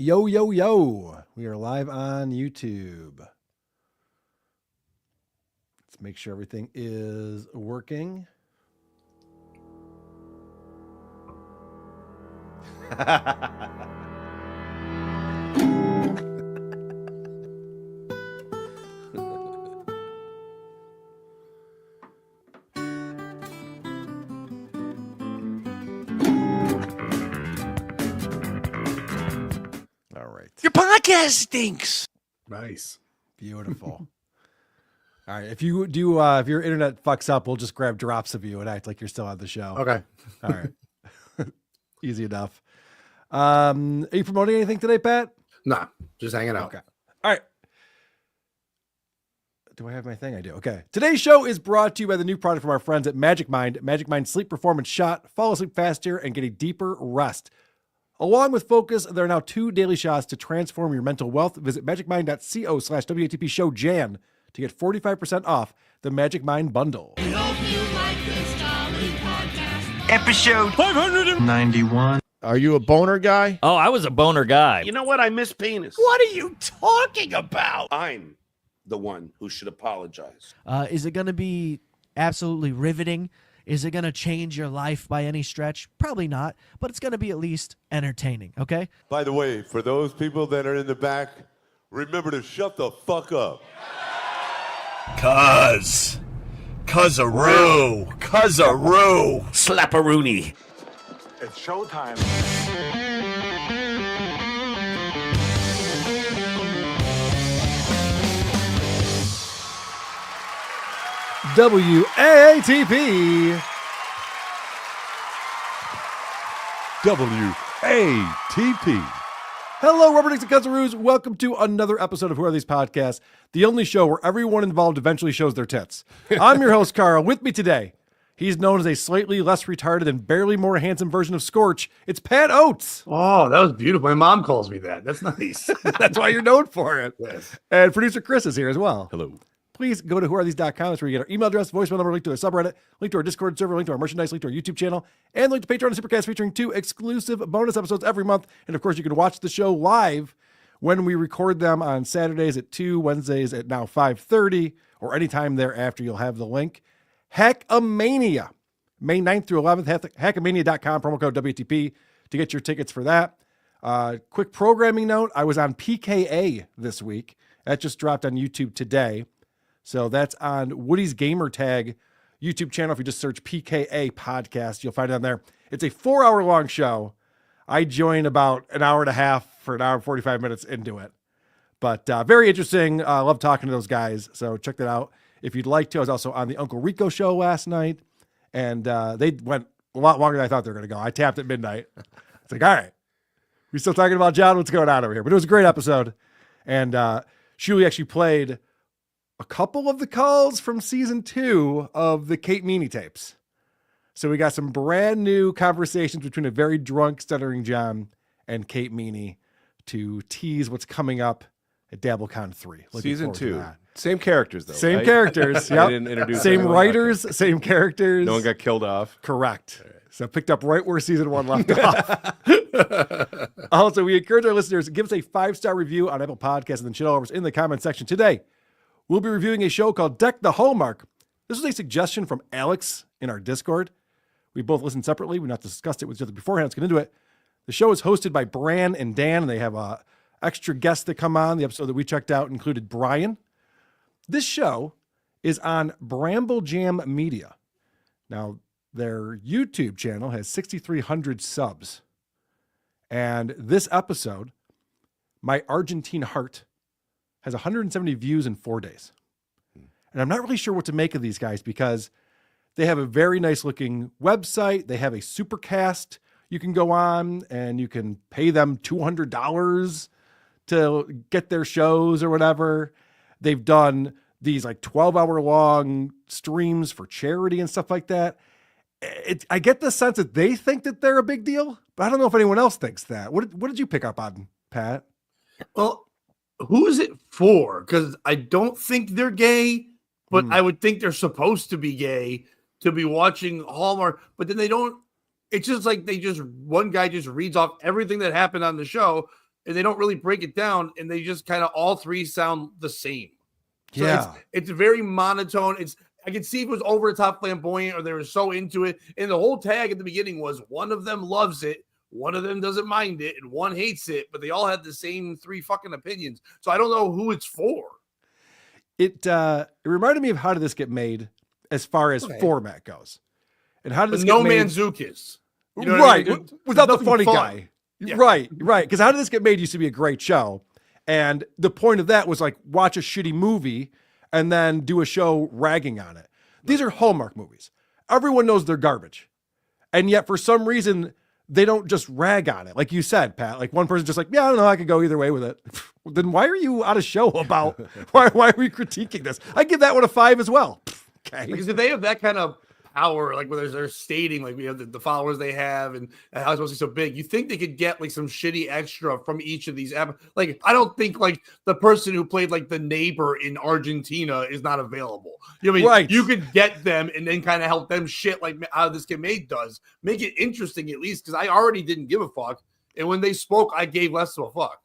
Yo, yo, yo. We are live on YouTube. Let's make sure everything is working. All right. Your podcast stinks. Nice. Beautiful. All right. If you do, if your internet fucks up, we'll just grab drops of you and act like you're still on the show. Okay. All right. Easy enough. Are you promoting anything today, Pat? Nah, just hanging out. Okay. All right. Do I have my thing? I do. Okay. Today's show is brought to you by the new product from our friends at Magic Mind. Magic Mind Sleep Performance Shot. Fall asleep faster and get a deeper rest. Along with Focus, there are now 2 daily shots to transform your mental wealth. Visit magicmind.co/WATP show Jan to get 45% off the Magic Mind bundle. We hope you like this jolly podcast. Episode 591. Are you a boner guy? Oh, I was a boner guy. You know what? I miss penis. What are you talking about? I'm the one who should apologize. Is it going to be absolutely riveting? Is it going to change your life by any stretch? Probably not, but it's going to be at least entertaining, okay? By the way, for those people that are in the back, remember to shut the fuck up. Cuzaroo. Slapperoonie. It's showtime. WATP. WATP. Hello, Rubber Dicks and Cuzzaroos. Welcome to another episode of Who Are These Podcasts, the only show where everyone involved eventually shows their tits. I'm your host, Carl. With me today, he's known as a slightly less retarded and barely more handsome version of Scorch. It's Pat Oates. Oh, that was beautiful. My mom calls me that. That's nice. That's why you're known for it. Yes. And producer Chris is here as well. Hello. Please go to whoarethese.com. That's where you get our email address, voicemail number, link to our subreddit, link to our Discord server, link to our merchandise, link to our YouTube channel, and link to Patreon and Supercast featuring 2 exclusive bonus episodes every month. And of course, you can watch the show live when we record them on Saturdays at 2, Wednesdays at now 5:30, or anytime thereafter. You'll have the link. Hackamania, May 9th through 11th, hackamania.com, promo code WTP to get your tickets for that. Quick programming note, I was on PKA this week. That just dropped on YouTube today. So that's on Woody's Gamer Tag YouTube channel. If you just search PKA Podcast, you'll find it on there. It's a 4-hour long show. I joined about an hour and a half for an hour and 45 minutes into it. But very interesting. I love talking to those guys. So check that out if you'd like to. I was also on the Uncle Rico show last night. And they went a lot longer than I thought they were going to go. I tapped at midnight. It's like, all right, we still talking about John? What's going on over here? But it was a great episode. And Shuli actually played a couple of the calls from season 2 of the Kate Meany tapes. So we got some brand new conversations between a very drunk Stuttering John and Kate Meany to tease what's coming up at DabbleCon 3. Looking Season forward to 2. that. Same characters, though. Same right? characters. They Yep. didn't introduce Same anyone. writers, same characters. No one got killed off. Correct. So picked up right where season 1 left off. Also, we encourage our listeners to give us a 5-star review on Apple Podcasts and then shit all over us in the comment section. Today, we'll be reviewing a show called Deck the Hallmark. This was a suggestion from Alex in our Discord. We both listened separately. We've not discussed it with each other beforehand. Let's get into it. The show is hosted by Bran and Dan, and they have extra guests that come on. The episode that we checked out included Brian. This show is on Bramble Jam Media. Now, their YouTube channel has 6,300 subs. And this episode, My Argentine Heart, has 170 views in 4 days. And I'm not really sure what to make of these guys because they have a very nice looking website. They have a supercast you can go on and you can pay them $200 to get their shows or whatever. They've done these like 12-hour long streams for charity and stuff like that. I get the sense that they think that they're a big deal, but I don't know if anyone else thinks that. What did you pick up on, Pat? Well, who is it for? Because I don't think they're gay, but I would think they're supposed to be gay to be watching Hallmark, but then they don't. It's just like one guy just reads off everything that happened on the show. and they don't really break it down, and they just kind of all three sound the same. So Yeah. it's very monotone. I could see if it was over the top flamboyant or they were so into it. And the whole tag at the beginning was one of them loves it, one of them doesn't mind it, and one hates it, but they all had the same 3 fucking opinions. So I don't know who it's for. It reminded me of How Did This Get Made as far as format goes. And how did this But get no made? Manzukis. You know what I Right. mean? Without the Nothing funny fun. guy. Yeah. Right. Because How Did This Get Made used to be a great show. And the point of that was like watch a shitty movie and then do a show ragging on it. These are Hallmark movies. Everyone knows they're garbage. And yet for some reason, they don't just rag on it. Like you said, Pat, like one person just like, yeah, I don't know, I could go either way with it. Then why are you on a show about, why are we critiquing this? I give that one a 5 as well. Okay. Because if they have that kind of power, like where they're stating, like we have the followers they have and how it's supposed to be so big, you think they could get like some shitty extra from each of these like I don't think like the person who played like the neighbor in Argentina is not available. You know what I mean? Right. You could get them and then kind of help them shit like How This Get Made does. Make it interesting at least, because I already didn't give a fuck. And when they spoke, I gave less of a fuck.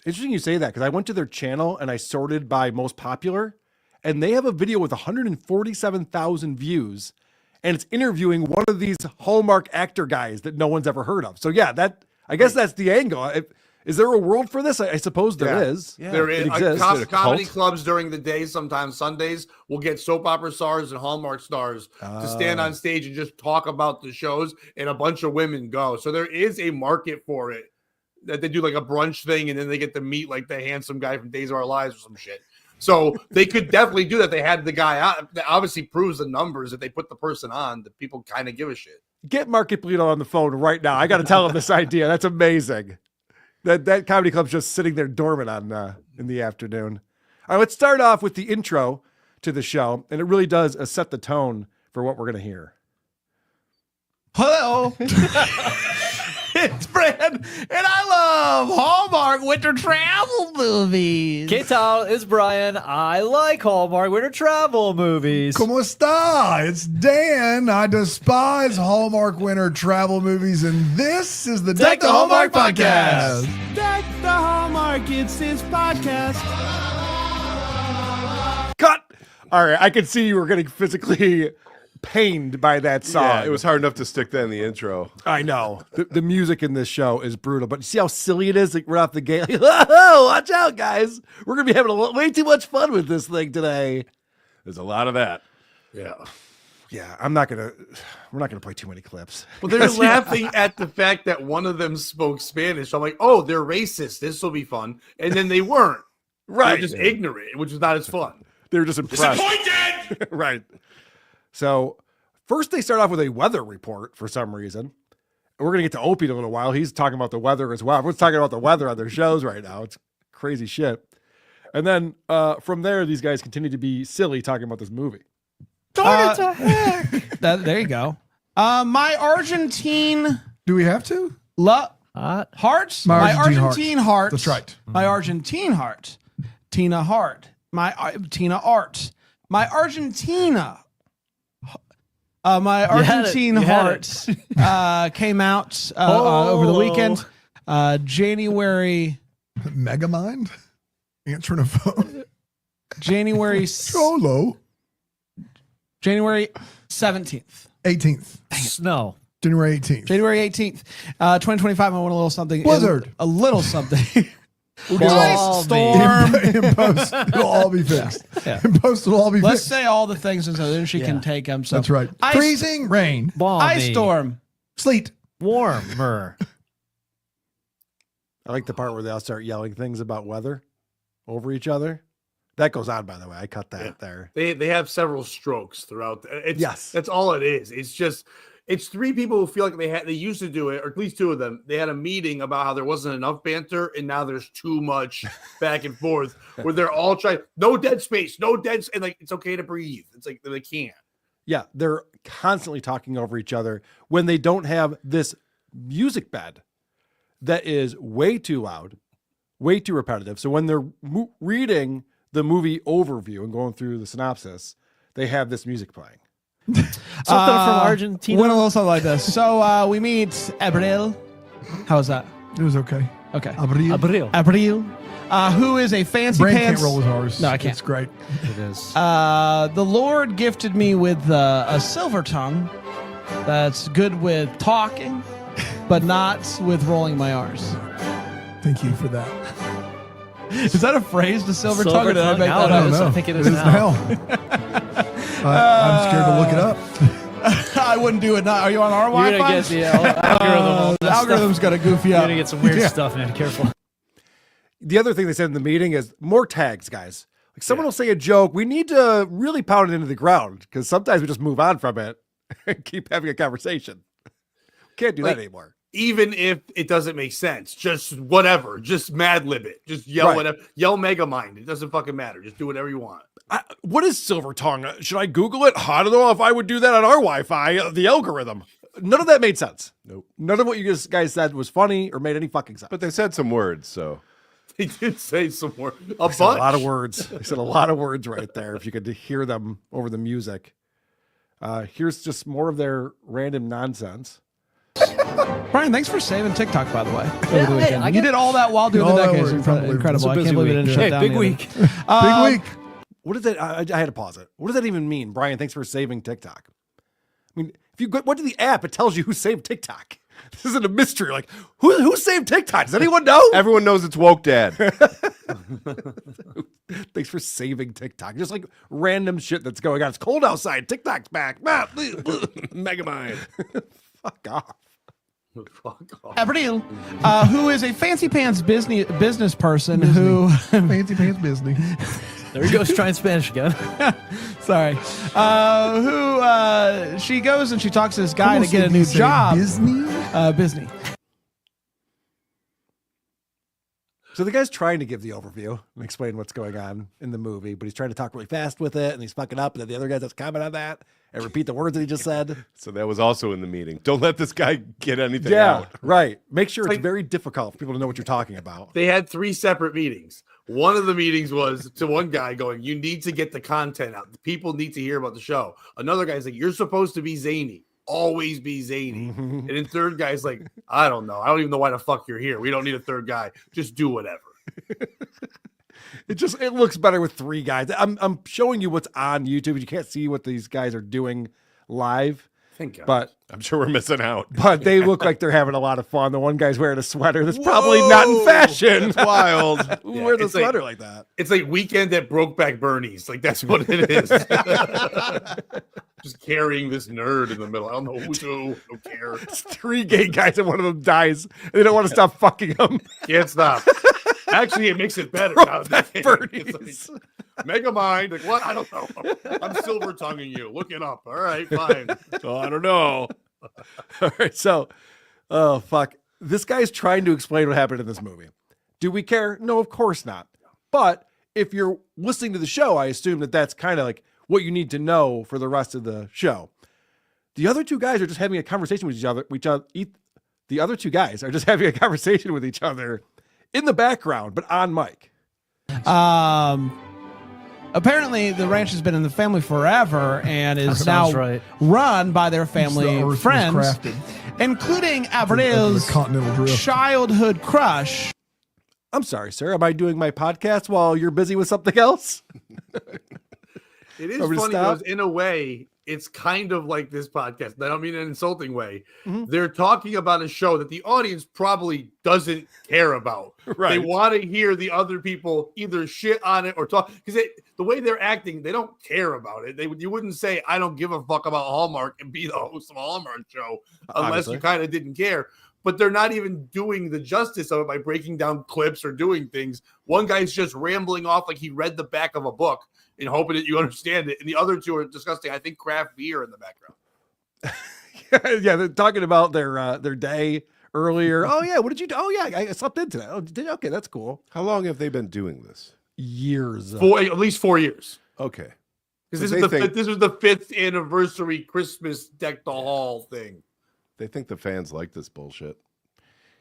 Interesting you say that, because I went to their channel and I sorted by most popular, and they have a video with 147,000 views, and it's interviewing one of these Hallmark actor guys that no one's ever heard of. So yeah, I guess that's the angle. Is there a world for this? I suppose there is. Yeah. There it is exists. comedy clubs during the day, sometimes Sundays, will get soap opera stars and Hallmark stars to stand on stage and just talk about the shows, and a bunch of women go. So there is a market for it, that they do like a brunch thing, and then they get to meet like the handsome guy from Days of Our Lives or some shit. So they could definitely do that. They had the guy out. That obviously proves the numbers that they put the person on, that people kind of give a shit. Get Mark Ippolito on the phone right now. I got to tell him this idea. That's amazing. That comedy club's just sitting there dormant on in the afternoon. All right, let's start off with the intro to the show, and it really does set the tone for what we're going to hear. Hello. It's Brad, and I love Hallmark winter travel movies. ¿Qué tal? It's Brian. I like Hallmark winter travel movies. ¿Cómo está? It's Dan. I despise Hallmark winter travel movies, and this is the Deck the Hallmark podcast. Deck the Hallmark, it's his podcast. Cut! All right, I could see you were getting physically pained by that song. Yeah, it was hard enough to stick that in the intro. I know. The music in this show is brutal, but you see how silly it is? Like, right off the gate. Like, oh, watch out, guys. We're going to be having way too much fun with this thing today. There's a lot of that. Yeah. Yeah, we're not going to play too many clips. Well, they're laughing at the fact that one of them spoke Spanish. I'm like, oh, they're racist. This will be fun. And then they weren't. Right. They're just ignorant, which is not as fun. They were just impressed. Disappointed! Right. So first they start off with a weather report for some reason. We're going to get to Opie in a little while. He's talking about the weather as well. Everyone's talking about the weather on their shows right now. It's crazy shit. And then from there, these guys continue to be silly talking about this movie. There you go. My Argentine Do we have to? hearts. My My Argentine Argentine heart. That's right. My Argentine heart. Tina Hart. Tina Art. My Argentina. My Argentine You had heart came out over the weekend. January Megamind? Answering a phone. January Solo. January 17th. 18th. No. January 18th. January 18th, 2025. I want a little something. Blizzard. A little something. We'll get Ice all- storm. In post, it'll all be fixed. Yeah. In post, it'll all be Let's fixed. say all the things, and so then she can Yeah. take them. So That's right. Ice, Freezing, rain, ice storm. sleet. Warmer. I like the part where they all start yelling things about weather over each other. That goes on, by the way. I cut that there. They have several strokes throughout. Yes. That's all it is. It's just, it's 3 people who feel like they used to do it, or at least 2 of them. They had a meeting about how there wasn't enough banter, and now there's too much back and forth where they're all trying, no dead space, and like, it's okay to breathe. It's like they can't. Yeah, they're constantly talking over each other when they don't have this music bed that is way too loud, way too repetitive. So when they're reading the movie overview and going through the synopsis, they have this music playing. Something from Argentina. Went a little something like this. So we meet Abril. How was that? It was okay. Okay. Abril. Abril. Who is a fancy Brand pants. can't roll his R's. No, I can't. It's great. It is. The Lord gifted me with a silver tongue that's good with talking, but not with rolling my R's. Thank you for that. Is that a phrase, the silver tongue? Silver Or did I tongue? make Now that it up? is. I think it is now. I'm scared to look it up. I wouldn't do it now. Are you on our You're Wi-Fi? gonna get the algorithm. The algorithm's got to goof you You're up. gonna get some weird stuff, man. Careful. The other thing they said in the meeting is more tags, guys. Like someone will say a joke. We need to really pound it into the ground because sometimes we just move on from it and keep having a conversation. Can't do that anymore. Even if it doesn't make sense, just whatever, just Mad Lib it, just yell whatever, yell Megamind. It doesn't fucking matter. Just do whatever you want. What is silver tongue? Should I Google it? I don't know if I would do that on our Wi-Fi. The algorithm. None of that made sense. Nope. None of what you guys said was funny or made any fucking sense. But they said some words, so. They did say some more. A lot of words. They said a lot of words right there. If you could hear them over the music. Here's just more of their random nonsense. Brian, thanks for saving TikTok, by the way. Over Yeah, the weekend. I You get- did all that while doing All the that decades. work. Incredible. I It's a can't believe it busy didn't week. shut Hey, down. big the other week. day. Big week. What does that? I had to pause it. What does that even mean, Brian? Thanks for saving TikTok. I mean, if you go to the app, it tells you who saved TikTok. This isn't a mystery. Like, who saved TikTok? Does anyone know? Everyone knows it's woke dad. Thanks for saving TikTok. Just like random shit that's going on. It's cold outside. TikTok's back. Megamind. Fuck off. Fuck off. Abril, who is a fancy pants business person who Fancy pants business. There he goes trying Spanish again. sorry, who she goes and she talks to this guy to get a new job. Disney? Disney. So the guy's trying to give the overview and explain what's going on in the movie, but he's trying to talk really fast with it, and he's fucking up, and then the other guy does comment on that and repeat the words that he just said. So that was also in the meeting. Don't let this guy get anything Yeah, out. right. Make sure it's Like- very difficult for people to know what you're talking about. They had 3 separate meetings. One of the meetings was to one guy going, "You need to get the content out. The people need to hear about the show." Another guy's like, "You're supposed to be zany. Always be zany." And then third guy's like, "I don't know. I don't even know why the fuck you're here. We don't need a third guy. Just do whatever." It looks better with 3 guys. I'm showing you what's on YouTube. You can't see what these guys are doing live, Thank God. but I'm sure we're missing out. they look like they're having a lot of fun. The one guy's wearing a sweater that's probably not in fashion. That's wild. Who Yeah, wears a it's like- sweater like that? It's like Weekend at Brokeback Bernie's. Like, that's what it is. Just carrying this nerd in the middle. I don't know who's who. Don't care. It's 3 gay guys and one of them dies. And they don't want to stop fucking them. Can't stop. Actually, it makes it better. Brokeback Bernie's. It's like, Megamind. Like, what? I don't know. I'm silver tonguing you. Look it up. All right, fine. Oh, I don't know. All right, so, oh, fuck. This guy's trying to explain what happened in this movie. Do we care? No, of course not. But if you're listening to the show, I assume that that's kind of like what you need to know for the rest of the show. The other 2 guys are just having a conversation with each other. The other 2 guys are just having a conversation with each other in the background, but on mic. Apparently, the ranch has been in the family forever and is Sounds now right. run by their The family earth was friends, crafted including after the Abril's continental drift. childhood crush. I'm sorry, sir. Am I doing my podcast while you're busy with something else? It is Want me to funny stop? because in a way, it's kind of like this podcast. I don't mean in an insulting way. Mhm. They're talking about a show that the audience probably doesn't care about. They Right. want to hear the other people either shit on it or talk because the way they're acting, they don't care about it. You wouldn't say, "I don't give a fuck about Hallmark" and be the host of a Hallmark show unless Obviously. you kind of didn't care. But they're not even doing the justice of it by breaking down clips or doing things. One guy's just rambling off like he read the back of a book and hoping that you understand it. And the other 2 are discussing, I think, craft beer in the background. Yeah, they're talking about their day earlier. Oh yeah, what did you do? Oh yeah, I slept in today. Oh, did you? Okay, that's cool. How long have they been doing this? Years. At least 4 years. Okay. Because But this was the 5th anniversary Christmas deck the hall thing. They think the fans like this bullshit.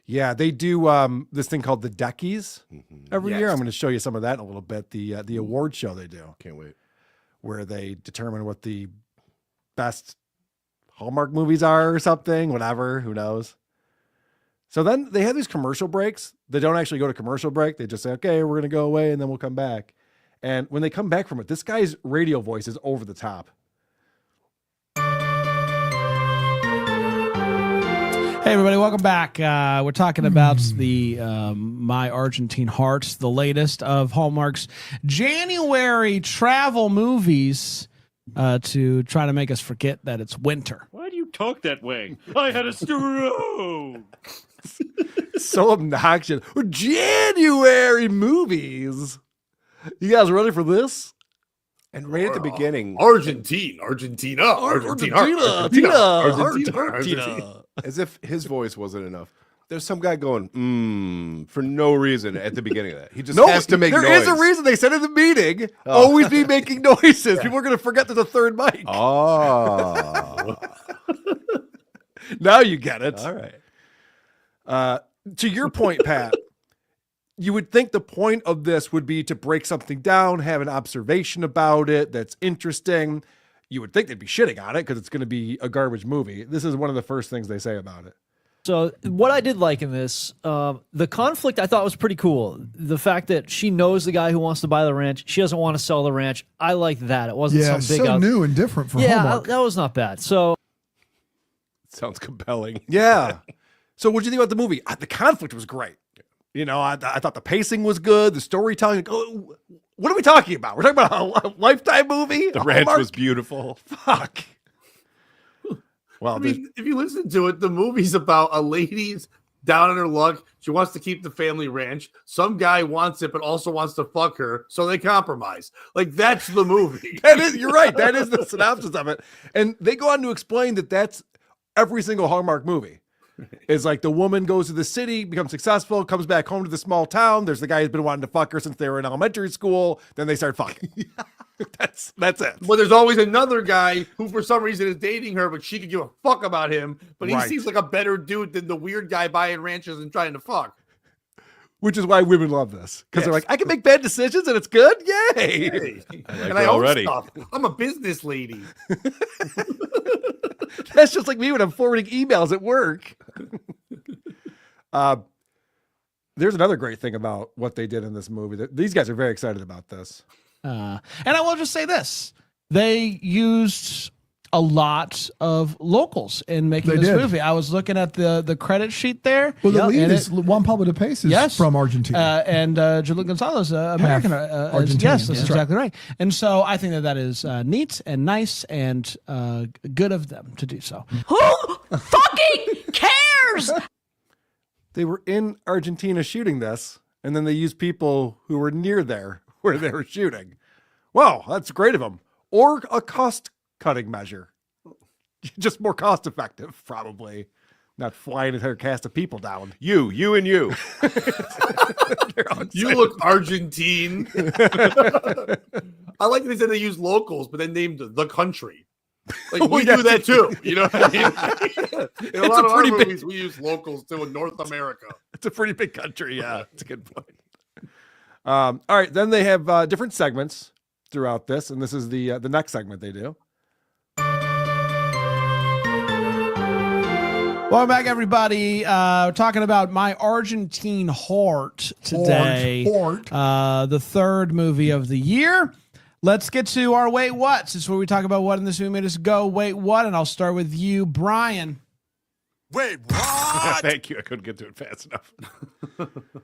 Yeah, they do this thing called the Deckies every year. Yes. I'm going to show you some of that in a little bit. The award show they do, Can't wait. where they determine what the best Hallmark movies are or something, whatever, who knows. So then they have these commercial breaks. They don't actually go to commercial break. They just say, okay, we're going to go away and then we'll come back. And when they come back from it, this guy's radio voice is over the top. Hey, everybody, welcome back. We're talking about the My Argentine Heart, the latest of Hallmark's January travel movies to try to make us forget that it's winter. Why do you talk that way? I had a stroke. So obnoxious. January movies. You guys ready for this? And right at the beginning, Argentina. as if his voice wasn't enough. There's some guy going, for no reason at the beginning of that. He just has to make noise. There is a reason they said in the meeting, always be making noises. People are going to forget there's a third mic. Oh. Now you get it. All right. To your point, Pat, you would think the point of this would be to break something down, have an observation about it that's interesting. You would think they'd be shitting on it because it's going to be a garbage movie. This is one of the first things they say about it. So what I did like in this, the conflict I thought was pretty cool. The fact that she knows the guy who wants to buy the ranch. She doesn't want to sell the ranch. I like that. It wasn't some big so new and different for Hallmark. that was not bad. So Sounds compelling. Yeah. So what did you think about the movie? The conflict was great. You know, I thought the pacing was good. The storytelling. Oh, what are we talking about? We're talking about a Lifetime movie? The ranch was beautiful. Fuck. Well, I mean, if you listen to it, the movie's about a lady's down on her luck. She wants to keep the family ranch. Some guy wants it, but also wants to fuck her. So they compromise. Like, that's the movie. you're right. That is the synopsis of it. And they go on to explain that that's every single Hallmark movie. It's like the woman goes to the city, becomes successful, comes back home to the small town. There's the guy who's been wanting to fuck her since they were in elementary school. Then they start fucking. That's it. But there's always another guy who, for some reason, is dating her, but she could give a fuck about him. But he seems like a better dude than the weird guy buying ranches and trying to fuck. Which is why women love this. Because they're like, I can make bad decisions and it's good. Yay. Hey. I own already. I'm a business lady. That's just like me when I'm forwarding emails at work. There's another great thing about what they did in this movie. These guys are very excited about this. And I will just say this. They used a lot of locals in making this movie. I was looking at the credit sheet there. Well, the lead is Juan Pablo de Pace is from Argentina. And Julian Gonzalez, American. Argentinian. Yes, that's exactly right. And so I think that is neat and nice and good of them to do so. Who fucking cares? They were in Argentina shooting this, and then they used people who were near there where they were shooting. Wow, that's great of them. Or a cost-cutting measure. Just more cost-effective, probably. Not flying entire cast of people down. You and you. You look Argentine. I like they said they use locals, but then named the country. Like, we do that too. You know what I mean? In a lot of our movies, we use locals too in North America. It's a pretty big country. Yeah, it's a good point. All right, then they have different segments throughout this, and this is the next segment they do. Welcome back, everybody. We're talking about My Argentine Heart today. The third movie of the year. Let's get to our Wait What's. This is where we talk about what in this movie made us go, wait, what? And I'll start with you, Brian. Wait, what? Thank you. I couldn't get to it fast enough.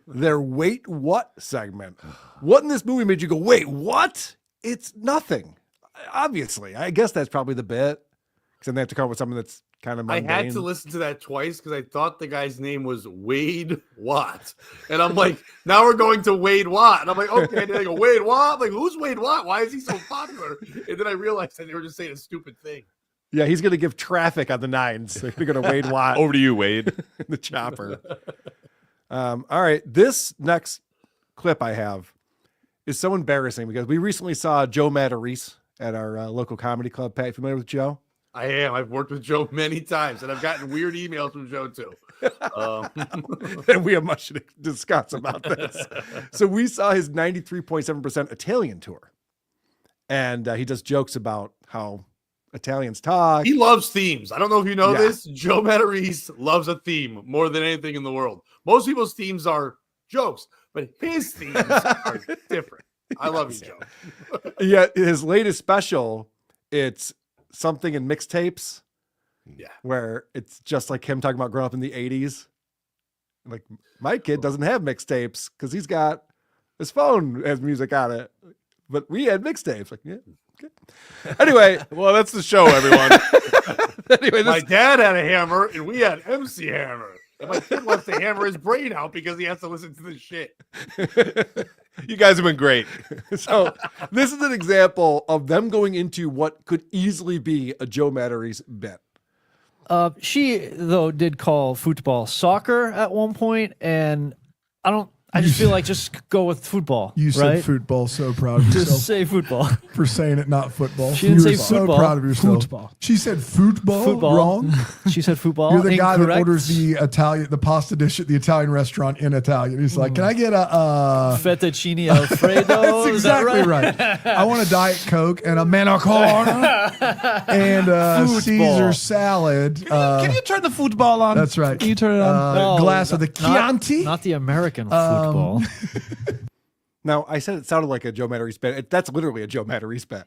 Their Wait What segment. What in this movie made you go, wait, what? It's nothing. Obviously. I guess that's probably the bit. Because then they have to come up with something that's kind of mundane. I had to listen to that twice because I thought the guy's name was Wade Watt. And I'm like, now we're going to Wade Watt. And I'm like, okay. And they go, Wade Watt? I'm like, who's Wade Watt? Why is he so popular? And then I realized that they were just saying a stupid thing. Yeah, he's going to give traffic on the nines. They're going to Wade Watt. Over to you, Wade. The chopper. All right. This next clip I have is so embarrassing because we recently saw Joe Matarese at our local comedy club. Pat, familiar with Joe? I am. I've worked with Joe many times, and I've gotten weird emails from Joe, too. And we have much to discuss about this. So we saw his 93.7% Italian tour. And he does jokes about how Italians talk. He loves themes. I don't know if you know Yeah. this. Joe Matarese loves a theme more than anything in the world. Most people's themes are jokes, but his themes are different. I love you, Joe. Yeah, his latest special, it's something in mixtapes. Yeah. Where it's just like him talking about growing up in the 80s. Like, my kid doesn't have mixtapes because he's got his phone has music on it. But we had mixtapes. Like, yeah. Okay. Anyway. Well, that's the show, everyone. Anyway, My dad had a hammer and we had MC Hammer. And my kid wants to hammer his brain out because he has to listen to this shit. You guys have been great. So this is an example of them going into what could easily be a Joe Matarese bit. She though did call football soccer at one point, and I just feel like just go with football. You said right? football. So proud of yourself. Just say football. For saying it, not football. She didn't You were say football. So proud of yourself. Football. She said football. Football. Wrong. She said football. You're the guy that Incorrect. orders the pasta dish at the Italian restaurant in Italian. He's like, "Can I get a fettuccine alfredo?" That's Is that exactly right? I want a Diet Coke and a Manicorn and a Caesar salad. Can you turn the football on? That's right. Can you turn it on? Glass of the Chianti. Not the American football. Now, I said it sounded like a Joe Matarese bit. That's literally a Joe Matarese bit.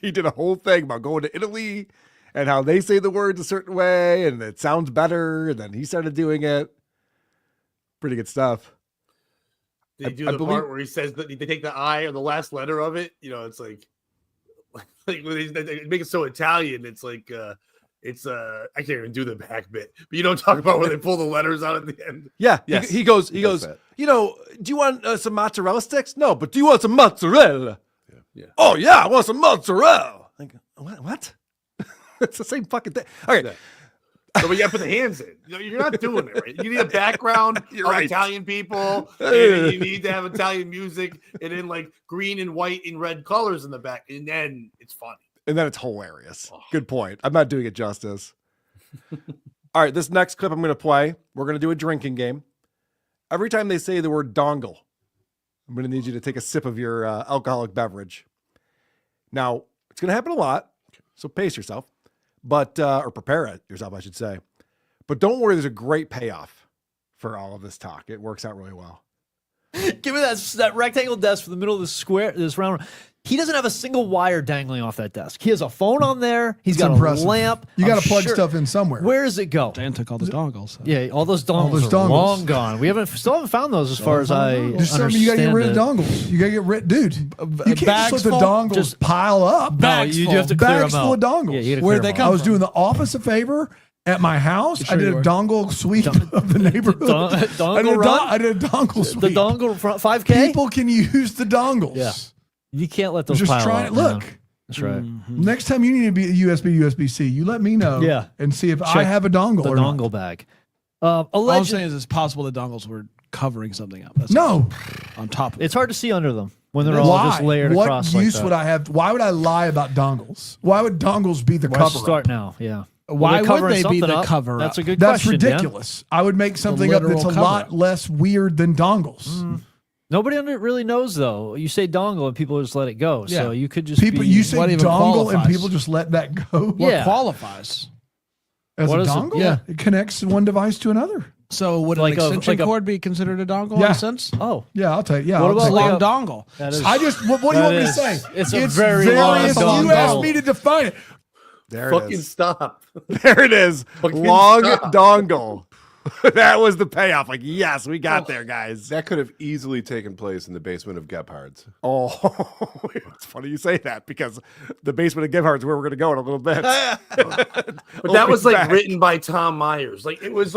He did a whole thing about going to Italy and how they say the words a certain way and it sounds better. And then he started doing it. Pretty good stuff. They do the part where he says that they take the I or the last letter of it. You know, it's like when they make it so Italian. It's like I can't even do the back bit, but you don't talk about where they pull the letters out at the end. Yeah. Yes. He goes, that. you know, do you want some mozzarella sticks? No, but do you want some mozzarella? Yeah. Oh, yeah, I want some mozzarella. Like, what? It's the same fucking thing. All right. Yeah. So we got to put the hands in. You're not doing it right. You need a background of Italian people, and you need to have Italian music, and then like green and white and red colors in the back, and then it's funny. And then it's hilarious. Good point. I'm not doing it justice. All right, this next clip I'm going to play, we're going to do a drinking game. Every time they say the word dongle, I'm going to need you to take a sip of your alcoholic beverage. Now, it's going to happen a lot, so pace yourself, but or prepare it yourself, I should say. But don't worry, there's a great payoff for all of this talk. It works out really well. Give me that rectangle desk for the middle of the square, this round. He doesn't have a single wire dangling off that desk. He has a phone on there. He's got impressive. a lamp. You got to plug stuff in somewhere. Where does it go? Dan took all the dongles. So. Yeah, all those dongles are long gone. We still haven't found those as far as I understand. You got to get rid of dongles. You got to get rid, dude. You can't just let the dongles pile up. Bags you have to clear bags them full out. of dongles. Yeah, you gotta Where clear they them come? out. I was doing the office a favor at my house. I did a dongle sweep of the neighborhood. I did a dongle sweep. The dongle 5K. People can use the dongles. Yeah. You can't let those Just pile try up, it. Look. man. That's right. Next time you need to be a USB-C, you let me know. Yeah. And see if I have a dongle The or dongle not. bag. All I'm saying is it's possible the dongles were covering something up. That's No. on top of It's hard to see under them when they're all Why? just layered What across use like that. would I have? Why would I lie about dongles? Why would dongles be the Why cover? start now? Yeah. Why they're would covering they be something the up. cover That's a up? good That's question, Dan. ridiculous. I would make something up that's a literal lot cover-up. less weird than dongles. Nobody really knows though. You say dongle and people just let it go. Yeah. So you could just People, be, you say what even dongle and qualifies? people just let that go. What Yeah. qualifies? As What a is it? dongle, Yeah. it connects one device to another. So would Like an a- extension like a- cord be considered a dongle in Yeah. a sense? Oh, Yeah, I'll take. Yeah, What I'll about take like that. a- dongle. that is. I just. What do you that want me to is- say? it's a very long You dongle. asked me to define it. There it Fucking is. stop. There it is. Fucking Long stop. dongle. That was the payoff. Like, yes, we got there, guys. That could have easily taken place in the basement of Gebhard's. Oh, it's funny you say that because the basement of Gebhardt's where we're going to go in a little bit. But that was like written by Tom Myers. Like it was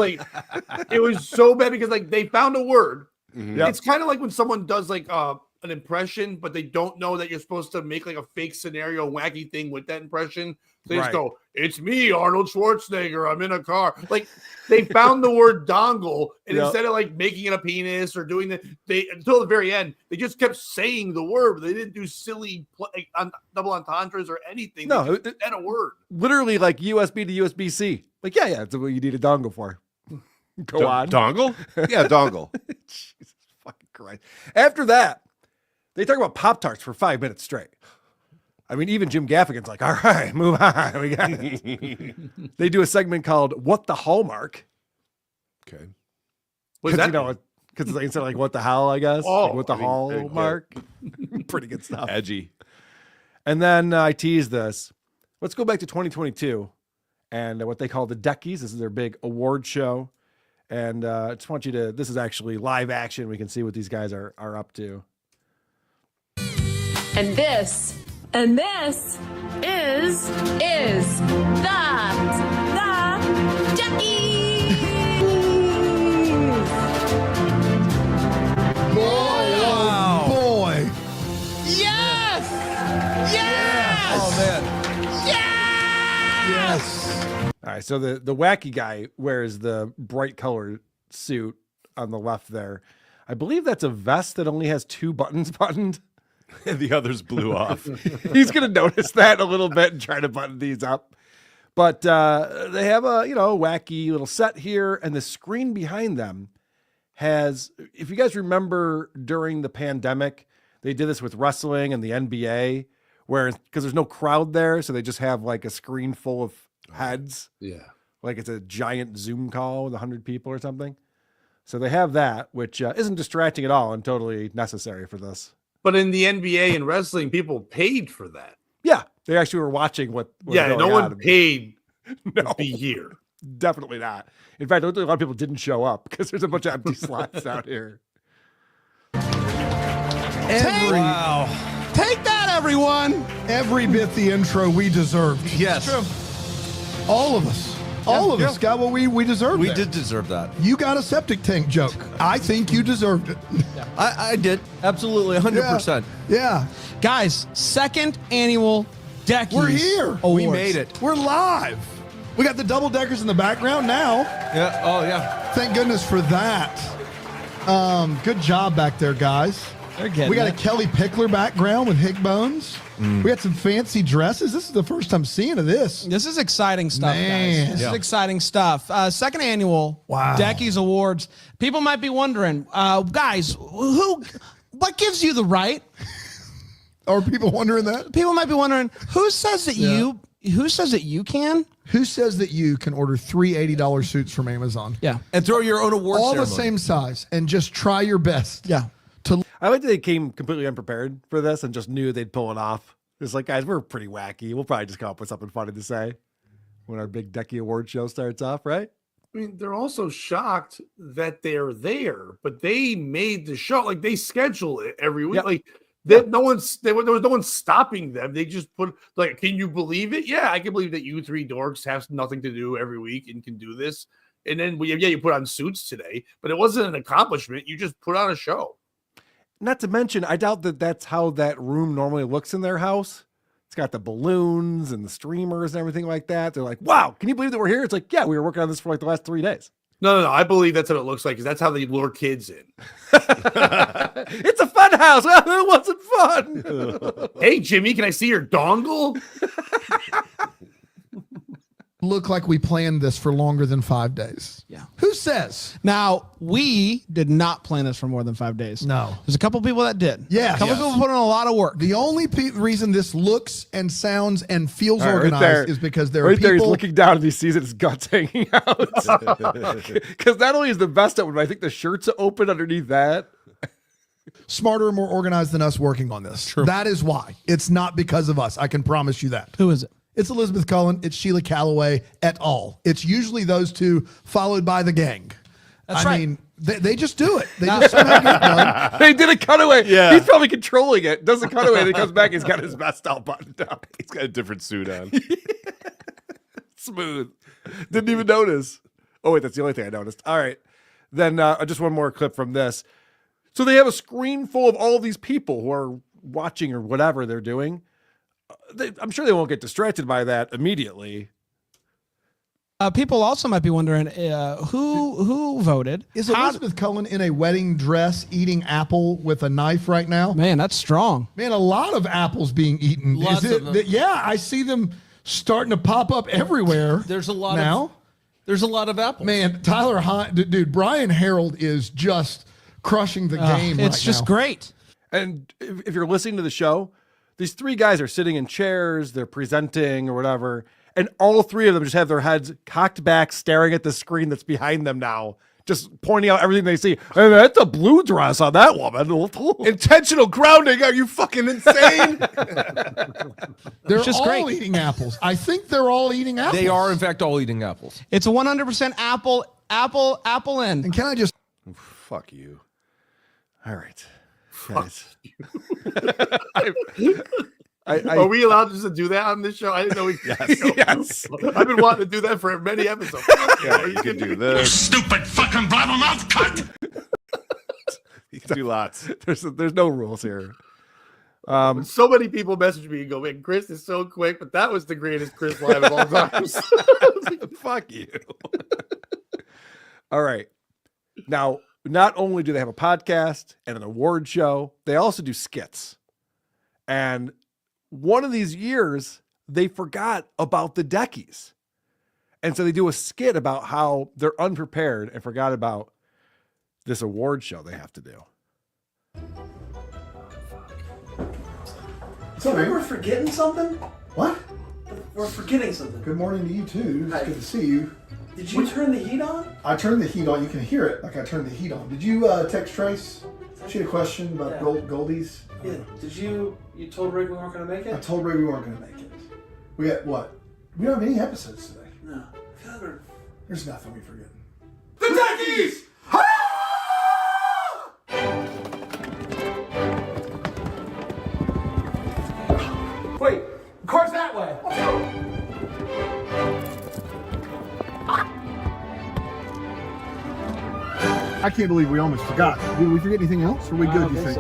so bad because like they found a word. Yep. It's kind of like when someone does like an impression, but they don't know that you're supposed to make like a fake scenario, wacky thing with that impression. So they just Right. go, "It's me, Arnold Schwarzenegger. I'm in a car." Like they found the word dongle, and Yep. instead of like making it a penis or doing they until the very end, they just kept saying the word. But they didn't do silly double entendres or anything. No, they just said a word. Literally like USB to USB-C. Like, yeah, that's what you need a dongle for. Go on. Dongle? Yeah, dongle. Jesus fucking Christ. After that, they talk about Pop-Tarts for 5 minutes straight. I mean, even Jim Gaffigan's like, all right, move on. We got it. They do a segment called What the Hallmark. Okay. What's that? Because like, instead of like, what the hell, I guess. Oh, like, what the Hallmark. Pretty good stuff. Edgy. And then I teased this. Let's go back to 2022 and what they call the Deckies. This is their big award show. And I just want you to, this is actually live action. We can see what these guys are up to. And this is the Jackie. Boy. Yes! Yes! Oh, man. Yes! All right. So the wacky guy wears the bright colored suit on the left there. I believe that's a vest that only has 2 buttons buttoned. And the others blew off. He's going to notice that a little bit and try to button these up. But they have a, wacky little set here. And the screen behind them has, if you guys remember during the pandemic, they did this with wrestling and the NBA, where, because there's no crowd there, so they just have like a screen full of heads. Yeah. Like it's a giant Zoom call with 100 people or something. So they have that, which isn't distracting at all and totally necessary for this. But in the NBA and wrestling, people paid for that. Yeah, they actually were watching what was Yeah, going no on. one paid No. to be here. Definitely not. In fact, a lot of people didn't show up because there's a bunch of empty slots out here. Take that, everyone. Every bit the intro we deserved. Yes. All of us. All of us got what we deserved. We there. did deserve that. You got a septic tank joke. I think you deserved it. I did. Absolutely. 100%. Yeah. Guys, second annual Deckies. We're here. Awards. We made it. We're live. We got the double deckers in the background now. Yeah. Oh, yeah. Thank goodness for that. Good job back there, guys. They're getting We got it. a Kelly Pickler background with Hick Bones. We got some fancy dresses. This is the first I'm seeing of this. This is exciting stuff, Man. guys. This Yeah. is exciting stuff. Second annual Deckies Awards. People might be wondering, guys, what gives you the right? Are people wondering that? People might be wondering, who says that you can? Who says that you can order 3 $80 suits from Amazon? Yeah. And throw your own award All ceremony. the same size and just try your best. Yeah. I like that they came completely unprepared for this and just knew they'd pull it off. It's like, guys, we're pretty wacky. We'll probably just come up with something funny to say when our big Decky Award show starts off, right? I mean, they're also shocked that they're there, but they made the show. Like, they schedule it every week. Yep. Like, there was no one stopping them. They just put, like, can you believe it? Yeah, I can believe that you 3 dorks have nothing to do every week and can do this. And then, you put on suits today, but it wasn't an accomplishment. You just put on a show. Not to mention, I doubt that that's how that room normally looks in their house. It's got the balloons and the streamers and everything like that. They're like, wow, can you believe that we're here? It's like, yeah, we were working on this for like the last 3 days. No. I believe that's what it looks like because that's how they lure kids in. It's a fun house. It wasn't fun. Hey, Jimmy, can I see your dongle? Look like we planned this for longer than 5 days. Yeah. Who says? Now, we did not plan this for more than 5 days. No. There's a couple people that did. Yeah. A couple people put in a lot of work. The only reason this looks and sounds and feels All right, organized right there. is because there are Right there, he's people. looking down and he sees his guts hanging out. Because not only is the vest open, but I think the shirt's open underneath that. Smarter and more organized than us working on this. True. That is why. It's not because of us. I can promise you that. Who is it? It's Elizabeth Cullen. It's Sheila Calloway et al. It's usually those two followed by the gang. That's I right. mean, they just do it. They just somehow get it done. They did a cutaway. Yeah. He's probably controlling it. Does a cutaway. Then he comes back. He's got his vest all buttoned up. He's got a different suit on. Smooth. Didn't even notice. Oh, wait, that's the only thing I noticed. All right. Then just one more clip from this. So they have a screen full of all these people who are watching or whatever they're doing. I'm sure they won't get distracted by that immediately. People also might be wondering who voted. Is Elizabeth Cullen in a wedding dress eating apple with a knife right now? Man, that's strong. Man, a lot of apples being eaten. Lots Is it, of them. Yeah, I see them starting to pop up everywhere. There's a lot now. There's a lot of apples. Man, Tyler Hine, dude, Brian Harold is just crushing the game. It's right just now. great. And if you're listening to the show, these three guys are sitting in chairs, they're presenting or whatever, and all three of them just have their heads cocked back, staring at the screen that's behind them now, just pointing out everything they see. Hey, that's a blue dress on that woman. Intentional grounding. Are you fucking insane? They're just all great. eating apples. I think they're all eating apples. They are, in fact, all eating apples. It's a 100% apple in. And can I just Fuck you. All right. Guys. Are we allowed just to do that on this show? I didn't know we could. Yes. I've been wanting to do that for many episodes. Yeah, you can do this. Stupid fucking blabbermouth cunt. You can do lots. There's no rules here. So many people message me and go, man, Chris is so quick, but that was the greatest Chris live of all times. Fuck you. All right. Now, not only do they have a podcast and an award show, they also do skits. And one of these years, they forgot about the Deckies. And so they do a skit about how they're unprepared and forgot about this award show they have to do. So we're forgetting something? what? We're forgetting something. Good morning to you too. Hi. It's good to see you. Did you turn the heat on? I turned the heat on. You can hear it like I turned the heat on. Did you text Trace? She had a question about Yeah. Goldies. Yeah. Did you told Rick we weren't going to make I it? told Ray we weren't going to make it. We got what? We don't have any episodes today. No. There's nothing we forget. The Deckies! Wait, car's that way. I can't believe we almost forgot. Did we forget anything else? Are we good, you think?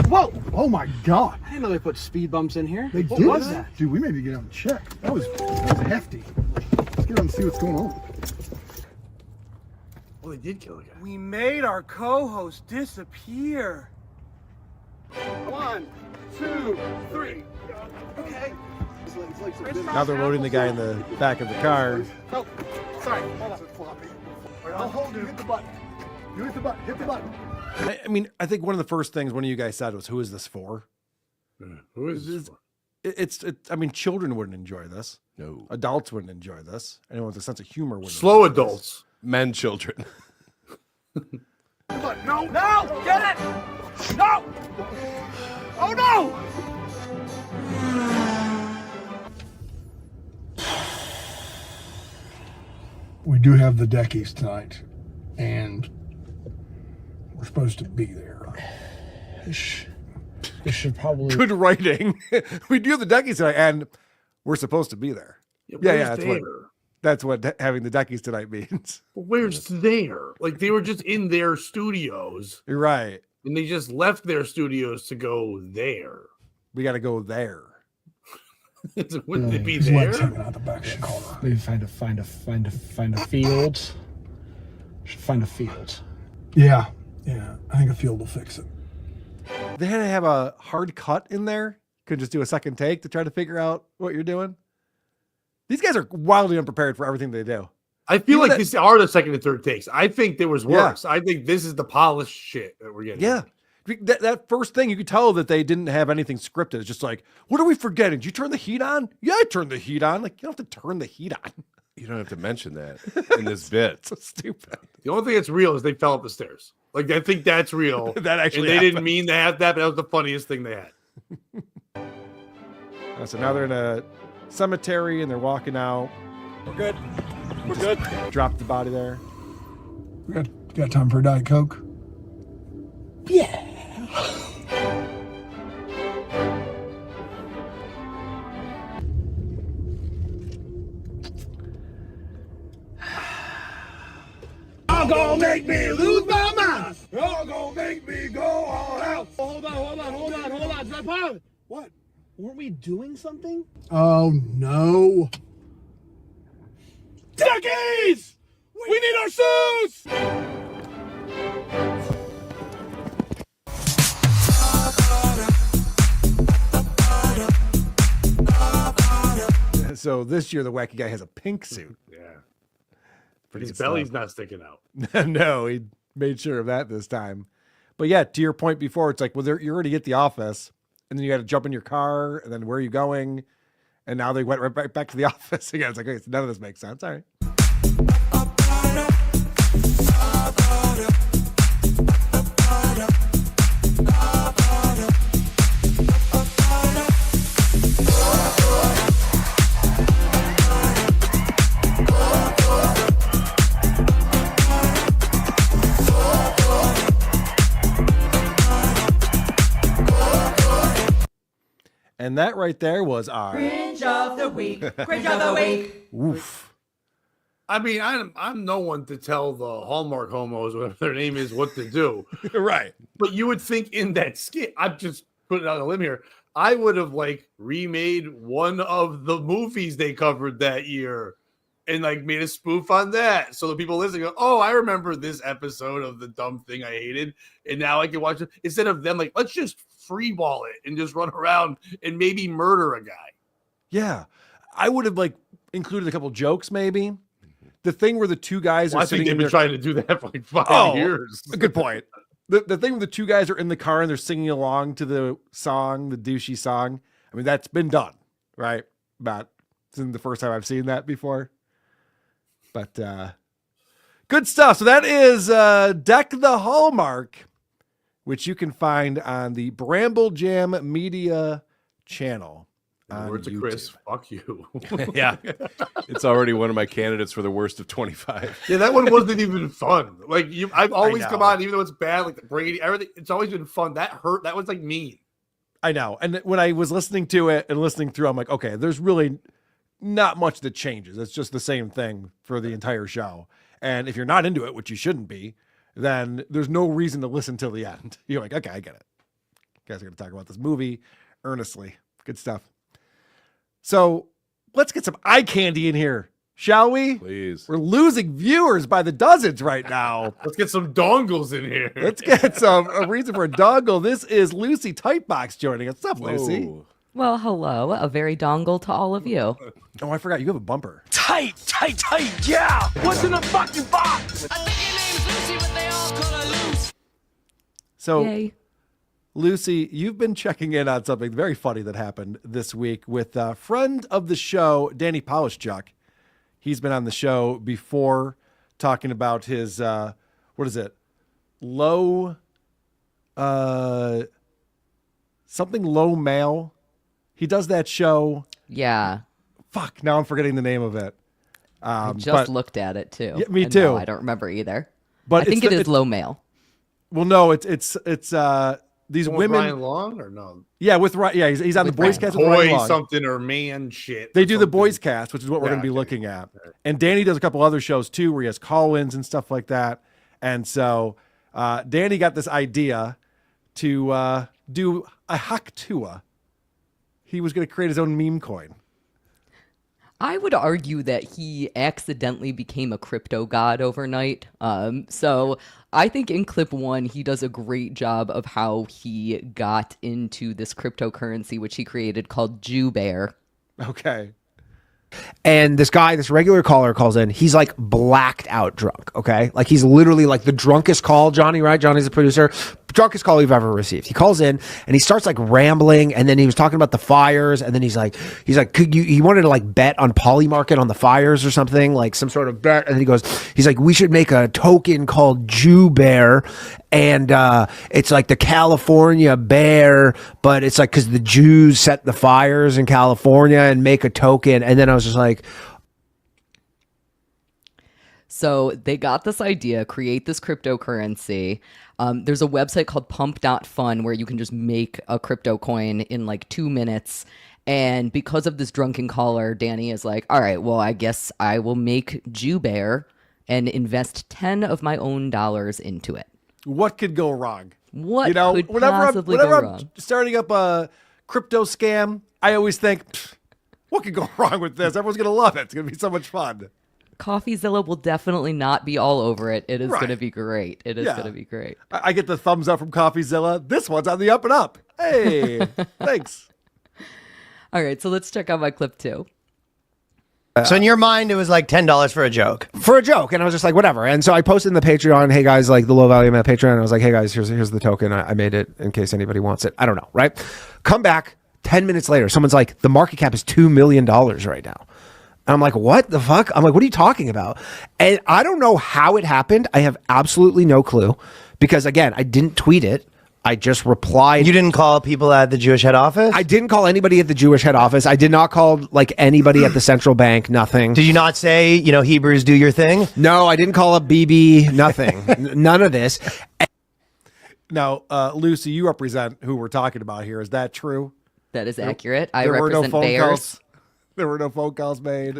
Whoa! Oh my God! I didn't know they put speed bumps in here. They What did was that? Dude, we may need to get out and check. That was hefty. Let's get out and see what's going on. Well, they did kill a guy. We made our co-host disappear. 1, 2, 3. Okay. Now they're loading the guy in the back of the car. Oh, sorry. Hold on. Floppy. I'll hold you. Hit the button. You hit the button. Hit the button. I mean, I think one of the first things one of you guys said was, "Who is this for?" Who is this? It's. I mean, children wouldn't enjoy this. No. Adults wouldn't enjoy this. Anyone with a sense of humor wouldn't. Slow enjoy this. adults. Men, children. No! No! Get it! No! Oh no! We do have the Deckies tonight, and we're supposed to be there. This should probably. Good writing. We do the Deckies tonight, and we're supposed to be there. Yeah, That's what having the Deckies tonight means. But where's there? Like, they were just in their studios, You're right. and they just left their studios to go there. We got to go there. Wouldn't it be His legs there? hanging out the back of the car. Maybe find a field. Should find a field. Yeah. I think a field will fix it. They had to have a hard cut in there. Could just do a second take to try to figure out what you're doing. These guys are wildly unprepared for everything they do. I feel Even like that- these are the second and third takes. I think there was Yeah. worse. I think this is the polished shit that we're getting. Yeah. That first thing, you could tell that they didn't have anything scripted. It's just like, what are we forgetting? Did you turn the heat on? Yeah, I turned the heat on. Like, you don't have to turn the heat on. You don't have to mention that in this bit. So stupid. The only thing that's real is they fell up the stairs. Like, I think that's real. That actually and they didn't happened. mean to have that, but that was the funniest thing they had. So now they're in a cemetery and they're walking out. We're good. We're good. Drop the body there. We got time for a Diet Coke? Yeah. Y'all gonna make me lose my mind. Y'all gonna make me go all out. Hold on. What? Weren't we doing something? Oh, no. Deckies! We need our suits! So this year, the wacky guy has a pink suit. Yeah. Pretty His good belly's stuff. not sticking out. No, he made sure of that this time. But yeah, to your point before, it's like, well, you're already at the office. and then you got to jump in your car, and then where are you going? And now they went right back to the office again. It's like, okay, so none of this makes sense. All right. And that right there was our Cringe of the week. Cringe of the week. Oof. I mean, I'm no one to tell the Hallmark homos, whatever their name is, what to do. Right. But you would think in that skit, I'm just putting out a limb here, I would have like remade one of the movies they covered that year and like made a spoof on that. So the people listening go, oh, I remember this episode of the dumb thing I hated. And now I can watch it instead of them like, let's just freeball it and just run around and maybe murder a guy. Yeah. I would have like included a couple jokes maybe. The thing where the two guys are I think sitting they've in been their... trying to do that for like 5 years. Good point. The thing where the two guys are in the car and they're singing along to the song, the douchey song. I mean, that's been done, right? But this isn't the first time I've seen that before. But good stuff. So that is Deck the Hallmark, which you can find on the Bramble Jam Media channel. Words of Chris, fuck you. Yeah. It's already one of my candidates for the worst of 25. Yeah, that one wasn't even fun. Like I've always come know. on, even though it's bad, like the Brady, everything, it's always been fun. That hurt. That was like mean. I know. And when I was listening to it and listening through, I'm like, okay, there's really not much that changes. It's just the same thing for the entire show. And if you're not into it, which you shouldn't be, then there's no reason to listen till the end. You're like, okay, I get it. You guys are going to talk about this movie earnestly. Good stuff. So let's get some eye candy in here, shall we? Please. We're losing viewers by the dozens right now. Let's get some dongles in here. Let's get a reason for a dongle. This is Lucy Tightbox joining us. What's up, Lucy? Whoa. Well, hello. A very dongle to all of you. Oh, I forgot. You have a bumper. Tight, yeah. What's in the fucking box? So, Yay. Lucy, you've been checking in on something very funny that happened this week with a friend of the show, Danny Polishchuck. He's been on the show before talking about his, what is it? Something low mail. He does that show. Yeah. Fuck, now I'm forgetting the name of it. I just looked at it too. Yeah, me And too. no, I don't remember either. But I think it is low mail. Well, no, it's these With women. Ryan Long or no? Yeah, with Ryan. Yeah, he's on the boys cast with Boy Ryan Long. something or man shit. They or do the something. boys cast, which is what we're Yeah, going to be okay. looking at. And Danny does a couple other shows too, where he has call-ins and stuff like that. And so Danny got this idea to do a Haktua. He was going to create his own meme coin. I would argue that he accidentally became a crypto god overnight. So I think in clip 1, he does a great job of how he got into this cryptocurrency, which he created called Jew Bear. Okay. And this guy, this regular caller calls in. He's like blacked out drunk. Okay. Like he's literally like the drunkest call, Johnny, right? Johnny's the producer. Drunkest call we've ever received. He calls in and he starts like rambling. And then he was talking about the fires. And then he's like, could you, he wanted to like bet on Polymarket on the fires or something, like some sort of bet. And then he's like, we should make a token called Jew Bear. And it's like the California bear, but it's like because the Jews set the fires in California and make a token. And then I was just like, so they got this idea, create this cryptocurrency. There's a website called pump.fun where you can just make a crypto coin in like 2 minutes. And because of this drunken caller, Danny is like, all right, well, I guess I will make Jew Bear and invest 10 of my own dollars into it. What could go wrong? What could whenever possibly go I'm wrong? starting up a crypto scam, I always think, what could go wrong with this? Everyone's going to love it. It's going to be so much fun. CoffeeZilla will definitely not be all over it. It is Right. going to be great. It is Yeah. going to be great. I get the thumbs up from CoffeeZilla. This one's on the up and up. Hey, thanks. All right, so let's check out my clip 2. So in your mind, it was like $10 for a joke. For a joke, and I was just like, whatever. And so I posted in the Patreon, hey guys, like the low value man Patreon. And I was like, hey guys, here's the token. I made it in case anybody wants it. I don't know, right? Come back 10 minutes later, someone's like, the market cap is $2 million right now. And I'm like, what the fuck? I'm like, what are you talking about? And I don't know how it happened. I have absolutely no clue because again, I didn't tweet it. I just replied. You didn't call people at the Jewish head office? I didn't call anybody at the Jewish head office. I did not call like anybody at the central bank. Nothing. Did you not say, Hebrews do your thing? No, I didn't call up BB. Nothing. None of this. Now, Lucy, you represent who we're talking about here. Is that true? That is accurate. I There were no represent phone Bears. calls. There were no phone calls made.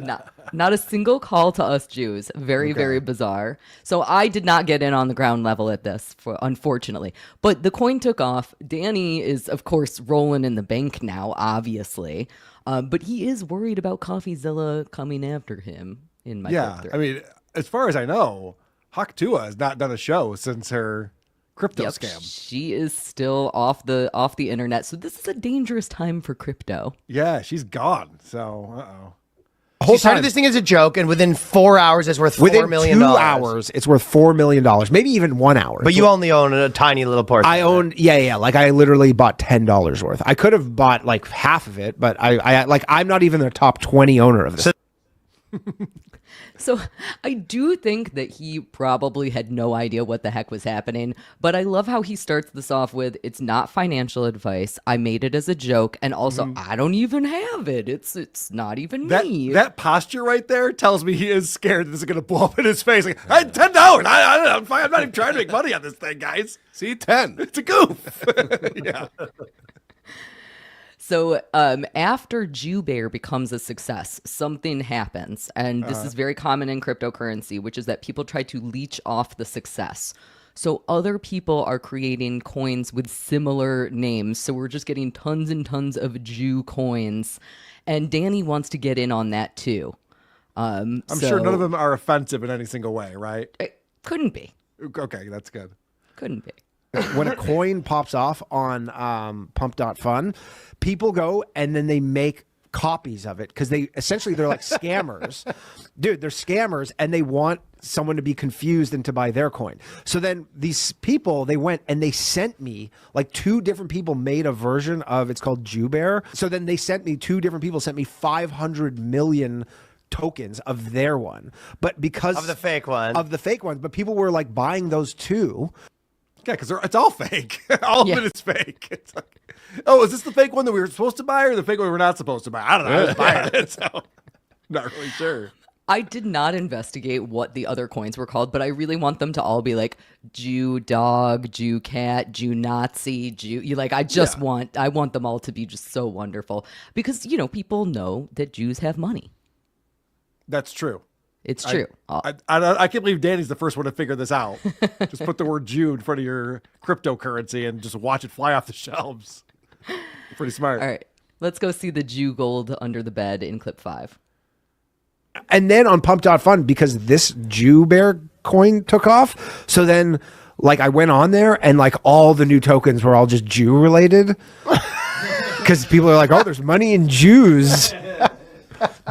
Not a single call to us Jews. Very bizarre. So I did not get in on the ground level at this, unfortunately. But the coin took off. Danny is, of course, rolling in the bank now, obviously. But he is worried about CoffeeZilla coming after him in my clip 3. I mean, as far as I know, Hawk Tua has not done a show since her crypto scam. She is still off the internet. So this is a dangerous time for crypto. Yeah, she's gone. So, uh-oh. She started this thing as a joke, and within 4 hours, it's worth $4 million. Within 2 hours, it's worth $4 million. Maybe even 1 hour. But you only own a tiny little portion. I own, yeah. Like I literally bought $10 worth. I could have bought like half of it, but I'm not even the top 20 owner of this. So I do think that he probably had no idea what the heck was happening, but I love how he starts this off with, it's not financial advice. I made it as a joke, and also I don't even have it. It's not even me. That posture right there tells me he is scared that this is going to blow up in his face. Like, I had $10. I'm fine. I'm not even trying to make money on this thing, guys. See, 10. It's a goof. Yeah. So after Jew Bear becomes a success, something happens. And this is very common in cryptocurrency, which is that people try to leech off the success. So other people are creating coins with similar names. So we're just getting tons and tons of Jew coins. And Danny wants to get in on that too. I'm sure none of them are offensive in any single way, right? It couldn't be. Okay, that's good. Couldn't be. When a coin pops off on pump.fun, people go and then they make copies of it because they're like scammers. Dude, they're scammers and they want someone to be confused and to buy their coin. So then these people, they went and they sent me, like 2 different people made a version of, it's called Jew Bear. So then they sent me, 2 different people sent me 500 million tokens of their one. But because of the fake one. But people were like buying those too. Yeah, because it's all fake. All of it is fake. It's like, oh, is this the fake one that we were supposed to buy or the fake one we were not supposed to buy? I don't know. I was buying it, so not really sure. I did not investigate what the other coins were called, but I really want them to all be like Jew dog, Jew cat, Jew Nazi, Jew. I want them all to be just so wonderful because, people know that Jews have money. That's true. It's true. I can't believe Danny's the first one to figure this out. Just put the word Jew in front of your cryptocurrency and just watch it fly off the shelves. Pretty smart. All right. Let's go see the Jew gold under the bed in clip 5. And then on pump.fun, because this Jew Bear coin took off, so then like I went on there and like all the new tokens were all just Jew related. Because people are like, oh, there's money in Jews.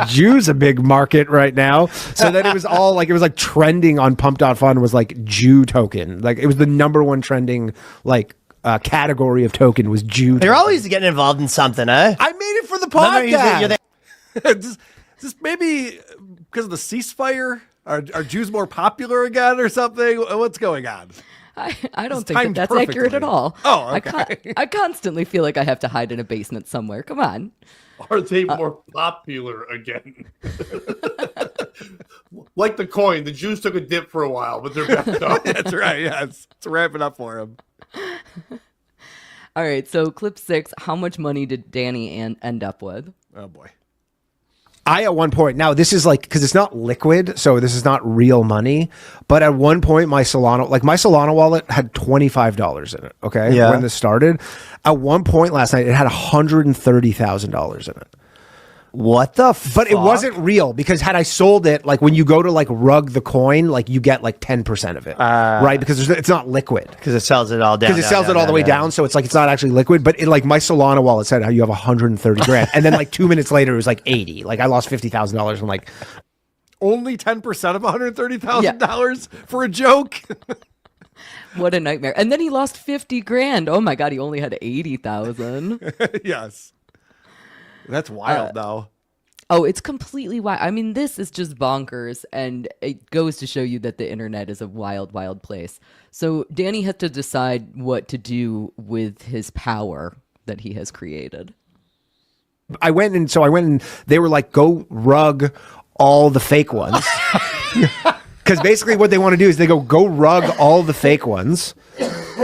Jews a big market right now. So then it was all like, it was like trending on pump.fun was like Jew token. Like it was the number 1 trending like category of token was Jew. They're always getting involved in something, eh? I made it for the podcast. Is this maybe because of the ceasefire? Are Jews more popular again or something? What's going on? I don't think that's accurate at all. Oh, okay. I constantly feel like I have to hide in a basement somewhere. Come on. Are they more popular again? Like the coin, the Jews took a dip for a while, but they're back up. That's right. Yeah, it's ramping up for them. All right. So clip 6. How much money did Danny end up with? Oh boy. I at one point, now this is like, because it's not liquid, so this is not real money, but at one point my Solana wallet had $25 in it, okay? Yeah. When this started. At one point last night, it had $130,000 in it. What the But it wasn't real because had I sold it, like when you go to like rug the coin, like you get like 10% of it, right? Because it's not liquid. Because it sells it all down. Because it sells it all the way down, so it's like it's not actually liquid. But it, like my Solana wallet said how you have 130 grand, and then like 2 minutes later it was like 80. Like I lost $50,000. I'm like, only 10% of $130,000 for a joke. What a nightmare. And then he lost 50 grand. Oh my God, he only had 80,000. Yes. That's wild, though. Oh, it's completely wild. I mean, this is just bonkers, and it goes to show you that the internet is a wild, wild place. So Danny had to decide what to do with his power that he has created. I went and they were like, go rug all the fake ones. Because basically what they want to do is they go rug all the fake ones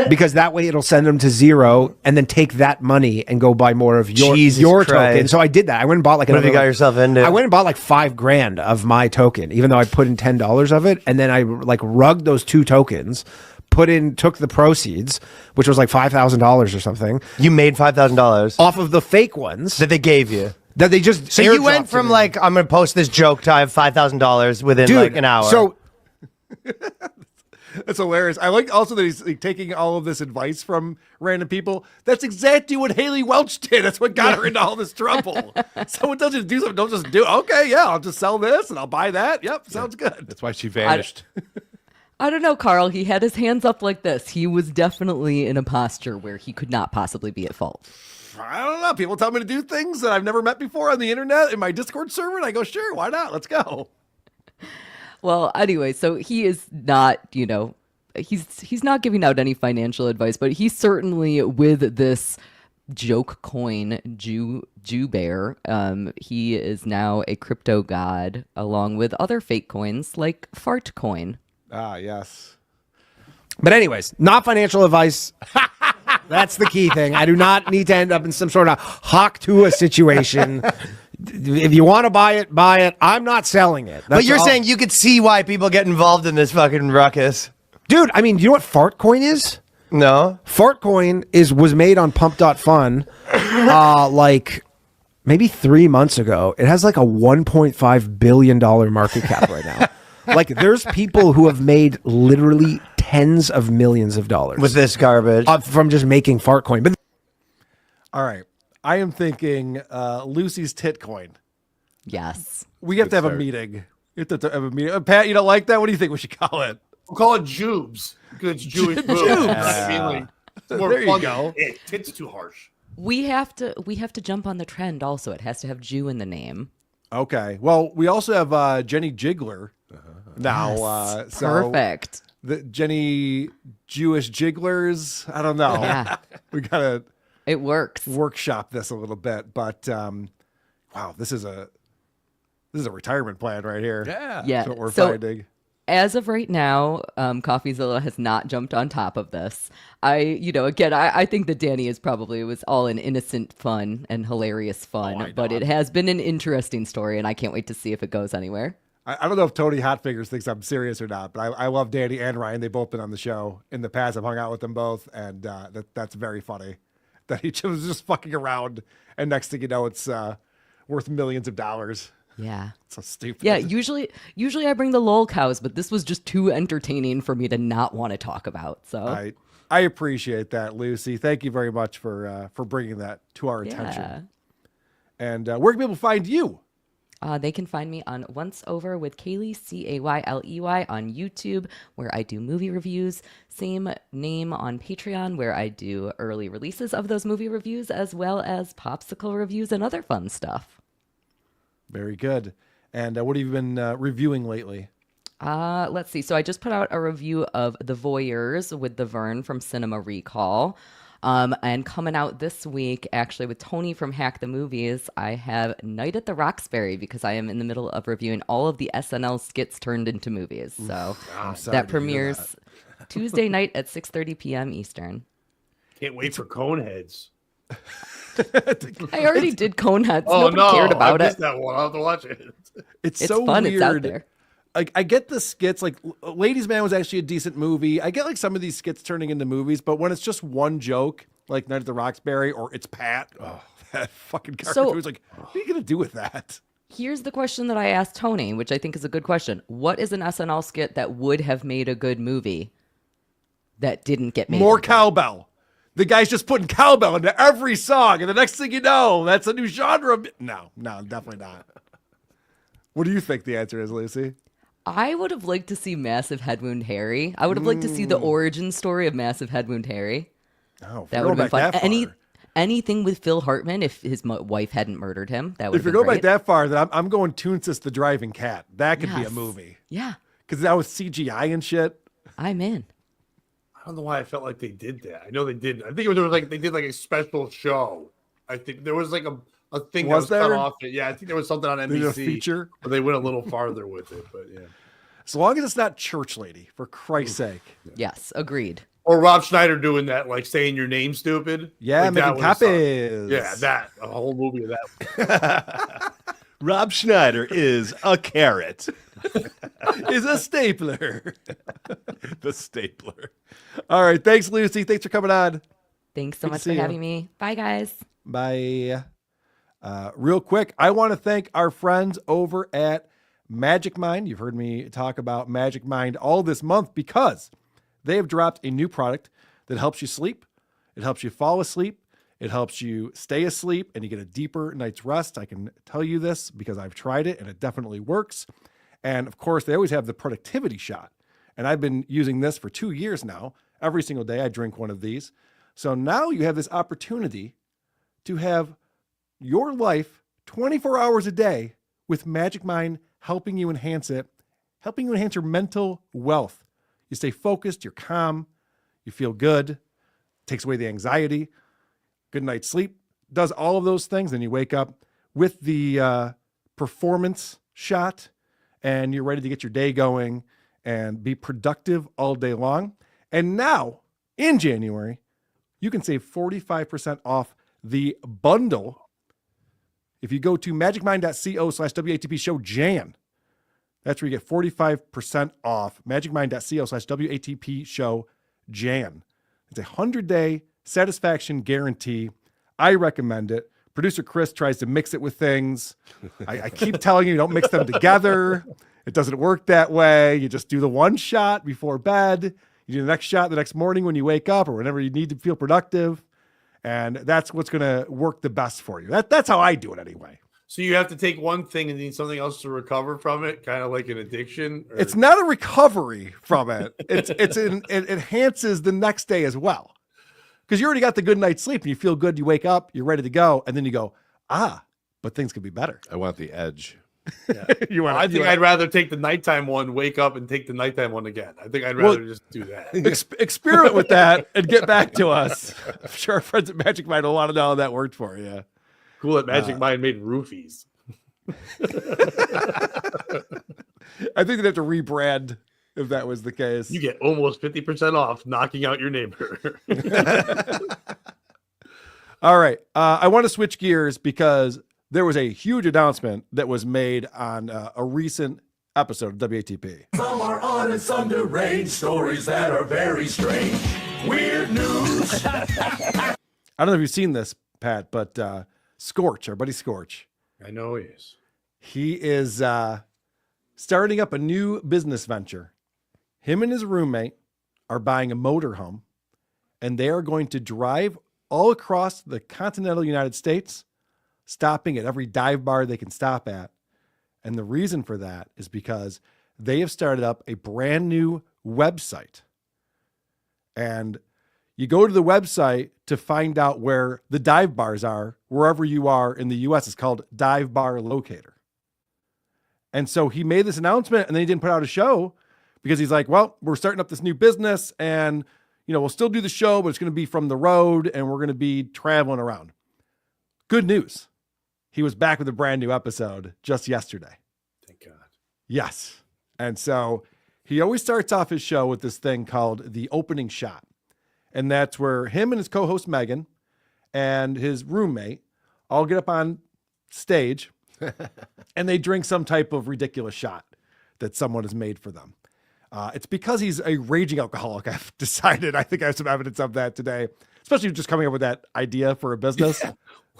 because that way it'll send them to zero and then take that money and go buy more of your token. So I did that. I went and bought like what have you got yourself into? I went and bought like $5,000 of my token, even though I put in $10 of it. And then I like rugged those 2 tokens, took the proceeds, which was like $5,000 or something. You made $5,000 off of the fake ones that they gave you. That they just so you went from like I'm gonna post this joke to I have $5,000 within like an hour. So that's hilarious. I like also that he's like, taking all of this advice from random people. That's exactly what Haley Welch did. That's what got her into all this trouble. Someone tells you to do something, don't just do it. Okay, yeah, I'll just sell this and I'll buy that. Yep, sounds good. That's why she vanished. I don't know, Carl. He had his hands up like this. He was definitely in a posture where he could not possibly be at fault. I don't know. People tell me to do things that I've never met before on the internet in my Discord server, and I go, sure, why not? Let's go. Well, anyway, so he is not, he's not giving out any financial advice, but he's certainly with this joke coin, Jew Bear. He is now a crypto god along with other fake coins like Fart Coin. Ah, yes. But anyways, not financial advice. That's the key thing. I do not need to end up in some sort of hawk to a situation. If you want to buy it, buy it. I'm not selling it. But you're saying you could see why people get involved in this fucking ruckus. Dude, I mean, do you know what Fartcoin is? No. Fartcoin was made on pump.fun like maybe 3 months ago. It has like a $1.5 billion market cap right now. Like there's people who have made literally tens of millions of dollars with this garbage from just making Fartcoin. But all right. I am thinking Lucy's tit coin. Yes. We have to have a meeting. We have to have a meeting. Pat, you don't like that? What do you think we should call it? We'll call it Jubes because it's Jewish food. Jubes. I mean, like, it's more There you fun go. than it. Tit's too harsh. We have to jump on the trend also. It has to have Jew in the name. Okay. Well, we also have Jenny Jiggler now. Yes. So Perfect. The Jenny Jewish Jigglers. I don't know. Yeah. We gotta. It works. Workshop this a little bit, but wow, this is a retirement plan right here. Yeah. That's what we're finding. As of right now, CoffeeZilla has not jumped on top of this. I think that Danny it was all an innocent fun and hilarious fun, but it has been an interesting story, and I can't wait to see if it goes anywhere. I don't know if Tony Hotfingers thinks I'm serious or not, but I love Danny and Ryan. They've both been on the show in the past. I've hung out with them both, and that's very funny. That he was just fucking around, and next thing you know, it's worth millions of dollars. Yeah. So stupid. Yeah, usually I bring the lol cows, but this was just too entertaining for me to not want to talk about. So I appreciate that, Lucy. Thank you very much for bringing that to our attention. And where can people find you? They can find me on Once Over with Kaylee, Cayley, on YouTube, where I do movie reviews. Same name on Patreon, where I do early releases of those movie reviews, as well as popsicle reviews and other fun stuff. Very good. And what have you been reviewing lately? Let's see. So I just put out a review of The Voyeurs with the Vern from Cinema Recall. And coming out this week, actually, with Tony from Hack the Movies, I have Night at the Roxbury, because I am in the middle of reviewing all of the SNL skits turned into movies. So that premieres Tuesday night at 6:30 p.m. Eastern. Can't wait for Coneheads. I already did Coneheads. Oh, Nobody cared about I it. missed that one. I'll have to watch it. It's It's so fun. weird. It's out there. Like I get the skits, like Ladies Man was actually a decent movie. I get like some of these skits turning into movies, but when it's just one joke, like Night at the Roxbury or It's Pat, that fucking cartoon. So- It was like, what are you going to do with that? Here's the question that I asked Tony, which I think is a good question. What is an SNL skit that would have made a good movie that didn't get made? More cowbell. The guy's just putting cowbell into every song, and the next thing you know, that's a new genre. No, definitely not. What do you think the answer is, Lucy? I would have liked to see Massive Head Wound Harry. I would have liked to see the origin story of Massive Head Wound Harry. Oh, that would have been fun. Anything with Phil Hartman, if his wife hadn't murdered him, that would If have you're been going great. back that far, then I'm going Toonsis the Driving Cat. That could be a Yes. movie. Yeah. Because that was CGI and shit. I'm in. I don't know why I felt like they did that. I know they did. I think it was like they did like a special show. I think there was like a thing Was that was cut there? off it. Yeah, I think there was something on They did a NBC. feature? But they went a little farther with it. But yeah. As long as it's not Church Lady, for Christ's sake. Yes, agreed. Or Rob Schneider doing that, like saying your name stupid. Yeah, like, that making would've sucked. copies. Yeah, that a whole movie of that. Rob Schneider is a carrot. Is a stapler. The stapler. All right. Thanks, Lucy. Thanks for coming on. Thanks so Good to much see for you. having me. Bye, guys. Bye. Real quick, I want to thank our friends over at Magic Mind. You've heard me talk about Magic Mind all this month because they have dropped a new product that helps you sleep. It helps you fall asleep. It helps you stay asleep and you get a deeper night's rest. I can tell you this because I've tried it and it definitely works. And of course, they always have the productivity shot. And I've been using this for 2 years now. Every single day I drink one of these. So now you have this opportunity to have your life 24 hours a day with Magic Mind helping you enhance it, helping you enhance your mental wealth. You stay focused, you're calm, you feel good, takes away the anxiety, good night's sleep, does all of those things. Then you wake up with the performance shot and you're ready to get your day going and be productive all day long. And now in January, you can save 45% off the bundle. If you go to magicmind.co/WATP show Jan, that's where you get 45% off. Magicmind.co/WATP show Jan. It's a 100-day satisfaction guarantee. I recommend it. Producer Chris tries to mix it with things. I keep telling you, don't mix them together. It doesn't work that way. You just do the one shot before bed. You do the next shot the next morning when you wake up or whenever you need to feel productive. And that's what's going to work the best for you. That's how I do it anyway. So you have to take one thing and need something else to recover from it, kind of like an addiction. Or... It's not a recovery from it. It enhances the next day as well. Because you already got the good night's sleep and you feel good. You wake up, you're ready to go. And then you go, but things could be better. I want the edge. Yeah. I think I'd rather take the nighttime one, wake up, and take the nighttime one again. I think I'd rather just do that. Experiment with that and get back to us. I'm sure our friends at Magic Mind will want to know how that worked for you. Cool that Magic Mind made roofies. I think they'd have to rebrand if that was the case. You get almost 50% off knocking out your neighbor. All right. I want to switch gears because there was a huge announcement that was made on a recent episode of WATP. Some are on and some deranged stories that are very strange. Weird news. I don't know if you've seen this, Pat, but Scorch, our buddy Scorch. I know he is. He is starting up a new business venture. Him and his roommate are buying a motorhome, and they are going to drive all across the continental United States, stopping at every dive bar they can stop at. And the reason for that is because they have started up a brand new website. And you go to the website to find out where the dive bars are, wherever you are in the US. It's called Dive Bar Locator. And so he made this announcement and then he didn't put out a show because he's like, well, we're starting up this new business and, we'll still do the show, but it's going to be from the road and we're going to be traveling around. Good news. He was back with a brand new episode just yesterday. Thank God. Yes. And so he always starts off his show with this thing called the opening shot. And that's where him and his co-host Megan and his roommate all get up on stage and they drink some type of ridiculous shot that someone has made for them. It's because he's a raging alcoholic. I've decided. I think I have some evidence of that today. especially just coming up with that idea for a business.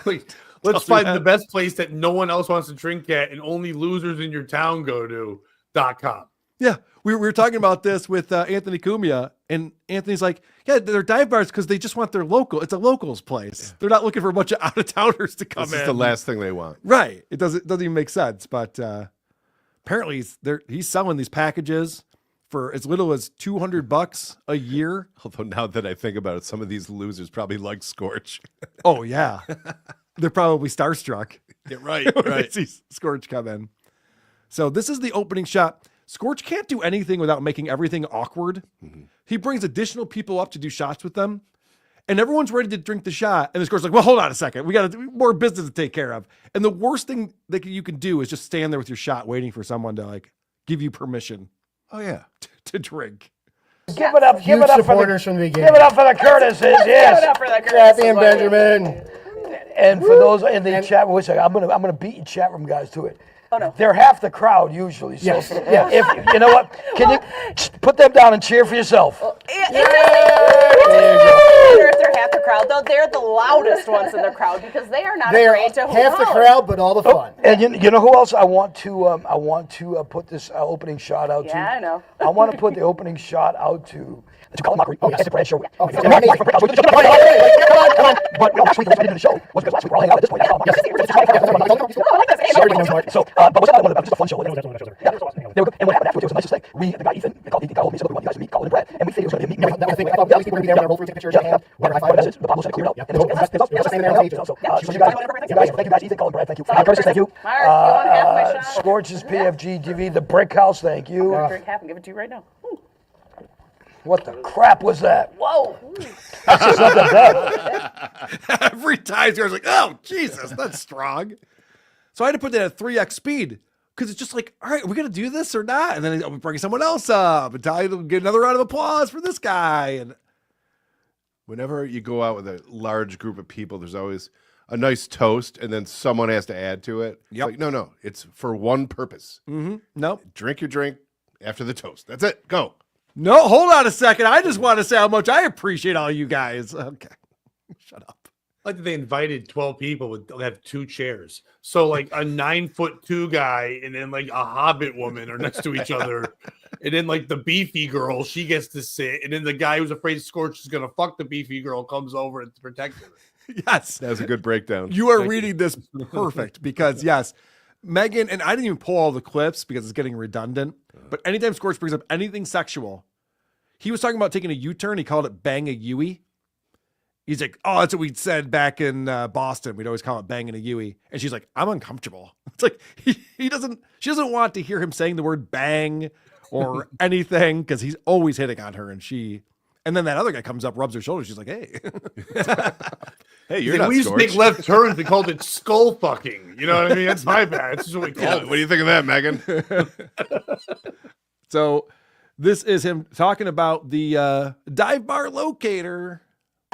Wait, let's find the best place that no one else wants to drink at and only losers in your town go to.com. Yeah, we were talking about this with Anthony Cumia, and Anthony's like, yeah, they're dive bars because they just want their local. It's a locals place. They're not looking for a bunch of out-of-towners to come in. This is the last thing they want. Right. It doesn't even make sense. But apparently he's selling these packages for as little as $200 a year. Although now that I think about it, some of these losers probably like Scorch. Oh, yeah. They're probably starstruck. Yeah, right. When they see Scorch come in. So this is the opening shot. Scorch can't do anything without making everything awkward. Mm-hmm. He brings additional people up to do shots with them, and everyone's ready to drink the shot. And the Scorch's like, well, hold on a second. We got more business to take care of. And the worst thing that you can do is just stand there with your shot waiting for someone to like give you permission. Oh, yeah. To drink. Give it up for the Give it up for the Curtises, yes. Give it up for the Curtises. Kathy and Benjamin. And for those in the chat room, I'm gonna beat you chat room guys to it. Oh, no. They're half the crowd usually. So Yes. yeah, if you know what, can you put them down and cheer for yourself? It doesn't matter if they're half the crowd, though. They're the loudest ones in the crowd because they are not They're afraid to half the holler. crowd, but all the fun. And you know who else I want to put this opening shot out to? Yeah, I know. I want to put the opening shot out to Colin Mockery. Oh, yes, it's a show. But actually, the reason I did the show was because last week we're all hanging out at this point. So, but was that one of just a fun show? And what happened afterwards was the nicest thing. The guy Ethan called me, so we wanted you guys to meet Colin and Brett, and we figured it was going to be a meeting. That was the thing. I thought these people were going to be there. We're going to roll through, take pictures, shake hands, whatever. High five, that's it. The Pablo said it cleared up. And there's us. There's us standing there on stage. So, you guys, thank you guys, Ethan, Colin, Brett, thank you. Curtis, thank you. Scorch's PFG TV, the Brick House, thank you. Drink half and give it to you right now. What the crap was that? Whoa. That's just not that bad. Every time you're like, oh, Jesus, that's strong. So I had to put that at 3x speed because it's just like, all right, are we going to do this or not? And then I'll bring someone else up and tell you to get another round of applause for this guy. And whenever you go out with a large group of people, there's always a nice toast, and then someone has to add to it. Yep. Like, no, it's for one purpose. Mm-hmm. Nope. Drink your drink after the toast. That's it. Go. No, hold on a second. I just want to say how much I appreciate all you guys. Okay. Shut up. Like that they invited 12 people would have 2 chairs. So like a 9'2" guy and then like a hobbit woman are next to each other. And then like the beefy girl, she gets to sit. And then the guy who's afraid Scorch is gonna fuck the beefy girl comes over and protects her. Yes. That was a good breakdown. You are reading this perfect because yes, Megan, and I didn't even pull all the clips because it's getting redundant. But anytime Scorch brings up anything sexual, he was talking about taking a U-turn. He called it bang a Yui. He's like, oh, that's what we said back in Boston. We'd always call it banging a Yui. And she's like, I'm uncomfortable. It's like she doesn't want to hear him saying the word bang or anything because he's always hitting on her. And then that other guy comes up, rubs her shoulder. She's like, hey. Hey, you're like, not we used to make left turns. They called it skull fucking. You know what I mean? That's my bad. That's what we call it. What do you think of that, Megan? So this is him talking about the dive bar locator.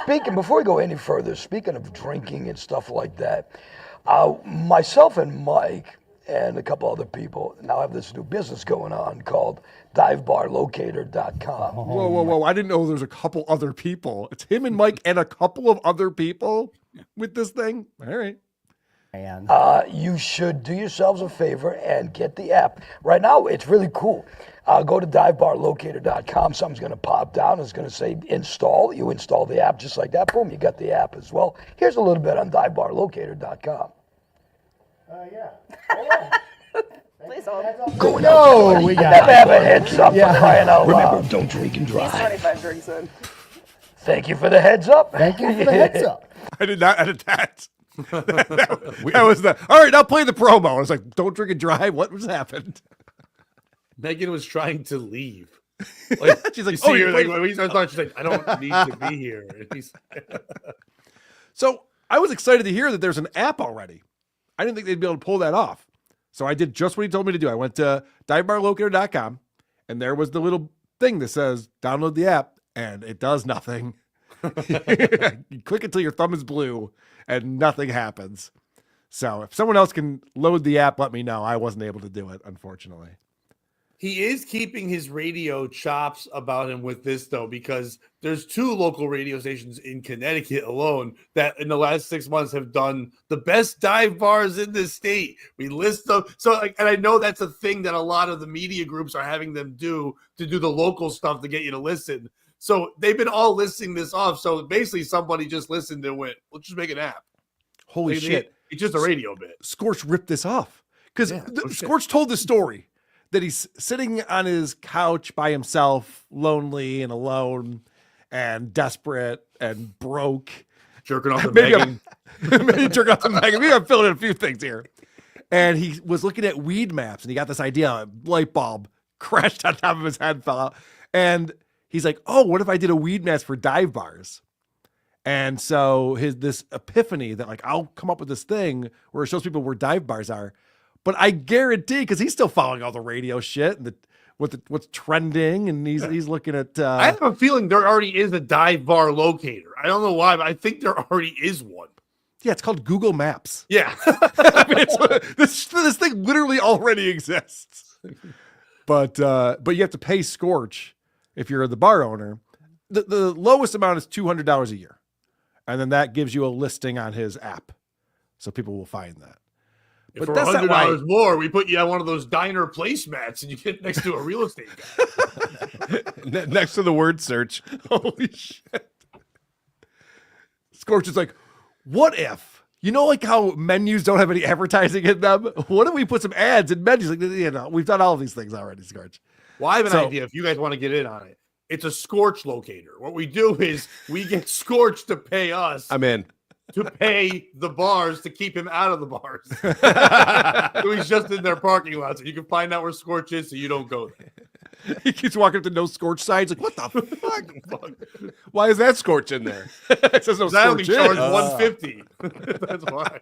Before we go any further, speaking of drinking and stuff like that, myself and Mike and a couple other people now have this new business going on called divebarlocator.com. Whoa. I didn't know there's a couple other people. It's him and Mike and a couple of other people with this thing. All right. And you should do yourselves a favor and get the app. Right now, it's really cool. Go to divebarlocator.com. Something's going to pop down. It's going to say install. You install the app just like that. Boom, you got the app as well. Here's a little bit on divebarlocator.com. Yeah. Please hold. Going No, we got Never it. have a heads up Yeah. for crying out Remember, loud. don't drink and He's drive. 25 drinks in. Thank you for the heads up. Thank you for the heads up. I did not edit that. that was the all right. Now play the promo. I was like, "Don't drink and drive." What was happened? Megan was trying to leave. Like, She's like, you see "Oh, her, you like, played-" when he starts talking, she's like, I don't need to be here. And he's- So I was excited to hear that there's an app already. I didn't think they'd be able to pull that off. So I did just what he told me to do. I went to divebarlocator.com and there was the little thing that says download the app, and it does nothing. You click until your thumb is blue and nothing happens. So if someone else can load the app, let me know. I wasn't able to do it, unfortunately. He is keeping his radio chops about him with this, though, because there's 2 local radio stations in Connecticut alone that in the last 6 months have done the best dive bars in the state. We list them. So, and I know that's a thing that a lot of the media groups are having them do to do the local stuff to get you to listen. So they've been all listing this off. So basically somebody just listened and went, let's just make an app. Holy shit. It's just a radio bit. Scorch ripped this off. Because Scorch told the story that he's sitting on his couch by himself, lonely and alone and desperate and broke. Jerking off to Megan. Maybe jerking off to Megan. Maybe I'm filling in a few things here. And he was looking at weed maps and he got this idea, a light bulb crashed on top of his head, fell out. And he's like, oh, what if I did a weed maps for dive bars? And so this epiphany that like, I'll come up with this thing where it shows people where dive bars are. But I guarantee, because he's still following all the radio shit and what's trending, and he's looking at. I have a feeling there already is a dive bar locator. I don't know why, but I think there already is one. Yeah, it's called Google Maps. Yeah, I mean, this thing literally already exists. But you have to pay Scorch if you're the bar owner. The lowest amount is $200 a year, and then that gives you a listing on his app, so people will find that. But for $100 more, we put you on one of those diner placemats and you get next to a real estate guy. Next to the word search. Holy shit. Scorch is like, what if? You know, like how menus don't have any advertising in them? What if we put some ads in menus? Like, you know, we've done all of these things already, Scorch. Well, I have an idea if you guys want to get in on it. It's a Scorch locator. What we do is we get Scorch to pay us. I'm in. To pay the bars to keep him out of the bars. So he's just in their parking lots. So you can find out where Scorch is so you don't go there. He keeps walking up to no Scorch signs. Like, what the fuck? Why is that Scorch in there? It says no I only Scorch charge in. $150. That's why.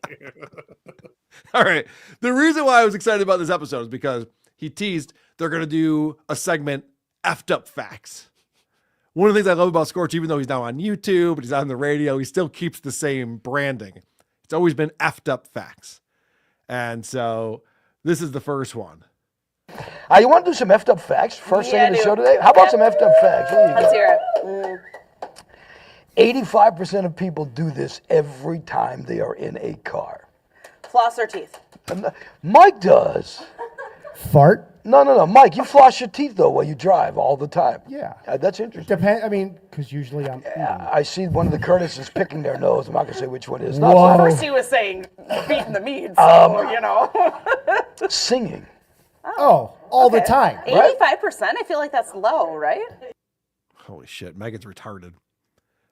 All right. The reason why I was excited about this episode is because he teased they're going to do a segment, Effed Up Facts. One of the things I love about Scorch, even though he's now on YouTube, but he's on the radio, he still keeps the same branding. It's always been Effed Up Facts. And so this is the first one. You want to do some effed up facts first thing in the show today? How about some effed up facts? Let's hear it. 85% of people do this every time they are in a car. Floss their teeth. Mike does. Fart? No. Mike, you floss your teeth, though, while you drive all the time. Yeah. That's interesting. I mean, because usually I'm eating. I see one of the Curtises picking their nose. I'm not going to say which one it is. Well, first he was saying beating the meat, so, you know. Singing. All the time. 85%? I feel like that's low, right? Holy shit. Megan's retarded.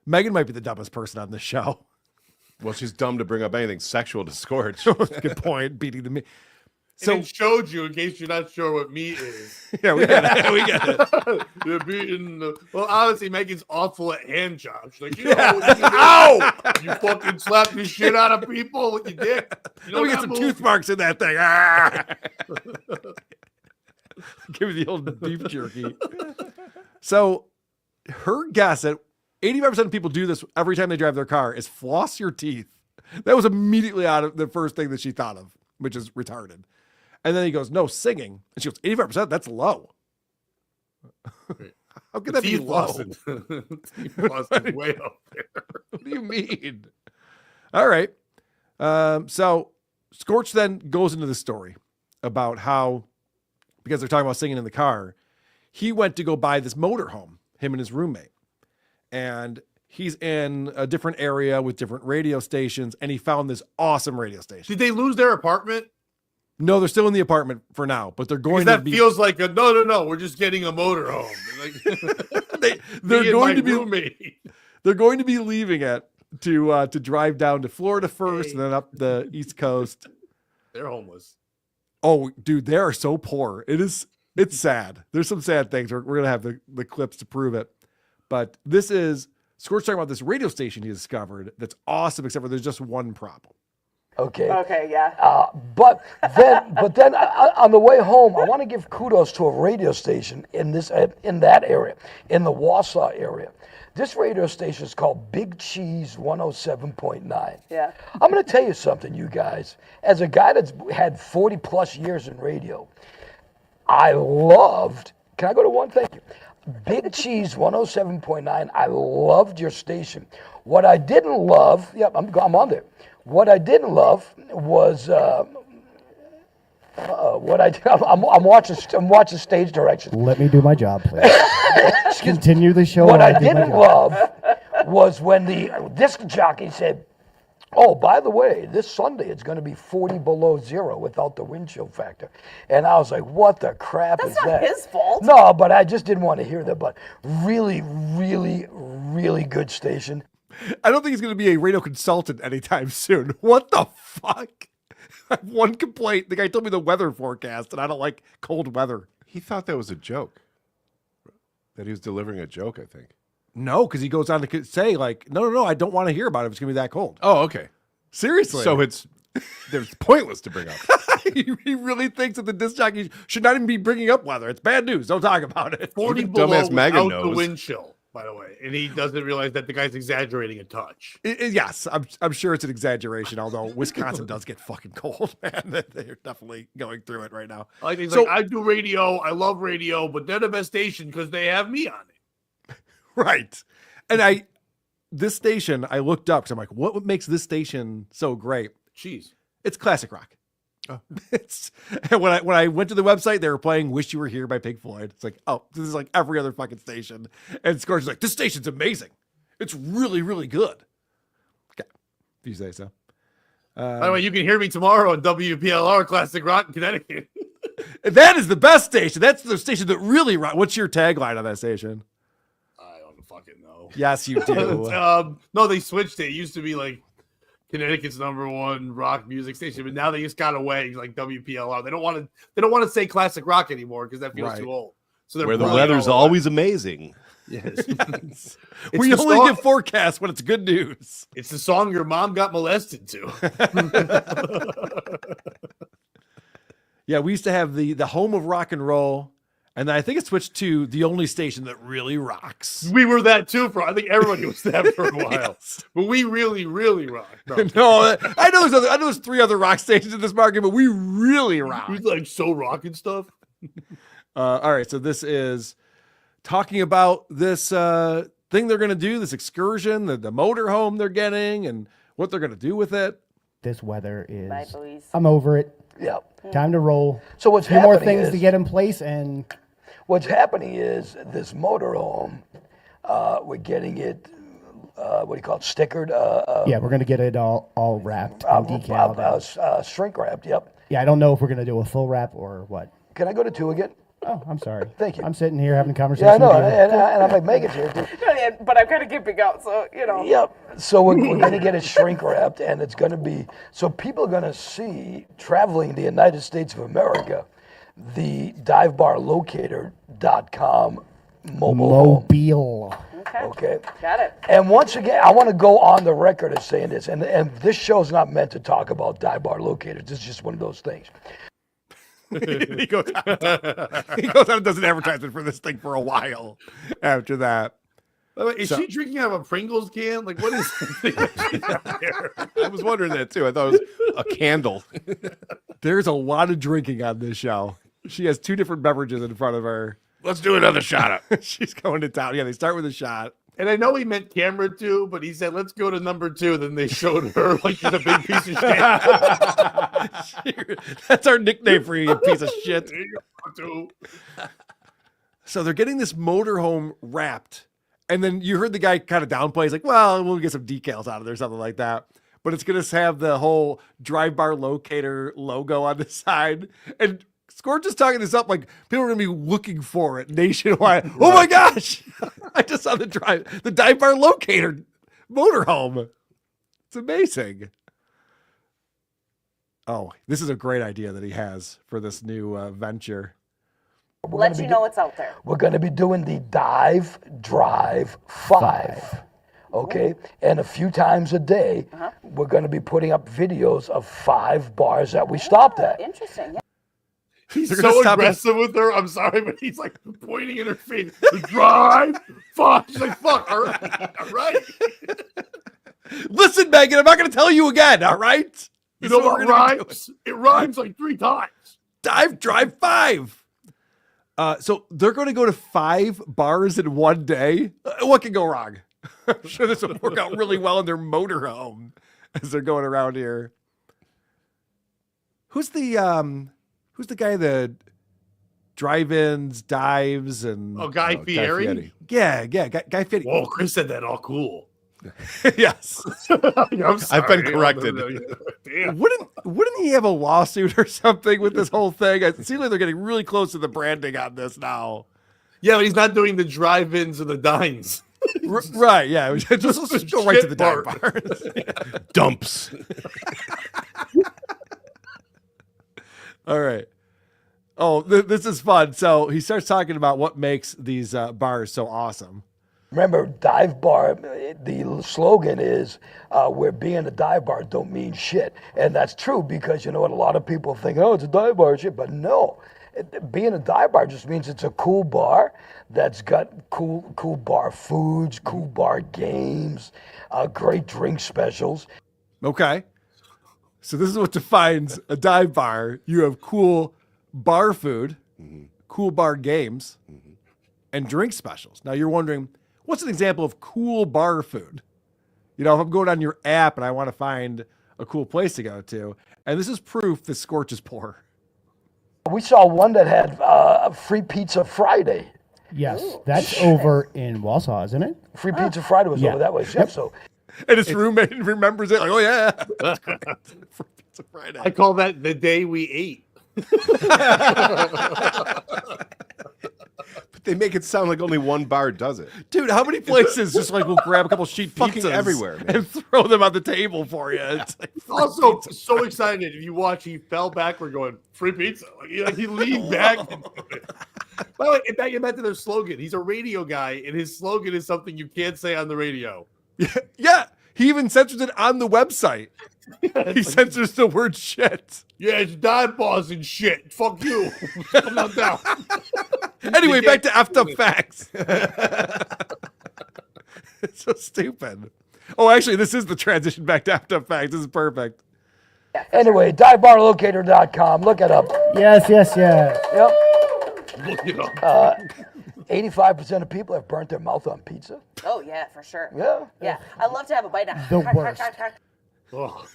Megan might be the dumbest person on this show. Well, she's dumb to bring up anything sexual to Scorch. Good point. Beating the meat. So it showed you in case you're not sure what meat is. Yeah, we got it. We got it. You're beating well, honestly, Megan's awful at hand jobs. Like, you Yeah. know what you ow! You fucking slap the shit out of people with your dick. You Let me get some tooth marks in that thing. Ah! Give me the old beef jerky. So her guess at 85% of people do this every time they drive their car is floss your teeth. That was immediately out of the first thing that she thought of, which is retarded. And then he goes, no, singing. And she goes, 85%, that's low. How could that be low? Teeth flossing way up there. What do you mean? All right. So Scorch then goes into the story about how, because they're talking about singing in the car, he went to go buy this motorhome, him and his roommate. And he's in a different area with different radio stations, and he found this awesome radio station. Did they lose their apartment? No, they're still in the apartment for now, but they're going That to be. feels like a no. We're just getting a motorhome. Like, They're going to be. Roommate. They're going to be leaving it to drive down to Florida first, and then up the East Coast. They're homeless. Oh, dude, they are so poor. It's sad. There's some sad things. We're gonna have the clips to prove it. But this is Scorch talking about this radio station he discovered that's awesome, except for there's just one problem. Okay, yeah. But then on the way home, I want to give kudos to a radio station in that area, in the Wausau area. This radio station is called Big Cheese 107.9. Yeah. I'm going to tell you something, you guys. As a guy that's had 40 plus years in radio, I loved. Can I go to one? Thank you. Big Cheese 107.9. I loved your station. What I didn't love. Yep, I'm on there. What I didn't love was. I'm watching stage directions. Let me do my job, please. Continue the show. What while I do my didn't job. love was when the disc jockey said, "Oh, by the way, this Sunday it's going to be 40 below zero without the wind chill factor." And I was like, "What the crap is That's not that?" his fault. No, but I just didn't want to hear that. But really, really, really good station. I don't think he's going to be a radio consultant anytime soon. What the fuck? I have one complaint. The guy told me the weather forecast, and I don't like cold weather. He thought that was a joke. That he was delivering a joke, I think. No, because he goes on to say, like, no, I don't want to hear about it if it's going to be that cold. Oh, okay. Seriously. So it's pointless to bring up. he really thinks that the disc jockey should not even be bringing up weather. It's bad news. Don't talk about it. 40 Even below dumbass Maga without the knows. wind chill, by the way. And he doesn't realize that the guy's exaggerating a touch. Yes, I'm sure it's an exaggeration, although Wisconsin does get fucking cold, man. They're definitely going through it right now. Like he's like, I do radio, I love radio, but they're the best station because they have me on it. Right. And this station, I looked up because I'm like, what makes this station so great? Jeez. It's classic rock. Oh. And when I went to the website, they were playing "Wish You Were Here" by Pink Floyd. It's like, oh, this is like every other fucking station. And Scorch is like, this station's amazing. It's really, really good. Okay, if you say so. By the way, you can hear me tomorrow on WPLR Classic Rock in Connecticut. That is the best station. That's the station that really rock. What's your tagline on that station? I don't fucking know. Yes, you do. No, they switched it. It used to be like Connecticut's #1 rock music station, but now they just got away like WPLR. They don't want to say classic rock anymore because that feels too old. So they're where the weather's always amazing. Yes. Yes. We only get forecasts when it's good news. It's the song your mom got molested to. Yeah, we used to have the home of rock and roll, and then I think it switched to the only station that really rocks. We were that too I think everybody was that for a while. Yes. But we really, really rock. No, I know there's 3 other rock stations in this market, but we really rock. We like so rocking stuff. All right, so this is talking about this thing they're going to do, this excursion, the motorhome they're getting, and what they're going to do with it. This weather is. Bye, boys. I'm over it. Yep. Time to roll. So what's Two more happening things is- to get in place, and What's happening is this motorhome, we're getting it, what do you call it, stickered? yeah, we're gonna get it all wrapped and decaled. and- Shrink wrapped, yep. yeah, I don't know if we're gonna do a full wrap or what. Can I go to 2 again? Oh, I'm sorry. Thank you. I'm sitting here having a conversation. Yeah, I know, with you. and I'm like, Megan's here. But I'm kind of keeping out, so, you know. Yep. So we're going to get it shrink wrapped, and it's going to be, so people are going to see, traveling the United States of America, the divebarlocator.com mobile. Okay. Got it. And once again, I want to go on the record as saying this, and this show's not meant to talk about dive bar locators. This is just one of those things. he goes out and does an advertisement for this thing for a while after that. Is she drinking out of a Pringles can? Like, what is I was wondering that too. I thought it was a candle. There's a lot of drinking on this show. She has 2 different beverages in front of her. Let's do another shot. She's going to town. Yeah, they start with a shot. And I know he meant camera 2, but he said, let's go to number 2. Then they showed her like she's a big piece of shit. That's our nickname for you, you piece of shit. There you go, 2. So they're getting this motorhome wrapped. And then you heard the guy kind of downplay. He's like, well, we'll get some decals out of there, something like that. But it's going to have the whole Drive Bar Locator logo on the side. And Scorch is talking this up like people are going to be looking for it nationwide. Oh my gosh. I just saw the Dive Bar Locator motorhome. It's amazing. Oh, this is a great idea that he has for this new venture. Let you know it's out there. We're going to be doing the Dive Drive 5. Okay? And a few times a day, we're going to be putting up videos of 5 bars that we stopped at. Interesting. Yeah. He's so aggressive with her. I'm sorry, but he's like pointing in her face. Drive, fuck. She's like, fuck. All right, all right. Listen, Megan, I'm not going to tell you again. All right. You know what rhymes? It rhymes like 3 times. Dive Drive 5. So they're going to go to 5 bars in one day. What can go wrong? I'm sure this will work out really well in their motorhome as they're going around here. Who's the guy that drive-ins, dives, and Guy Fieri? Yeah, Guy Fieri. Whoa, Chris said that all cool. Yes. I've been corrected. Damn. Wouldn't he have a lawsuit or something with this whole thing? It seems like they're getting really close to the branding on this now. Yeah, but he's not doing the drive-ins or the dines. Right, yeah. Just go right to the dive bars. Dumps. All right. Oh, this is fun. So he starts talking about what makes these bars so awesome. Remember, dive bar, the slogan is, where being a dive bar don't mean shit. And that's true because, you know what, a lot of people think, oh, it's a dive bar shit, but no. Being a dive bar just means it's a cool bar that's got cool bar foods, cool bar games, great drink specials. Okay. So this is what defines a dive bar. You have cool bar food, cool bar games, and drink specials. Now you're wondering, what's an example of cool bar food? You know, if I'm going on your app and I want to find a cool place to go to, and this is proof that Scorch is poor. We saw one that had a free pizza Friday. Yes, that's over in Wausau, isn't it? Free pizza Friday was over that way. Yep. So, and his roommate remembers it like, oh yeah, free pizza Friday. I call that the day we ate. But they make it sound like only one bar does it. Dude, how many places just like will grab a couple sheet Fucking pizzas everywhere, man. and throw them on the table for you? It's like Also, so excited. If you watch, he fell backward going, free pizza. Like he leaned back. By the way, get back to their slogan. He's a radio guy, and his slogan is something you can't say on the radio. Yeah, he even censors it on the website. He censors the word shit. Yeah, it's dive bars and shit. Fuck you. Come on down. Anyway, back to effed up facts. It's so stupid. Oh, actually, this is the transition back to effed up facts. This is perfect. anyway, divebarlocator.com. Look it up. Yes. Yep. Look it up. 85% of people have burnt their mouth on pizza. Oh, yeah, for sure. Yeah. Yeah. I'd love to have a bite now. The worst. Oh.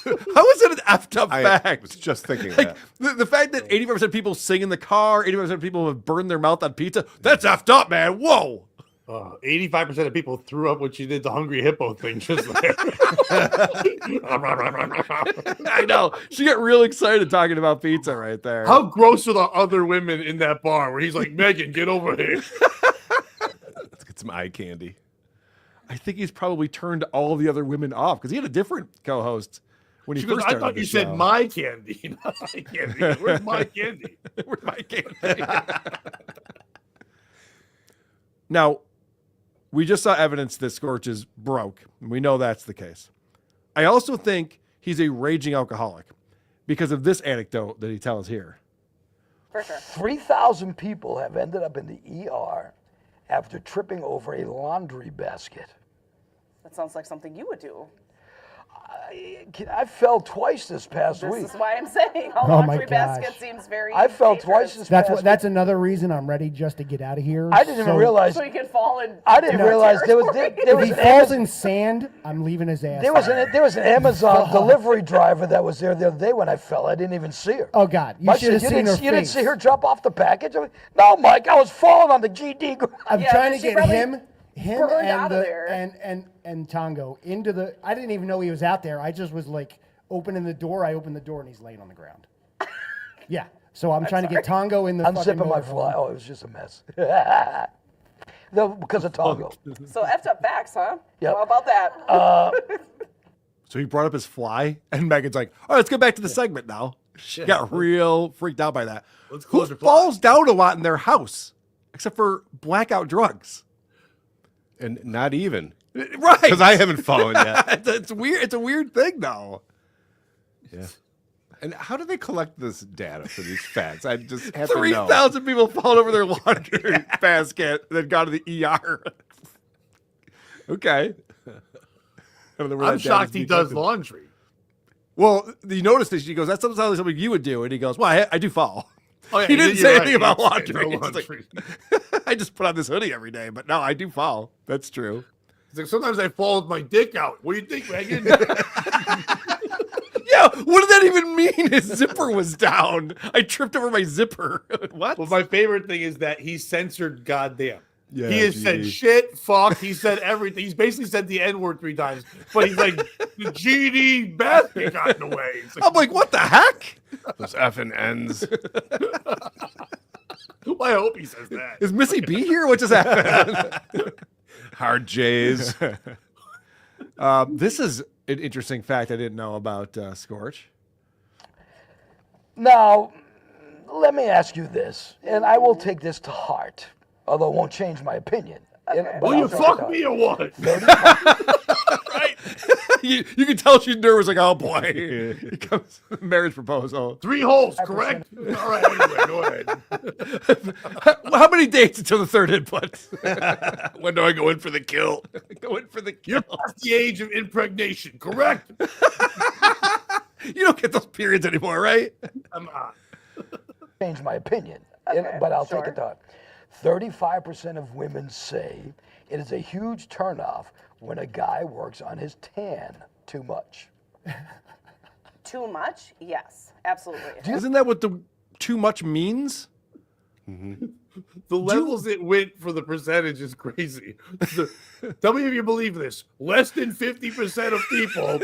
How is it an effed up fact? I was just thinking like, that. the fact that 85% of people sing in the car, 85% of people have burned their mouth on pizza, that's effed up, man. Whoa. 85% of people threw up when she did the hungry hippo thing just there. I know. She got real excited talking about pizza right there. How gross are the other women in that bar where he's like, Megan, get over here. Let's get some eye candy. I think he's probably turned all the other women off because he had a different co-host when he She first goes, started I thought the you show. said my candy. Not my candy. Where's my candy? Where's my candy? Now, we just saw evidence that Scorch is broke. We know that's the case. I also think he's a raging alcoholic because of this anecdote that he tells here. For sure. 3,000 people have ended up in the ER after tripping over a laundry basket. That sounds like something you would do. I fell twice this past week. This is why I'm saying a Oh my laundry basket gosh. seems very I fell dangerous. twice this past week. That's another reason I'm ready just to get out of here. I didn't even realize. So you can fall in. I didn't realize there was If he falls in sand, I'm leaving his ass. There was an Amazon delivery driver that was there the other day when I fell. I didn't even see her. Oh God, you Mike should have said, seen her You didn't face. see her drop off the package? I mean, no, Mike, I was falling on the GD. I'm Yeah, trying but to she get probably him burned and out of there. and Tongo into the. I didn't even know he was out there. I just was like opening the door. I opened the door and he's laying on the ground. Yeah. So I'm trying to get Tongo in the. Unzipping my motorhome. fly. Oh, it was just a mess. No, because of Tongo. So effed up facts, huh? Yep. How about that? So he brought up his fly, and Megan's like, all right, let's get back to the segment now. She got real freaked out by that. Let's Who close your fly. falls down a lot in their house, except for blackout drugs? And not even. Right. Because I haven't fallen yet. It's weird. It's a weird thing, though. Yeah. And how do they collect this data for these facts? I just have to know. 3,000 people fall over their laundry basket and then got to the ER. Okay. I don't know where I'm that data's shocked he being does collected. laundry. Well, you noticed that she goes, that sounds like something you would do. And he goes, well, I do fall. Oh, yeah, he didn't you're say right. anything about He didn't say laundry. no He's laundry. like, I just put on this hoodie every day, but no, I do foul. That's true. He's like, sometimes I fall with my dick out. What do you think, Megan? Yeah, what did that even mean? His zipper was down. I tripped over my zipper. What? Well, my favorite thing is that he censored goddamn. Yeah, he has said shit, fuck. He said everything. He's basically said the N-word 3 times. But he's like, the GD basket got in the way. I'm like, what the heck? Those F and N's. Well, I hope he says that. Is Missy B here? What just happened? Hard J's. This is an interesting fact I didn't know about Scorch. Now, let me ask you this, and I will take this to heart, although it won't change my opinion. Will you fuck me or what? Right? you can tell she's nervous, like, oh boy. Here comes the marriage proposal. 3 holes, correct? All right, anyway, go ahead. How many dates until the third input? When do I go in for the kill? Go in for the kill. You're past the age of impregnation, correct? You don't get those periods anymore, right? Come on. Change my opinion, but I'll take it to heart. 35% of women say it is a huge turnoff when a guy works on his tan too much. Too much? Yes, absolutely. Isn't that what the too much means? The levels it went for the percentage is crazy. Tell me if you believe this. Less than 50% of people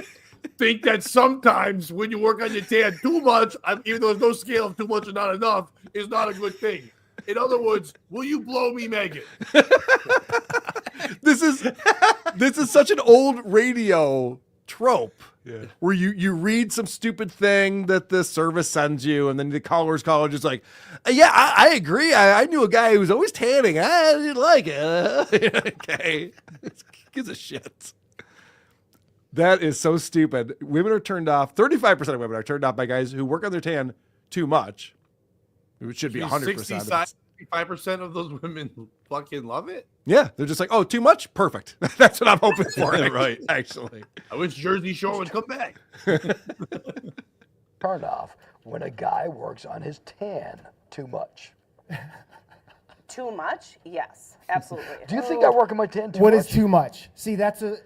think that sometimes when you work on your tan too much, even though there's no scale of too much or not enough, is not a good thing. In other words, will you blow me, Megan? This is such an old radio trope. Yeah. Where you read some stupid thing that the service sends you, and then the caller's just like, yeah, I agree. I knew a guy who was always tanning. I didn't like it. Okay. Gives a shit. That is so stupid. Women are turned off. 35% of women are turned off by guys who work on their tan too much. It should be 100%. 65% of those women fucking love it. Yeah, they're just like, oh, too much? Perfect. That's what I'm hoping for. Right, actually. I wish Jersey Shore would come back. Turn off when a guy works on his tan too much. Too much? Yes, absolutely. Do you think I work on my tan too much? What is too much? See, that's a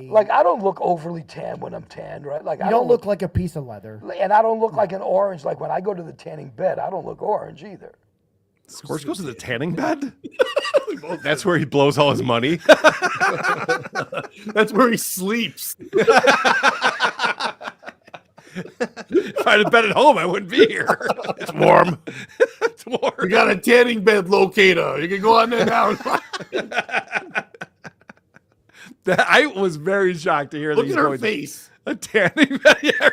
like, I don't look overly tan when I'm tanned, right? Like, you I don't look like a piece of leather. And I don't look like an orange. Like when I go to the tanning bed, I don't look orange either. Scorch goes to the tanning bed? That's where he blows all his money. That's where he sleeps. If I had a bed at home, I wouldn't be here. It's warm. It's warm. We got a tanning bed locator. You can go on there now. I was very shocked to hear that. Look at her face. A tanning bed. Yeah,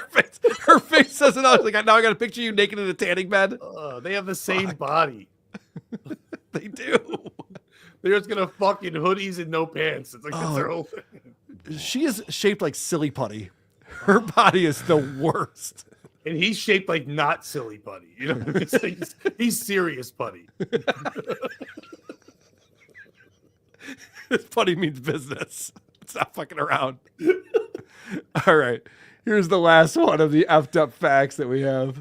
her face says it all. She's like, now I got to picture you naked in a tanning bed. They have the same body. They do. They're just gonna fucking hoodies and no pants. It's like that's their whole thing. She is shaped like silly putty. Her body is the worst. And he's shaped like not silly putty. You know, it's like, he's serious putty. This putty means business. It's not fucking around. All right. Here's the last one of the effed up facts that we have.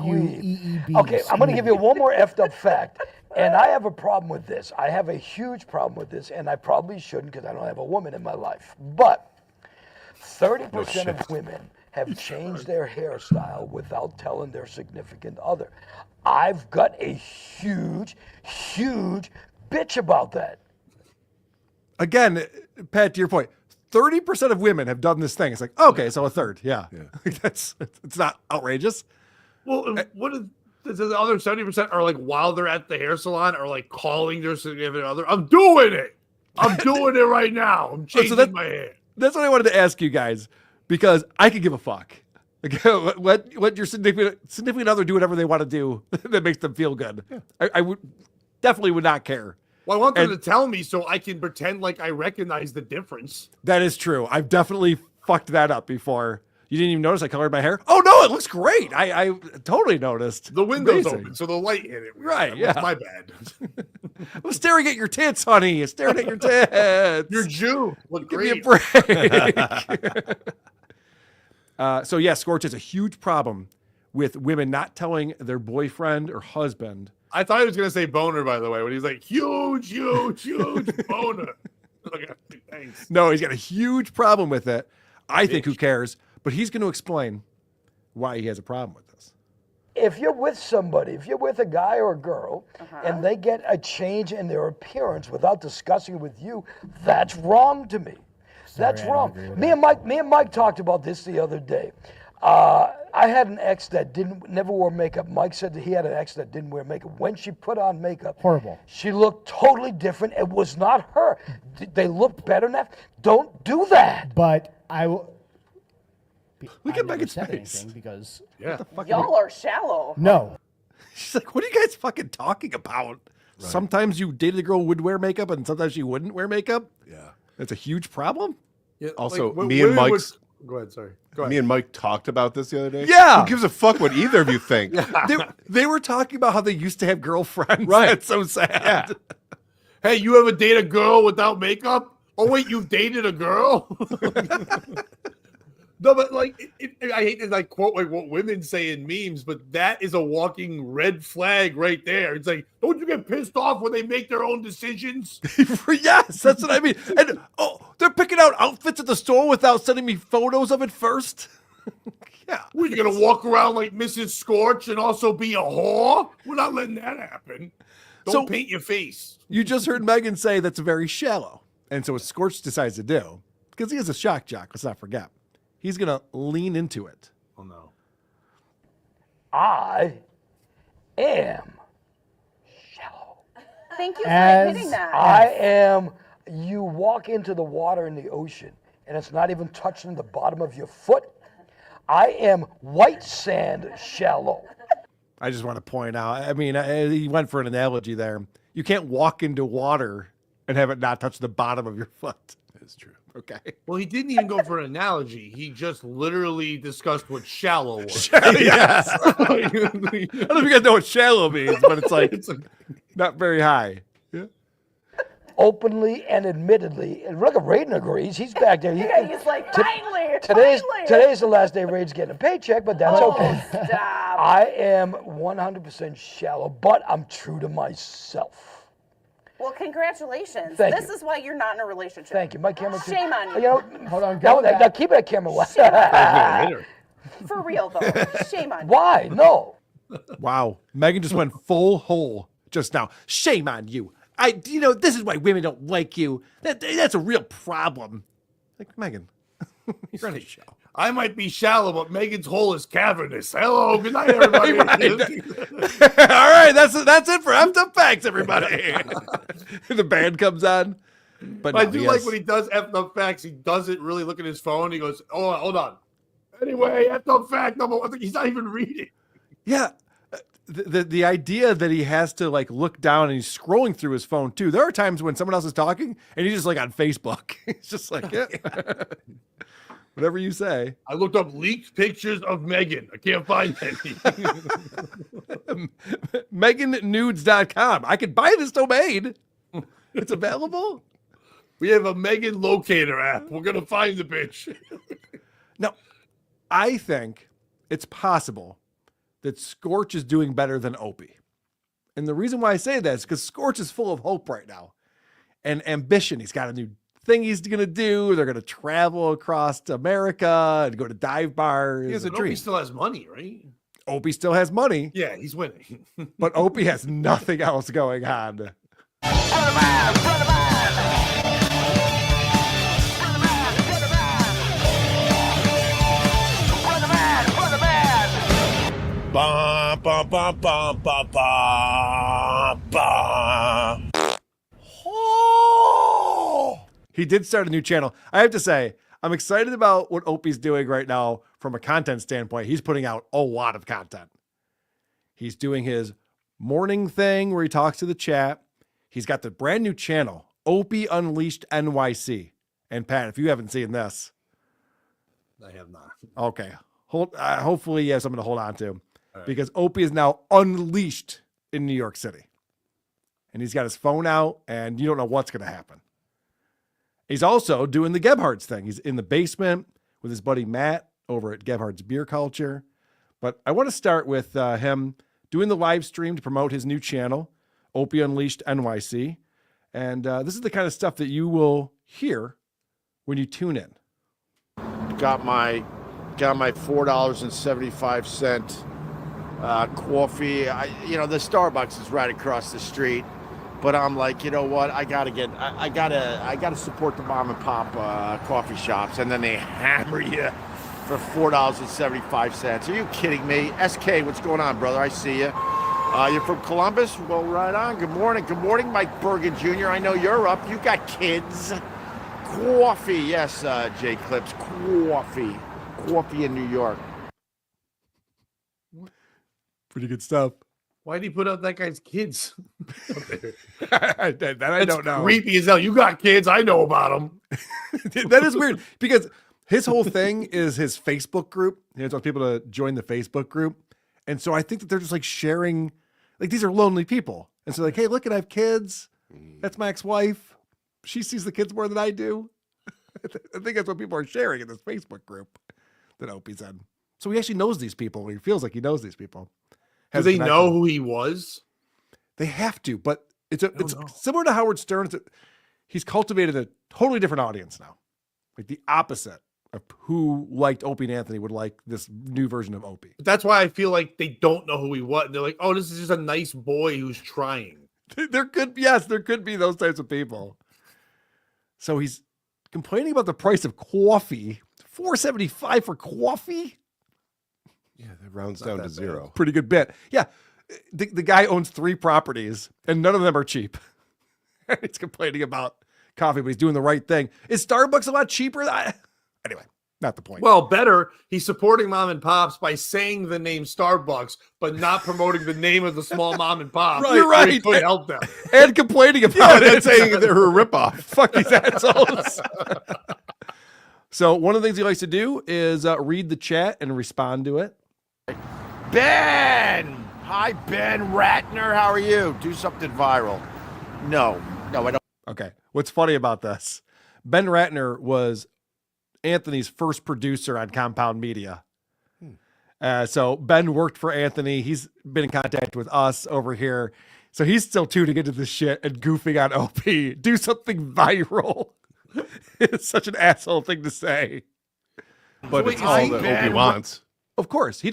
Okay, I'm going to give you one more effed up fact. And I have a problem with this. I have a huge problem with this, and I probably shouldn't because I don't have a woman in my life. But 30% of women have changed their hairstyle without telling their significant other. I've got a huge bitch about that. Again, Pat, to your point, 30% of women have done this thing. It's like, okay, so a third. Yeah. It's not outrageous. Well, what is the other 70% are like while they're at the hair salon or like calling their significant other? I'm doing it. I'm doing it right now. I'm changing my hair. That's what I wanted to ask you guys, because I could give a fuck. Like, let your significant other do whatever they want to do that makes them feel good. Yeah. I would definitely would not care. Well, I want them to tell me so I can pretend like I recognize the difference. That is true. I've definitely fucked that up before. You didn't even notice I colored my hair? Oh, no, it looks great. I totally noticed. The window's open, so the light hit it. Right, yeah. That's my bad. I'm staring at your tits, honey. Staring at your tits. You're Jew. Look Give great. me a break. So, yeah, Scorch is a huge problem with women not telling their boyfriend or husband. I thought he was gonna say boner, by the way, when he's like huge boner. Okay, thanks. No, he's got a huge problem with it. I think who cares? But he's going to explain why he has a problem with this. If you're with somebody, if you're with a guy or a girl, and they get a change in their appearance without discussing it with you, that's wrong to me. That's wrong. Me and Mike talked about this the other day. I had an ex that never wore makeup. Mike said that he had an ex that didn't wear makeup. When she put on makeup, horrible. She looked totally different. It was not her. They looked better than that. Don't do that. But I will. Look at Megan's face. Because Y'all are shallow. no. She's like, what are you guys fucking talking about? Sometimes you dated a girl who would wear makeup and sometimes she wouldn't wear makeup. Yeah. That's a huge problem. Yeah, Also, like, me and Mike's. Go ahead, sorry. Go ahead. Me and Mike talked about this the other day. Yeah. Who gives a fuck what either of you think? They were talking about how they used to have girlfriends. Right. That's so sad. Hey, you ever date a girl without makeup? Oh wait, you've dated a girl? No, but like I hate to like quote like what women say in memes, but that is a walking red flag right there. It's like, don't you get pissed off when they make their own decisions? Yes, that's what I mean. And they're picking out outfits at the store without sending me photos of it first. Yeah. We're you gonna walk around like Mrs. Scorch and also be a whore? We're not letting that happen. Don't paint your face. You just heard Megan say that's very shallow. And so what Scorch decides to do, because he is a shock jock, let's not forget, he's going to lean into it. Oh, no. I am Thank you for admitting that. I am. You walk into the water in the ocean, and it's not even touching the bottom of your foot. I am white sand shallow. I just want to point out, I mean, he went for an analogy there. You can't walk into water and have it not touch the bottom of your foot. That's true. Okay. Well, he didn't even go for an analogy. He just literally discussed what shallow was. Yes. I don't know if you guys know what shallow means, but it's like not very high. Yeah. Openly and admittedly, and look at Raiden agrees. He's back there. He's like, finally, Today's the last day Raiden's getting a paycheck, but that's okay. Stop. I am 100% shallow, but I'm true to myself. Well, congratulations. Thank This you. is why you're not in a relationship. Thank you. My camera. Shame on you. You know, hold on. Now keep that camera wet. For real, though. Shame on you. Why? No. Wow. Megan just went full hole just now. Shame on you. This is why women don't like you. That's a real problem. Like, Megan, you're on a show. I might be shallow, but Megan's hole is cavernous. Hello, good night, everybody. All right, that's it for Effed Up Facts, everybody. The band comes on. But I do like when he does Effed Up Facts. He doesn't really look at his phone. He goes, "Oh, hold on." Anyway, Effed Up Fact number one. He's not even reading. Yeah. The idea that he has to like look down and he's scrolling through his phone too. There are times when someone else is talking and he's just like on Facebook. He's just like, yeah. Whatever you say. I looked up leaked pictures of Megan. I can't find any. MeganNudes.com. I could buy this domain. It's available. We have a Megan locator app. We're gonna find the bitch. Now, I think it's possible that Scorch is doing better than Opie. And the reason why I say that is because Scorch is full of hope right now and ambition. He's got a new thing he's going to do. They're going to travel across America and go to dive bars. He has a dream. Opie still has money, right? Opie still has money. Yeah, he's winning. But Opie has nothing else going on. Bum, bum, bum, bum, bum, bum, bum. He did start a new channel. I have to say, I'm excited about what Opie's doing right now from a content standpoint. He's putting out a lot of content. He's doing his morning thing where he talks to the chat. He's got the brand new channel, Opie Unleashed NYC. And Pat, if you haven't seen this, I have not. Okay. Hopefully you have something to hold on to. Because Opie is now unleashed in New York City. And he's got his phone out, and you don't know what's going to happen. He's also doing the Gebhardt's thing. He's in the basement with his buddy Matt over at Gebhardt's Beer Culture. But I want to start with him doing the live stream to promote his new channel, Opie Unleashed NYC. And this is the kind of stuff that you will hear when you tune in. Got my $4.75 coffee. The Starbucks is right across the street, but I'm like, you know what? I gotta support the mom and pop coffee shops, and then they hammer you for $4.75. Are you kidding me? SK, what's going on, brother? I see you. You're from Columbus? Well, right on. Good morning. Good morning, Mike Bergen Jr. I know you're up. You got kids. Coffee, yes, Jay Clips. Coffee in New York. Pretty good stuff. Why did he put out that guy's kids? I don't know. Creepy as hell. You got kids. I know about them. That is weird because his whole thing is his Facebook group. He wants people to join the Facebook group. And so I think that they're just like sharing, like these are lonely people. And so like, hey, look, I have kids. That's my ex-wife. She sees the kids more than I do. I think that's what people are sharing in this Facebook group that Opie's in. So he actually knows these people. He feels like he knows these people. Do they know who he was? They have to, but it's similar to Howard Stern. He's cultivated a totally different audience now. Like the opposite of who liked Opie and Anthony would like this new version of Opie. But that's why I feel like they don't know who he was. They're like, oh, this is just a nice boy who's trying. There could be those types of people. So he's complaining about the price of coffee. $4.75 for coffee? Yeah, that rounds down to zero. Pretty good bit. Yeah. The guy owns 3 properties and none of them are cheap. He's complaining about coffee, but he's doing the right thing. Is Starbucks a lot cheaper? Anyway, not the point. Well, better. He's supporting mom and pops by saying the name Starbucks, but not promoting the name of the small mom and pop. Right, you're right. It could help them. And complaining about it. And saying they're a ripoff. Fuck these assholes. So one of the things he likes to do is read the chat and respond to it. Ben! Hi, Ben Ratner. How are you? Do something viral. No, I don't. Okay. What's funny about this? Ben Ratner was Anthony's first producer on Compound Media. So Ben worked for Anthony. He's been in contact with us over here. So he's still tuning into this shit and goofing on OP. Do something viral. It's such an asshole thing to say. But it's all that Opie wants. Of course.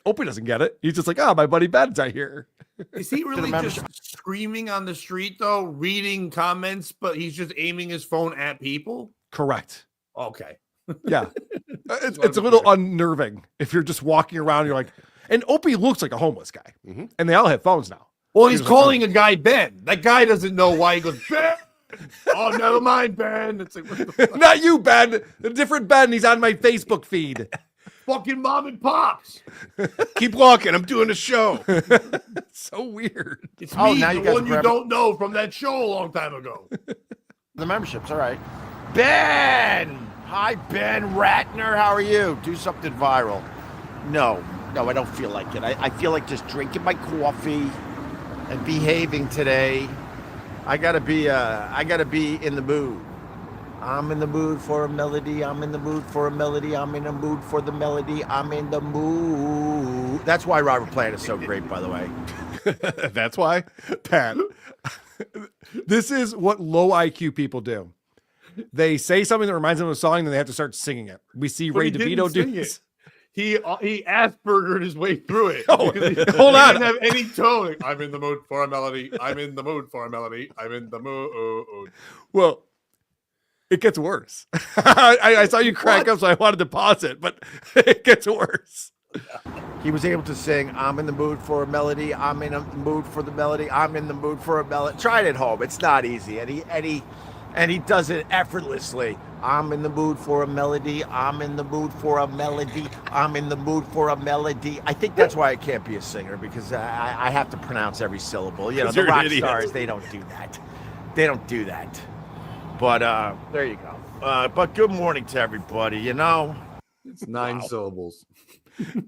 Opie doesn't get it. He's just like, oh, my buddy Ben's out here. Is he really just screaming on the street, though, reading comments, but he's just aiming his phone at people? Correct. Okay. Yeah. It's a little unnerving if you're just walking around. You're like, and Opie looks like a homeless guy. Mm-hmm. And they all have phones now. Well, he's calling a guy Ben. That guy doesn't know why he goes, Ben. Oh, never mind, Ben. It's like, what the fuck? Not you, Ben. A different Ben. He's on my Facebook feed. Fucking mom and pops. Keep walking. I'm doing a show. So weird. It's me, now the one you don't know from that show a long time ago. The memberships, all right. Ben! Hi, Ben Ratner. How are you? Do something viral. No, I don't feel like it. I feel like just drinking my coffee and behaving today. I gotta be in the mood. I'm in the mood for a melody. I'm in the mood for a melody. I'm in the mood for the melody. I'm in the mood. That's why Robert Plant is so great, by the way. That's why? Pat, this is what low IQ people do. They say something that reminds them of a song, and then they have to start singing it. We see Ray DeVito do this. He Aspergered his way through it. Oh, hold on. He didn't have any tone. I'm in the mood for a melody. I'm in the mood for a melody. I'm in the mood. Well, it gets worse. I saw you crack up, so I wanted to pause it, but it gets worse. He was able to sing, I'm in the mood for a melody. I'm in the mood for the melody. I'm in the mood for a melody. Try it at home. It's not easy. And he does it effortlessly. I'm in the mood for a melody. I'm in the mood for a melody. I'm in the mood for a melody. I think that's why I can't be a singer, because I have to pronounce every syllable. You know, the rock stars, they don't do that. They don't do that. But there you go. But good morning to everybody, you know. It's 9 syllables.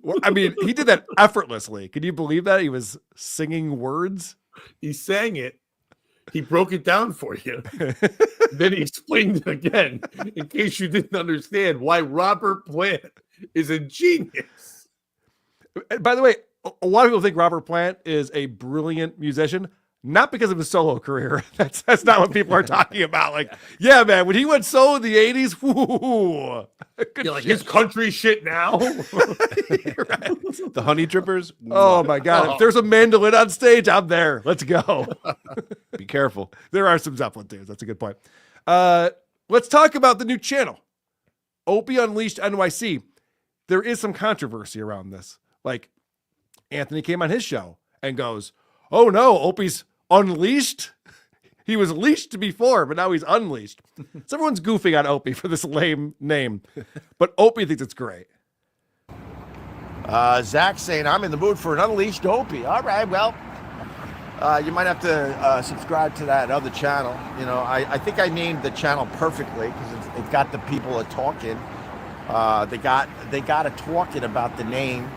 Well, I mean, he did that effortlessly. Can you believe that? He was singing words. He sang it. He broke it down for you. Then he explained it again in case you didn't understand why Robert Plant is a genius. By the way, a lot of people think Robert Plant is a brilliant musician, not because of his solo career. That's not what people are talking about. Like, yeah, man, when he went solo in the 80s, whoo, like his country shit now. The Honey Drippers. Oh my God. If there's a mandolin on stage, I'm there. Let's go. Be careful. There are some Zeppelin tunes. That's a good point. Let's talk about the new channel, Opie Unleashed NYC. There is some controversy around this. Like, Anthony came on his show and goes, oh no, Opie's unleashed. He was leashed before, but now he's unleashed. So everyone's goofing on Opie for this lame name, but Opie thinks it's great. Zach saying, I'm in the mood for an unleashed Opie. All right, well, you might have to subscribe to that other channel. You know, I think I named the channel perfectly because it got the people talking. They got to talking about the name.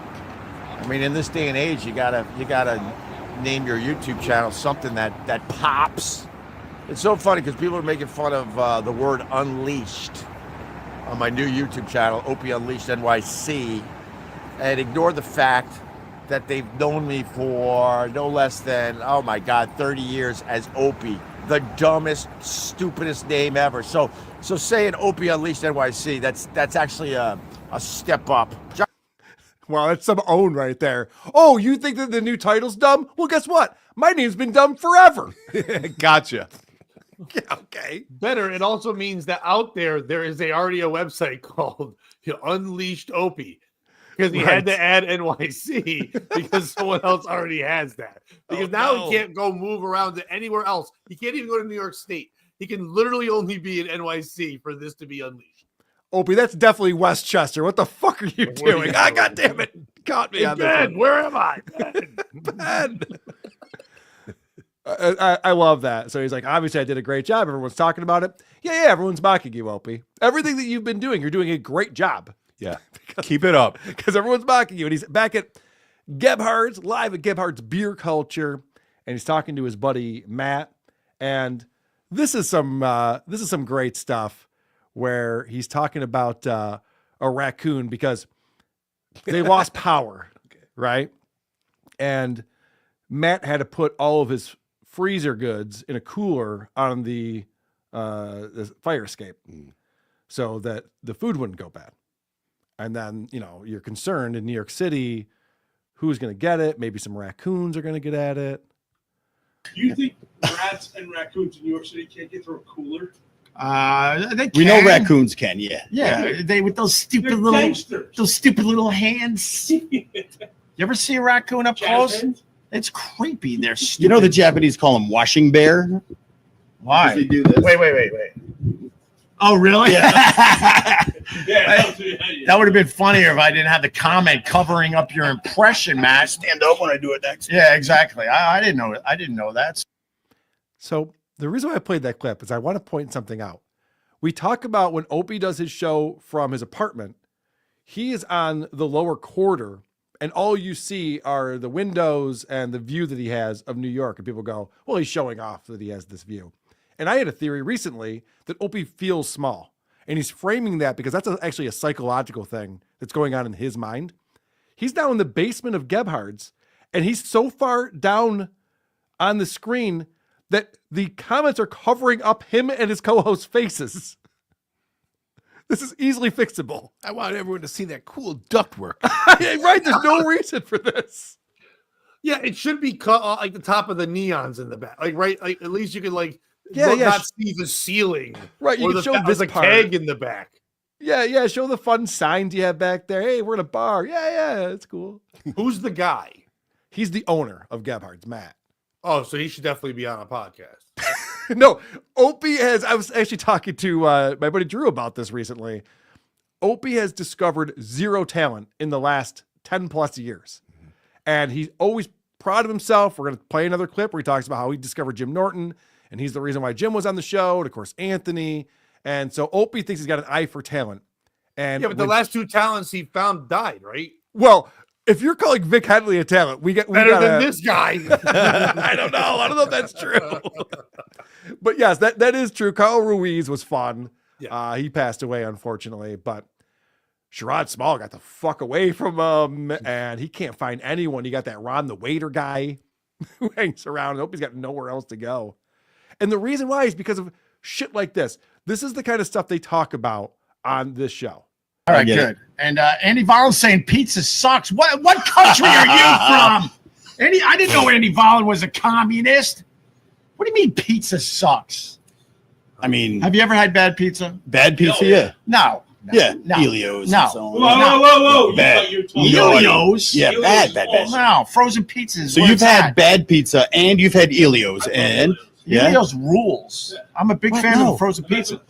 I mean, in this day and age, you gotta name your YouTube channel something that pops. It's so funny because people are making fun of the word unleashed on my new YouTube channel, Opie Unleashed NYC, and ignore the fact that they've known me for no less than, oh my God, 30 years as Opie, the dumbest, stupidest name ever. So saying Opie Unleashed NYC, that's actually a step up. Wow, that's some own right there. Oh, you think that the new title's dumb? Well, guess what? My name's been dumb forever. Gotcha. Yeah, okay. Better, it also means that out there is already a website called Unleashed Opie. Because he had to add NYC because someone else already has that. Because now he can't go move around to anywhere else. He can't even go to New York State. He can literally only be in NYC for this to be unleashed. Opie, that's definitely Westchester. What the fuck are you doing? Ah, God damn it. Caught me on this Ben, one. where am I? Ben. I love that. So he's like, obviously I did a great job. Everyone's talking about it. Yeah, everyone's mocking you, Opie. Everything that you've been doing, you're doing a great job. Yeah, keep it up. Because everyone's mocking you. And he's back at Gebhardt's, live at Gebhardt's Beer Culture. And he's talking to his buddy, Matt. And this is some great stuff where he's talking about a raccoon because they lost power, right? And Matt had to put all of his freezer goods in a cooler on the fire escape so that the food wouldn't go bad. And then, you're concerned in New York City, who's going to get it? Maybe some raccoons are going to get at it. Do you think rats and raccoons in New York City can't get through a cooler? They we know raccoons can, yeah. Yeah, They with those stupid little hands. You ever see a raccoon up close? It's creepy. They're stupid. You know the Japanese call them washing bear? Why? They do this. Wait. Oh, really? Yeah. That would have been funnier if I didn't have the comment covering up your impression, Matt. Stand up when I do it next. Yeah, exactly. I didn't know it. I didn't know that. So the reason why I played that clip is I want to point something out. We talk about when Opie does his show from his apartment, he is on the lower quarter and all you see are the windows and the view that he has of New York. And people go, well, he's showing off that he has this view. And I had a theory recently that Opie feels small. And he's framing that because that's actually a psychological thing that's going on in his mind. He's now in the basement of Gebhardt's, and he's so far down on the screen that the comments are covering up him and his co-host's faces. This is easily fixable. I want everyone to see that cool ductwork. Right? There's no reason for this. Yeah, it should be cut like the top of the neons in the back. Like, right? Like, at least you can Yeah. not see the ceiling. Right, you or can show there's this a part. keg in the back. Yeah, show the fun signs you have back there. Hey, we're in a bar. Yeah, it's cool. Who's the guy? He's the owner of Gebhardt's, Matt. Oh, so he should definitely be on a podcast. No, Opie I was actually talking to my buddy Drew about this recently. Opie has discovered zero talent in the last 10 plus years. And he's always proud of himself. We're going to play another clip where he talks about how he discovered Jim Norton. And he's the reason why Jim was on the show. And of course, Anthony. And so Opie thinks he's got an eye for talent. And yeah, but the last two talents he found died, right? Well, if you're calling Vic Henley a talent, we better gotta, than this guy. I don't know if that's true. But yes, that is true. Carl Ruiz was fun. Yeah. He passed away, unfortunately. But Sherrod Small got the fuck away from him, and he can't find anyone. You got that Ron the waiter guy who hangs around. I hope he's got nowhere else to go. And the reason why is because of shit like this. This is the kind of stuff they talk about on this show. All right, good. And Andy Vollin's saying pizza sucks. What country are you from? I didn't know Andy Vollin was a communist. What do you mean pizza sucks? I mean, have you ever had bad pizza? Bad pizza, yeah. No. Yeah, no, Helios. No. And so on. Whoa. Bad. Helios? Yeah, bad. No, frozen pizzas. So you've had bad pizza and you've had Helios, and yeah, Helios rules. I'm a big fan of frozen pizza.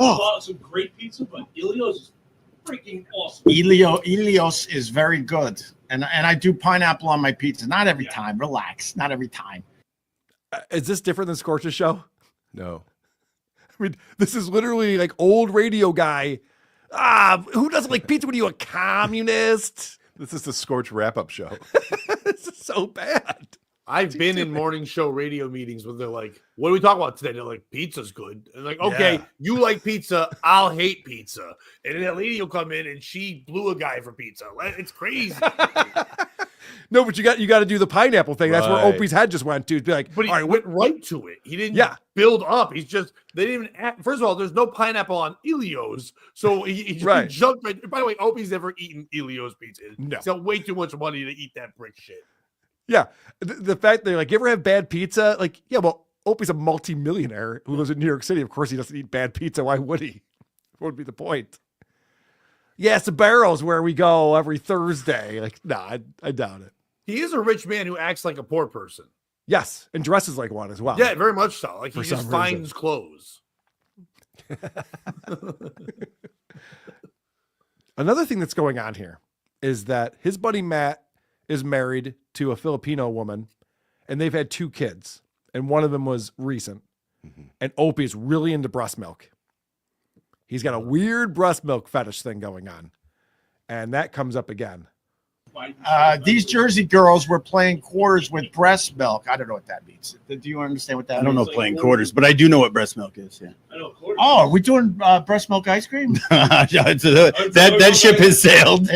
Some great pizza, but Ilios is freaking awesome. Ilios is very good, and I do pineapple on my pizza. Not every time. Relax. Not every time. Is this different than Scorch's show? No. I mean, this is literally like old radio guy. Who doesn't like pizza? What are you, a communist? This is the Scorch wrap-up show. This is so bad. I've been in morning show radio meetings where they're like, what do we talk about today? They're like, pizza's good. And like, okay, Yeah. you like pizza, I'll hate pizza. And then that lady will come in and she blew a guy for pizza. It's crazy. No, but you got to do the pineapple thing. That's where Right. Opie's head just went to. Be like, But he all right, went right to it. He didn't build up. They didn't even first of all, there's no pineapple on Ilios. So he Right. jumped right. By the way, Opie's never eaten Ilios pizza. No. He's got way too much money to eat that brick shit. Yeah. The fact they're like, you ever have bad pizza? Like, yeah, well, Opie's a multimillionaire who lives in New York City. Of course he doesn't eat bad pizza. Why would he? What would be the point? Yeah, it's the Barrels where we go every Thursday. Like, nah, I doubt it. He is a rich man who acts like a poor person. Yes, and dresses like one as well. Yeah, very much so. Like he For just some finds reason. clothes. Another thing that's going on here is that his buddy Matt is married to a Filipino woman, and they've had 2 kids, and one of them was recent. And Opie is really into breast milk. He's got a weird breast milk fetish thing going on, and that comes up again. These Jersey girls were playing quarters with breast milk. I don't know what that means. Do you understand what that I means? don't know playing quarters, but I do know what breast milk is. Yeah. Oh, are we doing breast milk ice cream? that ship has sailed.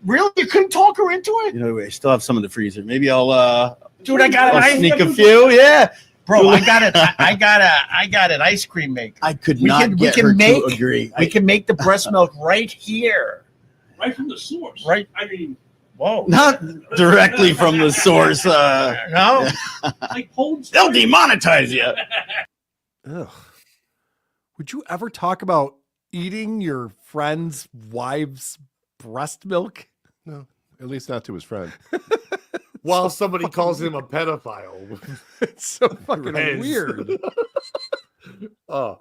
Really? You couldn't talk her into it? You know, I still have some in the freezer. Maybe I'll Dude, I got I'll an sneak a few. Yeah. Bro, I got an ice cream maker. I could not get her to agree. We can make the breast milk right here. Right from the source. Right. I mean, whoa. Not directly from the source. No. like Holmes. They'll demonetize you. Ugh. Would you ever talk about eating your friend's wife's breast milk? No, at least not to his friend. While somebody calls him a pedophile. It's so fucking Rez. weird. Oh,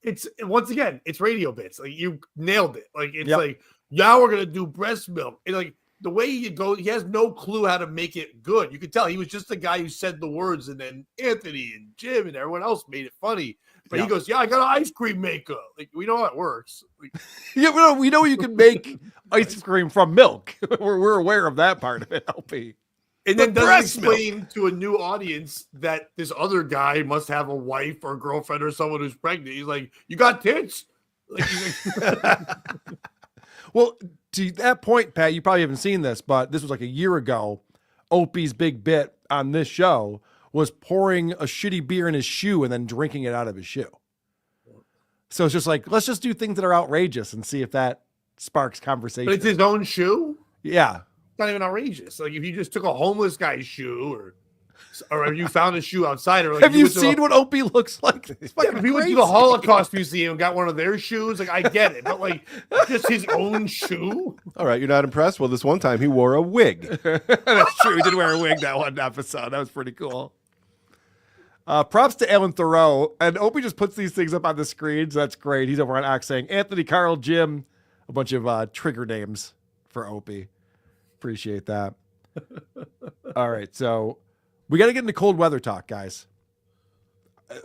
it's once again, it's radio bits. Like you nailed it. Like it's Yep. like now we're gonna do breast milk. And like the way you go, he has no clue how to make it good. You could tell he was just the guy who said the words, and then Anthony and Jim and everyone else made it funny. But he goes, "Yeah, I got an ice cream maker." Like we know how it works. Like, Yeah, we know you can make ice cream from milk. We're aware of that part of it, LP. and then But doesn't breast milk. explain to a new audience that this other guy must have a wife or girlfriend or someone who's pregnant. He's like, "You got tits?" Like, he's like Well, to that point, Pat, you probably haven't seen this, but this was like a year ago. Opie's big bit on this show was pouring a shitty beer in his shoe and then drinking it out of his shoe. So it's just like, let's just do things that are outrageous and see if that sparks conversation. But it's his own shoe. Yeah. It's not even outrageous. Like if you just took a homeless guy's shoe, or you found a shoe outside, or like Have you went to seen what Opie looks like? It's Yeah, fucking if he went to crazy. the Holocaust Museum and got one of their shoes, like I get it, but like just his own shoe. All right, you're not impressed? Well, this one time he wore a wig. That's true. He did wear a wig that one episode. That was pretty cool. Props to Alan Thoreau. And Opie just puts these things up on the screen. So that's great. He's over on Ox saying Anthony, Carl, Jim, a bunch of trigger names for Opie. Appreciate that. All right. So we got to get into cold weather talk, guys.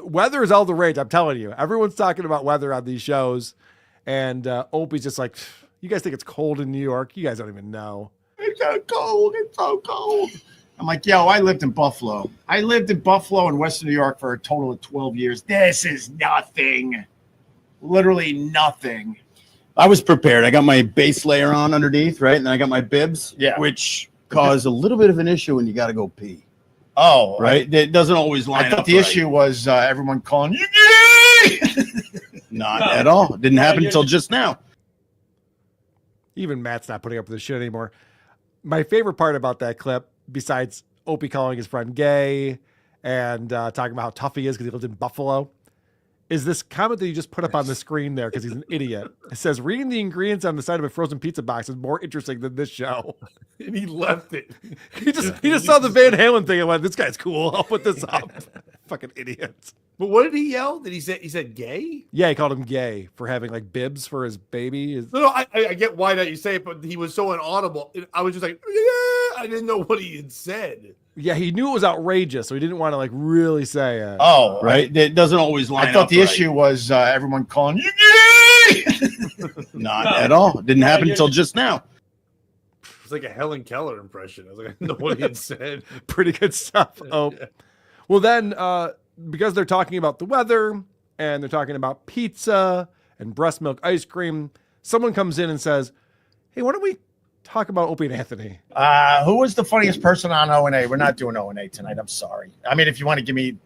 Weather is all the rage. I'm telling you. Everyone's talking about weather on these shows. And Opie's just like, you guys think it's cold in New York? You guys don't even know. It's so cold. It's so cold. I'm like, yo, I lived in Buffalo. I lived in Buffalo in Western New York for a total of 12 years. This is nothing. Literally nothing. I was prepared. I got my base layer on underneath, right? And then I got my bibs, Yeah. which cause a little bit of an issue when you got to go pee. Oh, Right? It doesn't always line I up. thought the right. issue was everyone calling you gay. Not at all. It didn't happen until just now. Even Matt's not putting up with this shit anymore. My favorite part about that clip, besides Opie calling his friend gay and talking about how tough he is because he lived in Buffalo, is this comment that you just put up on the screen there because he's an idiot. It says, reading the ingredients on the side of a frozen pizza box is more interesting than this show. And he left it. He just saw the Van Halen thing and went, this guy's cool. I'll put this up. Fucking idiots. But what did he yell? Did he said gay? Yeah, he called him gay for having like bibs for his baby. No, I get why that you say it, but he was so inaudible. I was just like, yeah, I didn't know what he had said. Yeah, he knew it was outrageous, so he didn't want to like really say it. Oh, Right? It doesn't always line up. I thought the right. issue was everyone calling you gay. Not at all. It didn't happen until just now. It's like a Helen Keller impression. I was like, I didn't know what he had said. Pretty good stuff. Oh, well then, because they're talking about the weather and they're talking about pizza and breast milk ice cream, someone comes in and says, "Hey, why don't we talk about Opie and Anthony?" Who was the funniest person on O&A? We're not doing O&A tonight. I'm sorry. I mean, if you want to give me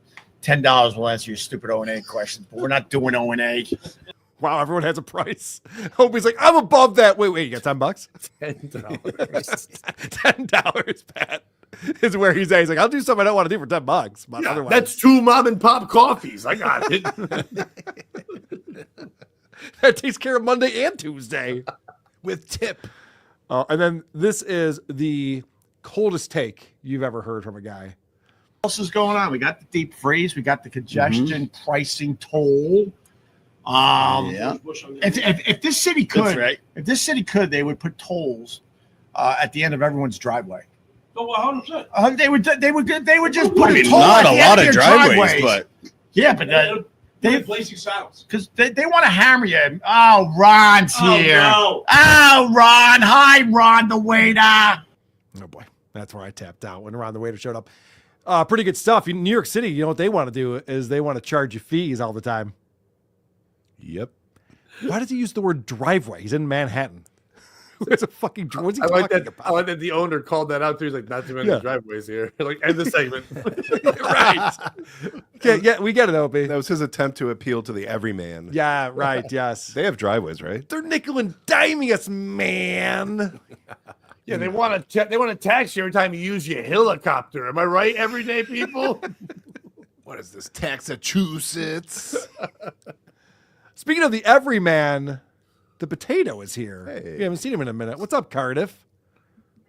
$10, we'll answer your stupid O&A questions, but we're not doing O&A. Wow, everyone has a price. Opie's like, I'm above that. Wait, you got $10? $10, Pat, is where he's at. He's like, I'll do something I don't want to do for $10. But Yeah, otherwise, that's 2 mom and pop coffees. I got it. that takes care of Monday and Tuesday with tip. And then this is the coldest take you've ever heard from a guy. What else is going on? We got the deep freeze. We got the congestion pricing toll. Yeah. If this city could, That's right. if this city could, they would put tolls at the end of everyone's driveway. Oh, 100%. They would just put I mean, a toll not at a the end lot of of your driveways, but yeah, but They're blazing saddles. because they want to hammer you. Oh, Ron's here. No. Oh, Ron. Hi, Ron, the waiter. Oh boy, that's where I tapped out when Ron the waiter showed up. Pretty good stuff. In New York City, you know what they want to do is they want to charge you fees all the time. Yep. Why does he use the word driveway? He's in Manhattan. Where's a fucking what's he I like talking that. about? I like that the owner called that out too. He's like, not too many driveways here. Like, end the segment. Right. Okay, yeah, we get it, Opie. That was his attempt to appeal to the everyman. Yeah, right. Yes. They have driveways, right? They're nickel and diming us, man. Yeah, they want to tax you every time you use your helicopter. Am I right, everyday people? What is this, Massachusetts? Speaking of the everyman, the potato is here. Hey. We haven't seen him in a minute. What's up, Cardiff?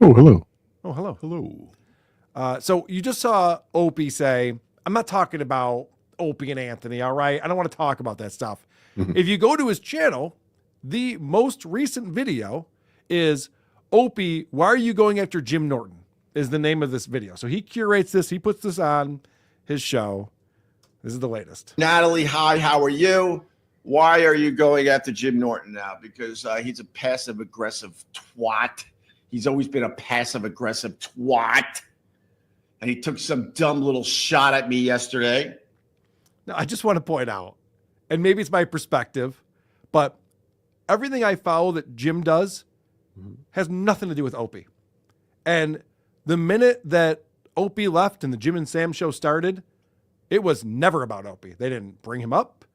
Oh, hello. Oh, hello. Hello. So you just saw Opie say, I'm not talking about Opie and Anthony, all right? I don't want to talk about that stuff. If you go to his channel, the most recent video is Opie, why are you going after Jim Norton? Is the name of this video. So he curates this. He puts this on his show. This is the latest. Natalie, hi, how are you? Why are you going after Jim Norton now? Because he's a passive-aggressive twat. He's always been a passive-aggressive twat. And he took some dumb little shot at me yesterday. Now, I just want to point out, and maybe it's my perspective, but everything I follow that Jim does has nothing to do with Opie. And the minute that Opie left and the Jim and Sam show started, it was never about Opie. They didn't bring him up.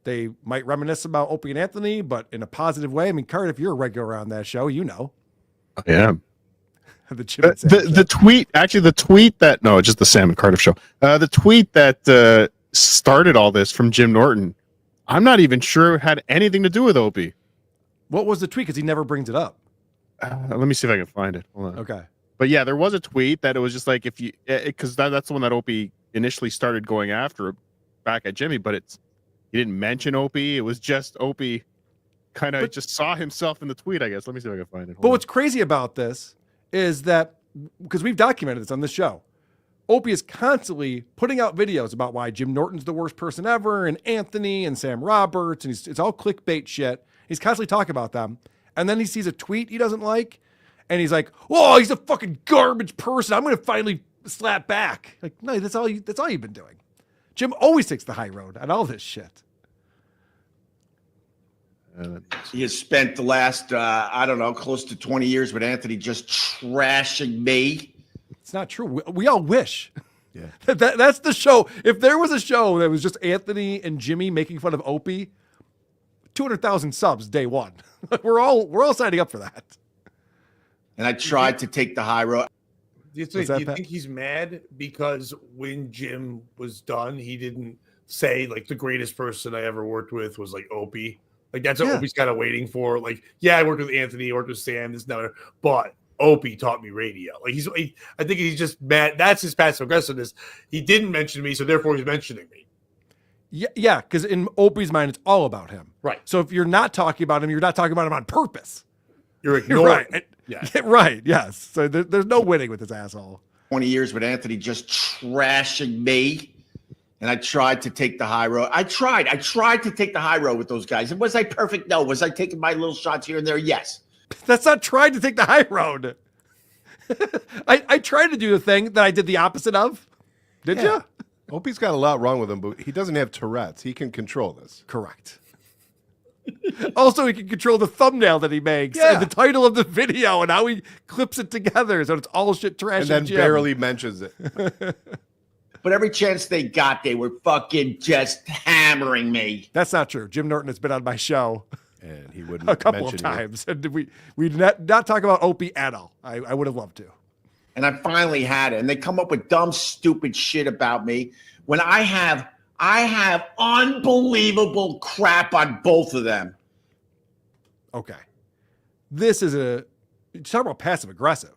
They might reminisce about Opie and Anthony, but in a positive way. I mean, Cardiff, you're a regular on that show, you know. I am. The Jim and Sam show. The tweet that, no, just the Sam and Cardiff show. The tweet that started all this from Jim Norton, I'm not even sure had anything to do with Opie. What was the tweet? Because he never brings it up. Let me see if I can find it. Hold on. Okay. But yeah, there was a tweet that it was just like, if you, because that's the one that Opie initially started going after back at Jimmy, but he didn't mention Opie. It was just Opie kind of just saw himself in the tweet, I guess. Let me see if I can find it. But what's crazy about this is that, because we've documented this on this show, Opie is constantly putting out videos about why Jim Norton's the worst person ever, and Anthony and Sam Roberts, and it's all clickbait shit. He's constantly talking about them. And then he sees a tweet he doesn't like, and he's like, "Oh, he's a fucking garbage person. I'm going to finally slap back." Like, no, that's all you've been doing. Jim always takes the high road on all this shit. He has spent the last, I don't know, close to 20 years with Anthony just trashing me. It's not true. We all wish. Yeah. That's the show. If there was a show that was just Anthony and Jimmy making fun of Opie, 200,000 subs day one. We're all signing up for that. And I tried to take the high road. Do you think he's mad because when Jim was done, he didn't say like the greatest person I ever worked with was like Opie? Like that's what Opie's kind of waiting for. Like, yeah, I worked with Anthony, I worked with Sam, this and that, but Opie taught me radio. Like I think he's just mad. That's his passive aggressiveness. He didn't mention me, so therefore he's mentioning me. Yeah, because in Opie's mind, it's all about him. Right. So if you're not talking about him, you're not talking about him on purpose. You're ignoring. Right. Yeah. Right. Yes. So there's no winning with this asshole. 20 years with Anthony just trashing me. And I tried to take the high road. I tried to take the high road with those guys. And was I perfect? No. Was I taking my little shots here and there? Yes. That's not trying to take the high road. I tried to do the thing that I did the opposite of. Did you? Opie's got a lot wrong with him, but he doesn't have Tourette's. He can control this. Correct. Also, he can control the thumbnail that he makes and the title of the video and how he clips it together. So it's all shit trash. And then Jim. barely mentions it. But every chance they got, they were fucking just hammering me. That's not true. Jim Norton has been on my show. And he wouldn't a couple of mention times. And we did not talk about Opie at all. I would have loved to. And I finally had it. And they come up with dumb, stupid shit about me when I have unbelievable crap on both of them. Okay. This is talk about passive aggressive.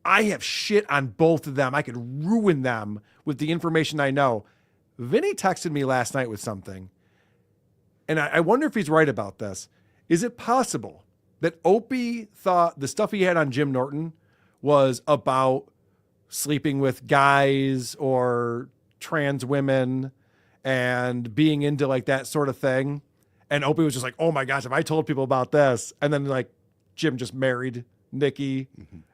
I have shit on both of them. I could ruin them with the information I know. Vinny texted me last night with something, and I wonder if he's right about this. Is it possible that Opie thought the stuff he had on Jim Norton was about sleeping with guys or trans women and being into like that sort of thing? And Opie was just like, oh my gosh, if I told people about this, and then like Jim just married Nikki,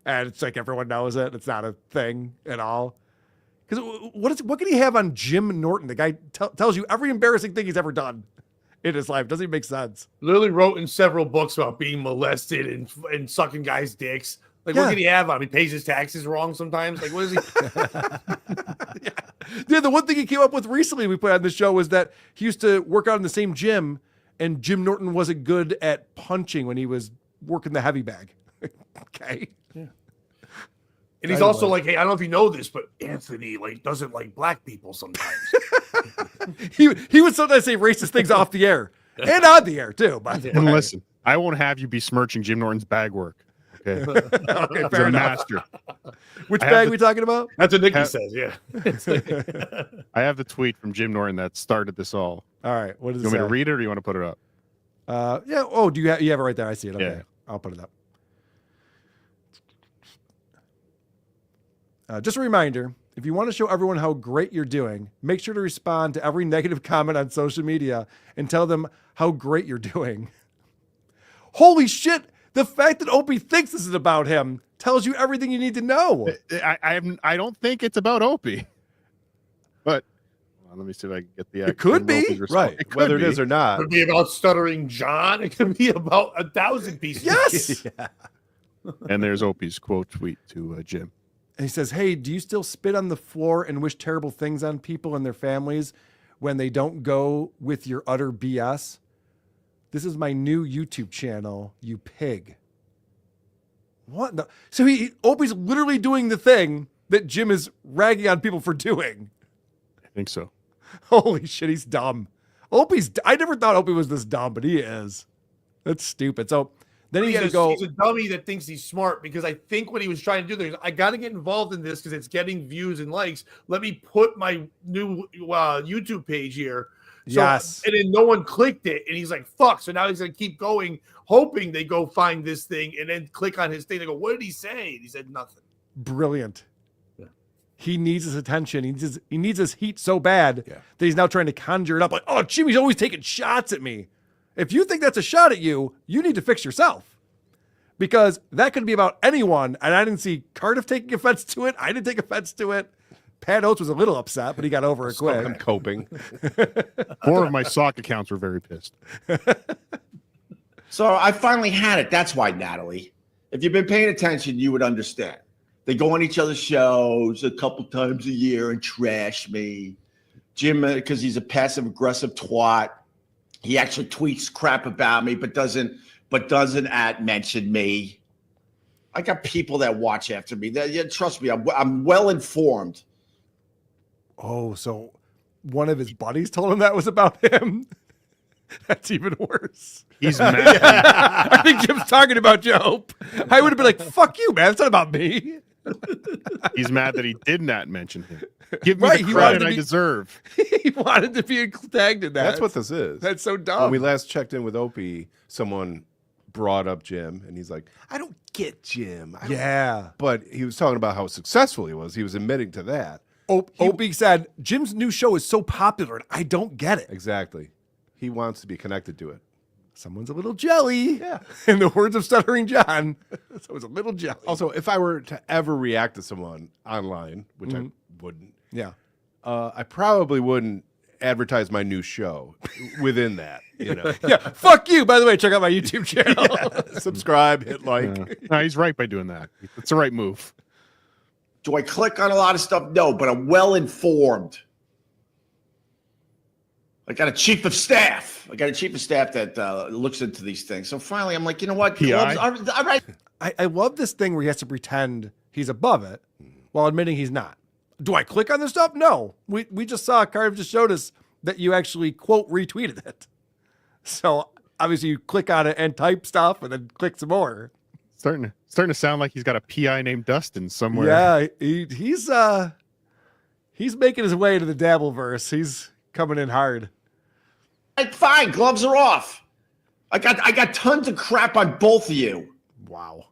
and it's like everyone knows it. It's not a thing at all. Because what can he have on Jim Norton? The guy tells you every embarrassing thing he's ever done in his life. Doesn't even make sense. Literally wrote in several books about being molested and sucking guys' dicks. Like, what can he have on him? He pays his taxes wrong sometimes. Like, what is he? Yeah, the one thing he came up with recently we put on the show was that he used to work out in the same gym, and Jim Norton wasn't good at punching when he was working the heavy bag. Okay. Yeah. And he's also like, hey, I don't know if you know this, but Anthony like doesn't like black people sometimes. he would sometimes say racist things off the air and on the air too. By the way. And listen, I won't have you besmirching Jim Norton's bag work. Okay. Okay, He's fair a enough. master. Which bag we talking about? That's what Nikki says. Yeah. I have the tweet from Jim Norton that started this all. All right. What does you it want me say? to read it or do you want to put it up? Yeah. Oh, do you have it right there? I see it. Okay. Yeah. I'll put it up. Just a reminder, if you want to show everyone how great you're doing, make sure to respond to every negative comment on social media and tell them how great you're doing. Holy shit. The fact that Opie thinks this is about him tells you everything you need to know. I don't think it's about Opie. But let me see if I can get the It could be. Right. It could Whether be. it is or not. It could be about Stuttering John. It could be about 1,000 pieces. Yes. Yeah. And there's Opie's quote tweet to Jim. And he says, hey, do you still spit on the floor and wish terrible things on people and their families when they don't go with your utter BS? This is my new YouTube channel, you pig. What? The? So Opie's literally doing the thing that Jim is ragging on people for doing. I think so. Holy shit, he's dumb. I never thought Opie was this dumb, but he is. That's stupid. So then he got to go. He's a dummy that thinks he's smart because I think what he was trying to do there is I got to get involved in this because it's getting views and likes. Let me put my new YouTube page here. So, yes. And then no one clicked it. And he's like, fuck. So now he's going to keep going, hoping they go find this thing and then click on his thing. They go, what did he say? And he said nothing. Brilliant. Yeah. He needs his attention. He needs his heat so bad that he's now trying to conjure it up. Like, oh, Jimmy's always taking shots at me. If you think that's a shot at you, you need to fix yourself. Because that could be about anyone. And I didn't see Cardiff taking offense to it. I didn't take offense to it. Pat Oates was a little upset, but he got over it quick. I'm coping. 4 of my sock accounts were very pissed. So I finally had it. That's why, Natalie. If you've been paying attention, you would understand. They go on each other's shows a couple times a year and trash me. Jim, because he's a passive aggressive twat, he actually tweets crap about me, but doesn't mention me. I got people that watch after me. Trust me, I'm well informed. Oh, so one of his buddies told him that was about him? That's even worse. He's mad. Yeah, I think Jim's talking about Joe. I would have been like, fuck you, man. It's not about me. He's mad that he did not mention him. Give me Right, the credit I deserve. He wanted to be tagged in that. That's what this is. That's so dumb. When we last checked in with Opie, someone brought up Jim, and he's like, I don't get Jim. Yeah. But he was talking about how successful he was. He was admitting to that. Opie said, Jim's new show is so popular, and I don't get it. Exactly. He wants to be connected to it. Someone's a little jelly. Yeah. In the words of Stuttering John, someone's a little jelly. Also, if I were to ever react to someone online, which I wouldn't, yeah, I probably wouldn't advertise my new show within that. You know, yeah. Fuck you. By the way, check out my YouTube channel. Yeah. Subscribe, hit like. Yeah. No, he's right by doing that. It's the right move. Do I click on a lot of stuff? No, but I'm well informed. I got a chief of staff. That looks into these things. So finally, I'm like, you know what? Gloves, all right. I love this thing where he has to pretend he's above it while admitting he's not. Do I click on this stuff? No. We just saw, Cardiff just showed us that you actually, quote, retweeted it. So obviously you click on it and type stuff and then click some more. Starting to sound like he's got a PI named Dustin somewhere. Yeah, he's making his way to the Dabbleverse. He's coming in hard. Fine, gloves are off. I got tons of crap on both of you. Wow.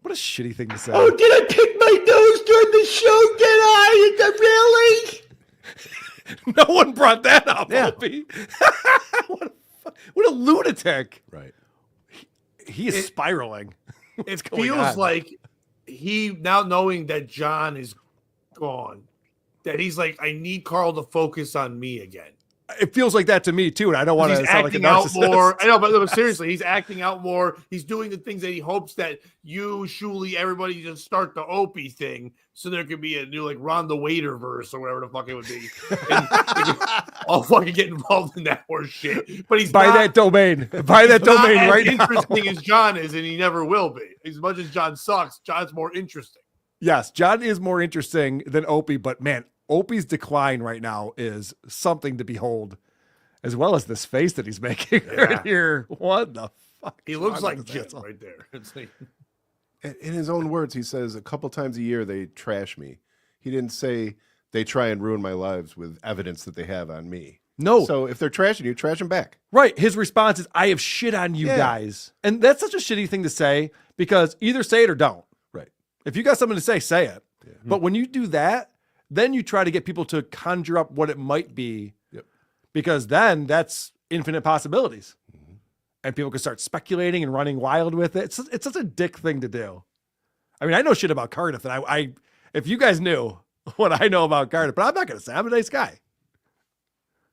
What a shitty thing to say. Oh, did I pick my nose during the show? Did I? Really? No one brought that up, Yeah. Opie. What a lunatic. Right. He is spiraling. It feels like he, now knowing that John is gone, that he's like, I need Carl to focus on me again. It feels like that to me too, and I don't want to He's sound like a acting out narcissist. more. I know, but seriously, he's acting out more. He's doing the things that he hopes that you, Shuli, everybody just start the Opie thing, so there could be a new like Ron the Waiter verse or whatever the fuck it would be. And I'll fucking get involved in that horse shit. But he's Buy not, that domain. Buy that not domain as right now. interesting as John is, and he never will be. As much as John sucks, John's more interesting. Yes, John is more interesting than Opie, but man, Opie's decline right now is something to behold. As well as this face that he's making right here. What the fuck? He looks like Jim right there. It's like, In his own words, he says a couple times a year they trash me. He didn't say they try and ruin my lives with evidence that they have on me. No. So if they're trashing you, trash them back. Right. His response is, I have shit on you guys. And that's such a shitty thing to say because either say it or don't. Right. If you got something to say it. Yeah. But when you do that, then you try to get people to conjure up what it might be. Because then that's infinite possibilities. And people can start speculating and running wild with it. It's such a dick thing to do. I mean, I know shit about Cardiff. And I if you guys knew what I know about Cardiff, but I'm not going to say I'm a nice guy.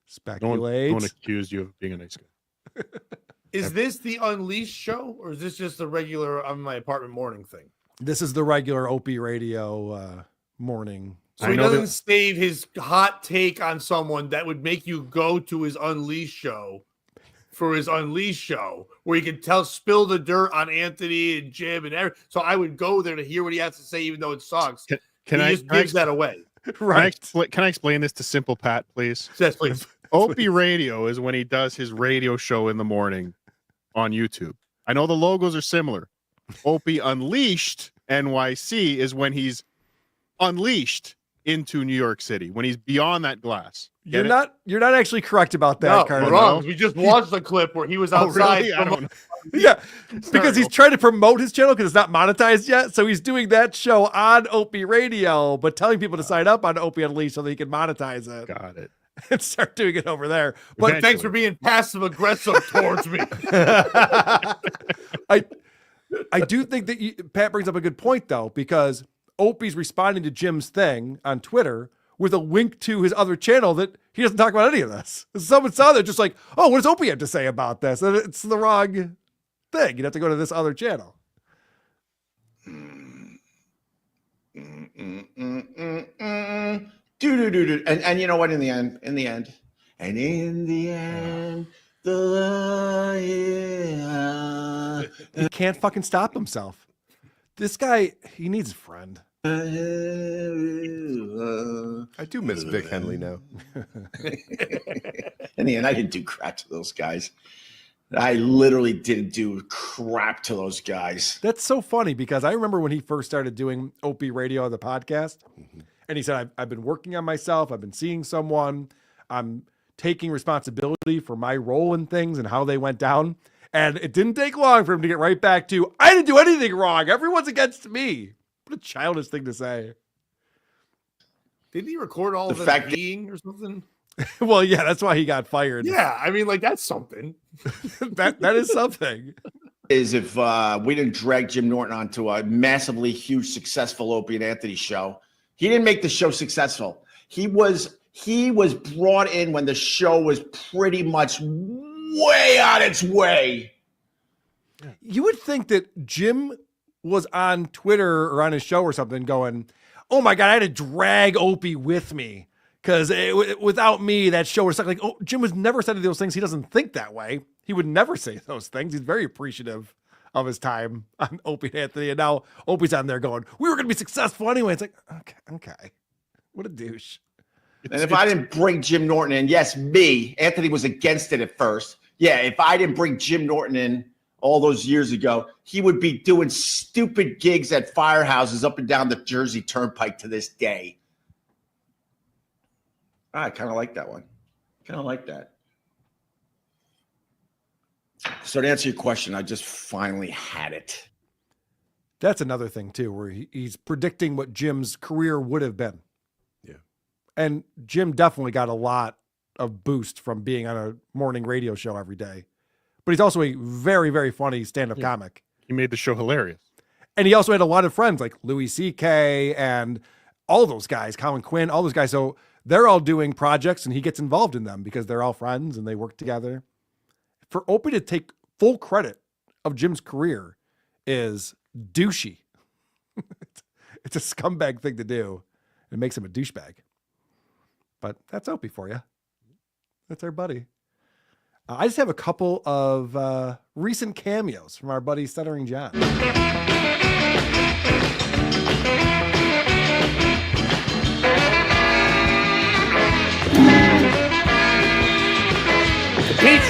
Speculate. No one accused you of being a nice guy. is this the Unleashed show, or is this just the regular on my apartment morning thing? This is the regular Opie radio morning. So he doesn't save his hot take on someone that would make you go to his Unleashed show for his Unleashed show, where he can spill the dirt on Anthony and Jim and everything. So I would go there to hear what he has to say, even though it sucks. Can I just gives that away? Right. Can I explain this to Simple Pat, please? Yes, please. Opie Radio is when he does his radio show in the morning on YouTube. I know the logos are similar. Opie Unleashed NYC is when he's unleashed into New York City, when he's beyond that glass. You're not actually correct about that, No, Carter. wrong. We just watched the clip where he was outside. Really? I don't know. Yeah, because he's trying to promote his channel because it's not monetized yet. So he's doing that show on Opie Radio, but telling people to sign up on Opie Unleashed so that he can monetize it. Got it. And start doing it over there. But thanks for being passive aggressive towards me. I do think that Pat brings up a good point though, because Opie's responding to Jim's thing on Twitter with a link to his other channel that he doesn't talk about any of this. Someone saw that just like, oh, what does Opie have to say about this? And it's the wrong thing. You'd have to go to this other channel. Do. And you know what? In the end, He can't fucking stop himself. This guy, he needs a friend. I do miss Vic Henley now. In the end, I didn't do crap to those guys. I literally didn't do crap to those guys. That's so funny because I remember when he first started doing Opie Radio, the podcast, and he said, I've been working on myself. I've been seeing someone. I'm taking responsibility for my role in things and how they went down. And it didn't take long for him to get right back to, I didn't do anything wrong. Everyone's against me. What a childish thing to say. Did he record all of them peeing or something? Well, yeah, that's why he got fired. Yeah, I mean, like, that's something. that is something. Is if we didn't drag Jim Norton onto a massively huge, successful Opie and Anthony show, he didn't make the show successful. He was brought in when the show was pretty much way on its way. You would think that Jim was on Twitter or on his show or something going, oh my God, I had to drag Opie with me. Because without me, that show was like, oh, Jim was never said those things. He doesn't think that way. He would never say those things. He's very appreciative of his time on Opie and Anthony. And now Opie's on there going, we were going to be successful anyway. It's like, okay. What a douche. And if I didn't bring Jim Norton in, yes, me, Anthony was against it at first. Yeah, if I didn't bring Jim Norton in all those years ago, he would be doing stupid gigs at firehouses up and down the Jersey Turnpike to this day. I kind of like that one. Kind of like that. So to answer your question, I just finally had it. That's another thing too, where he's predicting what Jim's career would have been. Yeah. And Jim definitely got a lot of boost from being on a morning radio show every day. But he's also a very, very funny stand-up comic. He made the show hilarious. And he also had a lot of friends like Louis C.K. and all those guys, Colin Quinn, all those guys. So they're all doing projects and he gets involved in them because they're all friends and they work together. For Opie to take full credit of Jim's career is douchey. It's a scumbag thing to do. It makes him a douchebag. But that's Opie for you. That's our buddy. I just have a couple of recent cameos from our buddy Stuttering John. Peach.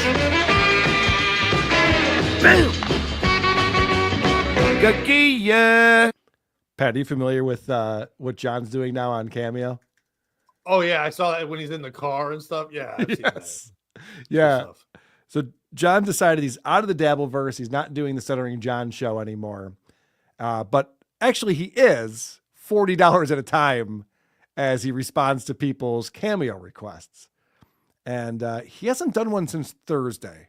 Bam. Gakia. Pat, are you familiar with what John's doing now on Cameo? Oh, yeah. I saw that when he's in the car and stuff. Yeah. I've seen that. Yeah. So John decided he's out of the Dabbleverse. He's not doing the Stuttering John show anymore. But actually he is $40 at a time as he responds to people's Cameo requests. And he hasn't done one since Thursday.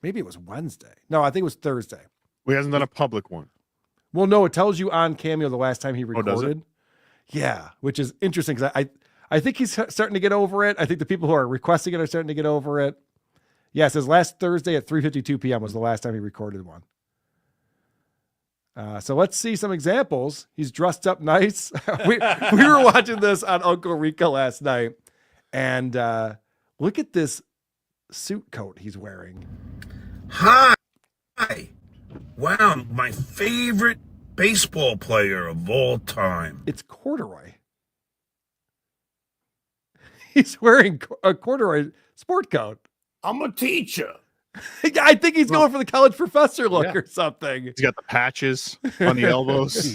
Maybe it was Wednesday. No, I think it was Thursday. Well, he hasn't done a public one. Well, no, it tells you on Cameo the last time he recorded. does it? Yeah, which is interesting because I think he's starting to get over it. I think the people who are requesting it are starting to get over it. Yeah, it says last Thursday at 3:52 p.m. was the last time he recorded one. So let's see some examples. He's dressed up nice. we were watching this on Uncle Rico last night. And look at this suit coat he's wearing. Hi. Wow, my favorite baseball player of all time. It's corduroy. He's wearing a corduroy sport coat. I'm a teacher. I think he's going for the college professor look or something. He's got the patches on the elbows.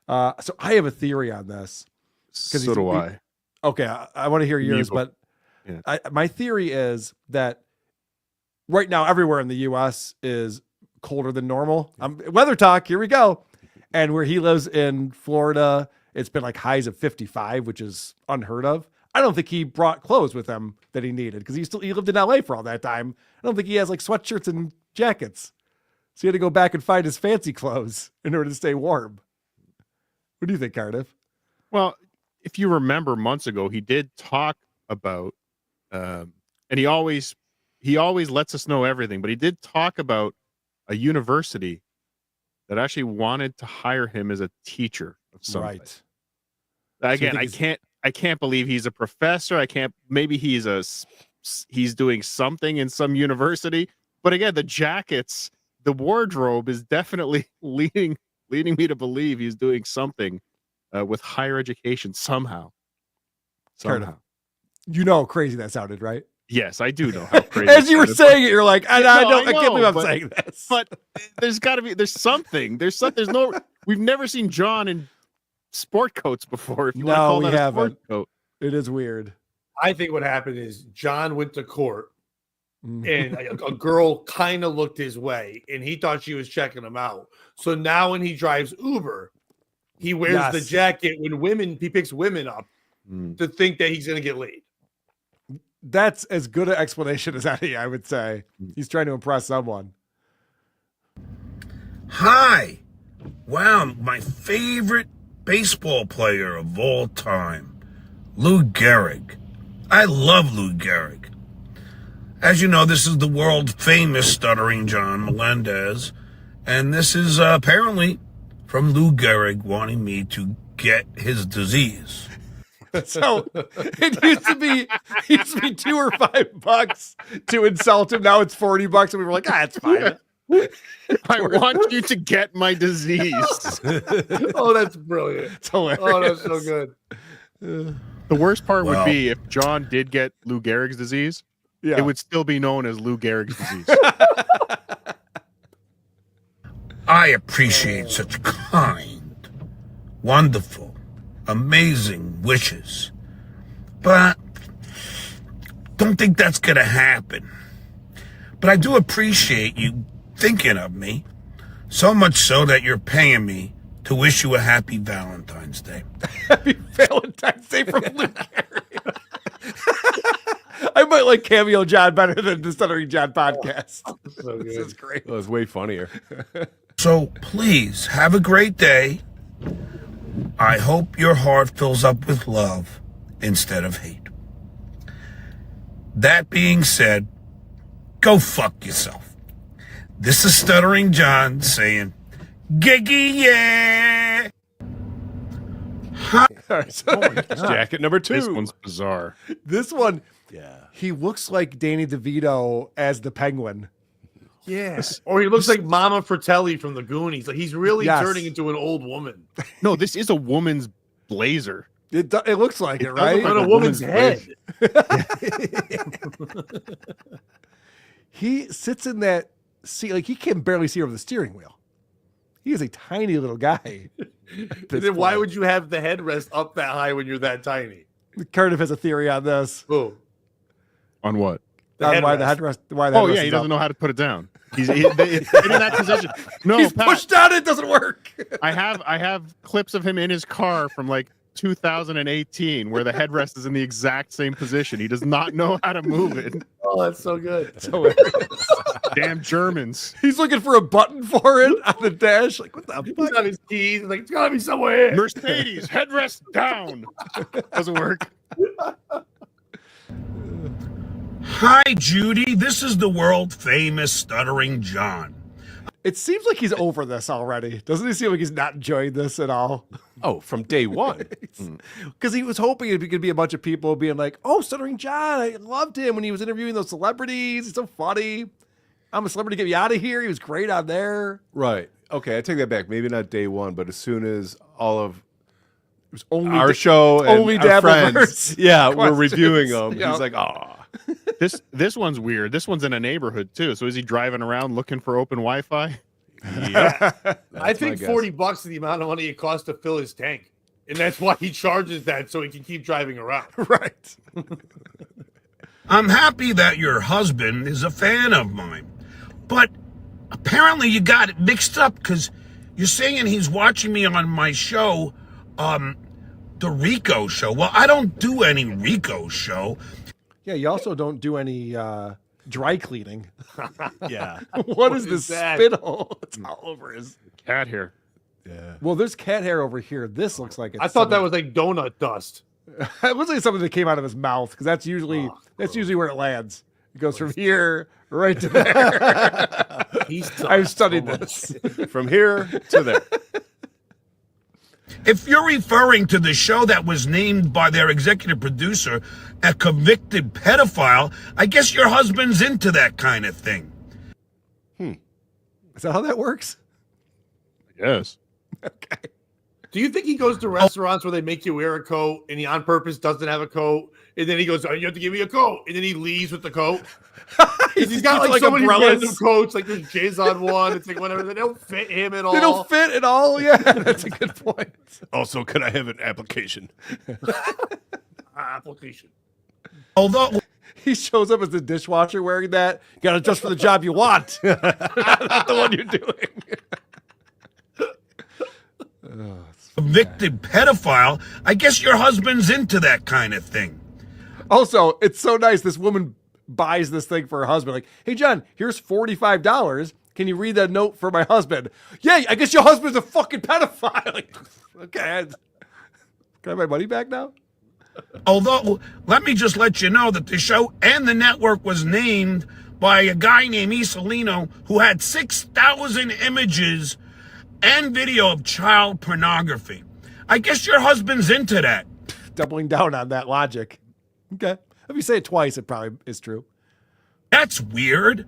So I have a theory on this. So do I. Okay, I want to hear yours, but my theory is that right now everywhere in the U.S. is colder than normal. Weather talk, here we go. And where he lives in Florida, it's been like highs of 55, which is unheard of. I don't think he brought clothes with him that he needed because he lived in LA for all that time. I don't think he has like sweatshirts and jackets. So he had to go back and find his fancy clothes in order to stay warm. What do you think, Cardiff? Well, if you remember months ago, he did talk about, and he always lets us know everything, but he did talk about a university that actually wanted to hire him as a teacher of some Right. type. Again, I can't believe he's a professor. Maybe he's doing something in some university, but again, the jackets, the wardrobe is definitely leading me to believe he's doing something with higher education somehow. Cardiff, you know how crazy that sounded, right? Yes, I do know how crazy. As you were saying it, you're like, I can't believe I'm saying this. But there's something. We've never seen John in sport coats before. If you want to call we that a haven't. sport coat. It is weird. I think what happened is John went to court and a girl kind of looked his way and he thought she was checking him out. So now when he drives Uber, he wears the jacket when he picks women up to think that he's going to get laid. That's as good an explanation as any, I would say. He's trying to impress someone. Hi. Wow, my favorite baseball player of all time, Lou Gehrig. I love Lou Gehrig. As you know, this is the world famous Stuttering John Melendez, and this is apparently from Lou Gehrig wanting me to get his disease. So it used to be $2 or $5 to insult him. Now it's $40, and we were like, it's fine. I want you to get my disease. Oh, that's brilliant. It's hilarious. Oh, that's so good. The worst part would be if John did get Lou Gehrig's disease. Yeah. It would still be known as Lou Gehrig's disease. I appreciate such kind, wonderful, amazing wishes, but don't think that's gonna happen. But I do appreciate you thinking of me, so much so that you're paying me to wish you a happy Valentine's Day. Happy Valentine's Day from Lou Gehrig. I might like Cameo John better than the Stuttering John podcast. This is great. That was way funnier. So please have a great day. I hope your heart fills up with love instead of hate. That being said, go fuck yourself. This is Stuttering John saying, Giggy, yeah. All right, so jacket number 2. This one's bizarre. This one, he looks like Danny DeVito as the Penguin. Yes. Or he looks like Mama Fratelli from the Goonies. Like he's really turning into an old woman. No, this is a woman's blazer. It looks like it, right? On a woman's head. He sits in that seat, like he can barely see over the steering wheel. He is a tiny little guy. Then why would you have the headrest up that high when you're that tiny? Cardiff has a theory on this. Boom. On what? Why the headrest? Why the Oh headrest yeah, he is doesn't up. know how to put it down. He's in that position. No, He's Pat, pushed down. It doesn't work. I have clips of him in his car from like 2018 where the headrest is in the exact same position. He does not know how to move it. Oh, that's so good. So damn Germans. He's looking for a button for it on the dash. Like, what the fuck? He's got his keys. Like, it's gotta be somewhere here. Mercedes, headrest down. Doesn't work. Hi, Judy. This is the world famous Stuttering John. It seems like he's over this already. Doesn't he seem like he's not enjoying this at all? Oh, from day one. Because he was hoping it could be a bunch of people being like, oh, Stuttering John, I loved him when he was interviewing those celebrities. He's so funny. I'm a celebrity, get me out of here. He was great on there. Right. Okay, I take that back. Maybe not day one, but as soon as all of it was only our show and only our friends, Dabbleverse we're reviewing questions. them. Yeah. He's like, oh. This one's weird. This one's in a neighborhood too. So is he driving around looking for open Wi-Fi? Yeah. I my think guess. $40 is the amount of money it costs to fill his tank. And that's why he charges that so he can keep driving around. Right. I'm happy that your husband is a fan of mine, but apparently you got it mixed up because you're saying he's watching me on my show, the Rico show. Well, I don't do any Rico show. Yeah, you also don't do any dry cleaning. Yeah. What is this that? spittle? It's all over his Cat hair. Yeah. Well, there's cat hair over here. This looks like it's I thought that was like donut dust. It looks like something that came out of his mouth because that's usually where it lands. It goes from here right to there. I've studied this. From here to there. If you're referring to the show that was named by their executive producer a convicted pedophile, I guess your husband's into that kind of thing. Is that how that works? Yes. Okay. Do you think he goes to restaurants where they make you wear a coat and he on purpose doesn't have a coat? And then he goes, "Oh, you have to give me a coat." And then he leaves with the coat. He's got like so many random coats. Like there's J's on one. It's like whatever. They don't fit him at all. They don't fit at all. Yeah, that's a good point. Also, could I have an application? Application. Although he shows up as the dishwasher wearing that, you got to adjust for the job you want, not the one you're doing. convicted pedophile, I guess your husband's into that kind of thing. Also, it's so nice. This woman buys this thing for her husband. Like, hey, John, here's $45. Can you read that note for my husband? Yeah, I guess your husband's a fucking pedophile. Like, okay. Can I have my money back now? Although, let me just let you know that the show and the network was named by a guy named Isolino who had 6,000 images and video of child pornography. I guess your husband's into that. Doubling down on that logic. Okay. If you say it twice, it probably is true. That's weird.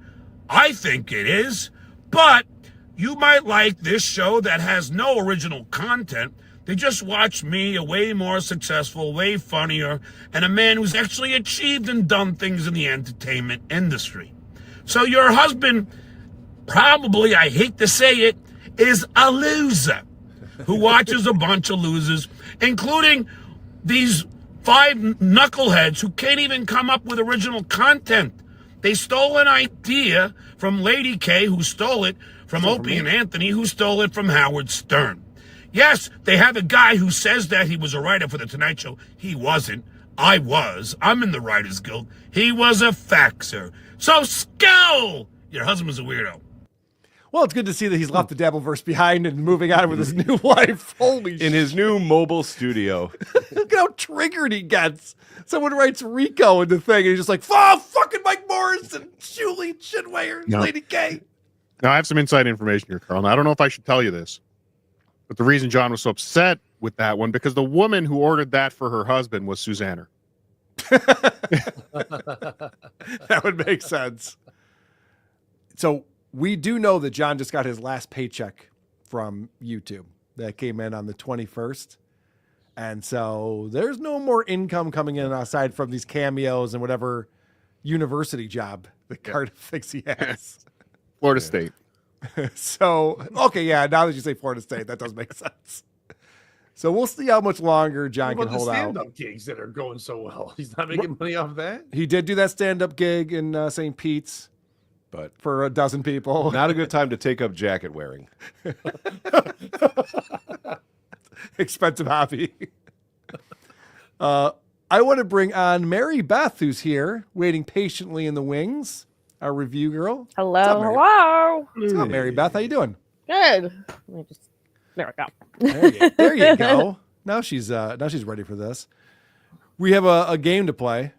I think it is. But you might like this show that has no original content. They just watch me, a way more successful, way funnier, and a man who's actually achieved and done things in the entertainment industry. So your husband, probably, I hate to say it, is a loser who watches a bunch of losers, including these 5 knuckleheads who can't even come up with original content. They stole an idea from Lady K, who stole it from Opie and Anthony, who stole it from Howard Stern. Yes, they have a guy who says that he was a writer for The Tonight Show. He wasn't. I was. I'm in the Writers Guild. He was a faxer. So, Skull! Your husband's a weirdo. Well, it's good to see that he's left the Dabbleverse behind and moving on with his new life. Holy In his new mobile studio. Look at how triggered he gets. Someone writes Rico in the thing, and he's just like, oh, fucking Mike Morris and Julie Shinway and No. Lady K. Now, I have some inside information here, Carl. Now, I don't know if I should tell you this, but the reason John was so upset with that one, because the woman who ordered that for her husband was Susanna. That would make sense. So we do know that John just got his last paycheck from YouTube that came in on the 21st. And so there's no more income coming in aside from these cameos and whatever university job that Cardiff thinks he has. Florida State. So, okay, yeah, now that you say Florida State, that does make sense. So we'll see how much longer John What can about hold the out. stand-up gigs that are going so well? He's not making money off that? He did do that stand-up gig in St. Pete's, but for a dozen people. Not a good time to take up jacket wearing. Expensive hobby. I want to bring on Mary Beth, who's here, waiting patiently in the wings. Our review girl. Hello, What's up, Mary? hello. What's up, Mary Beth? How you doing? Good. Let me just, there we go. There you go. Now she's ready for this. We have a game to play.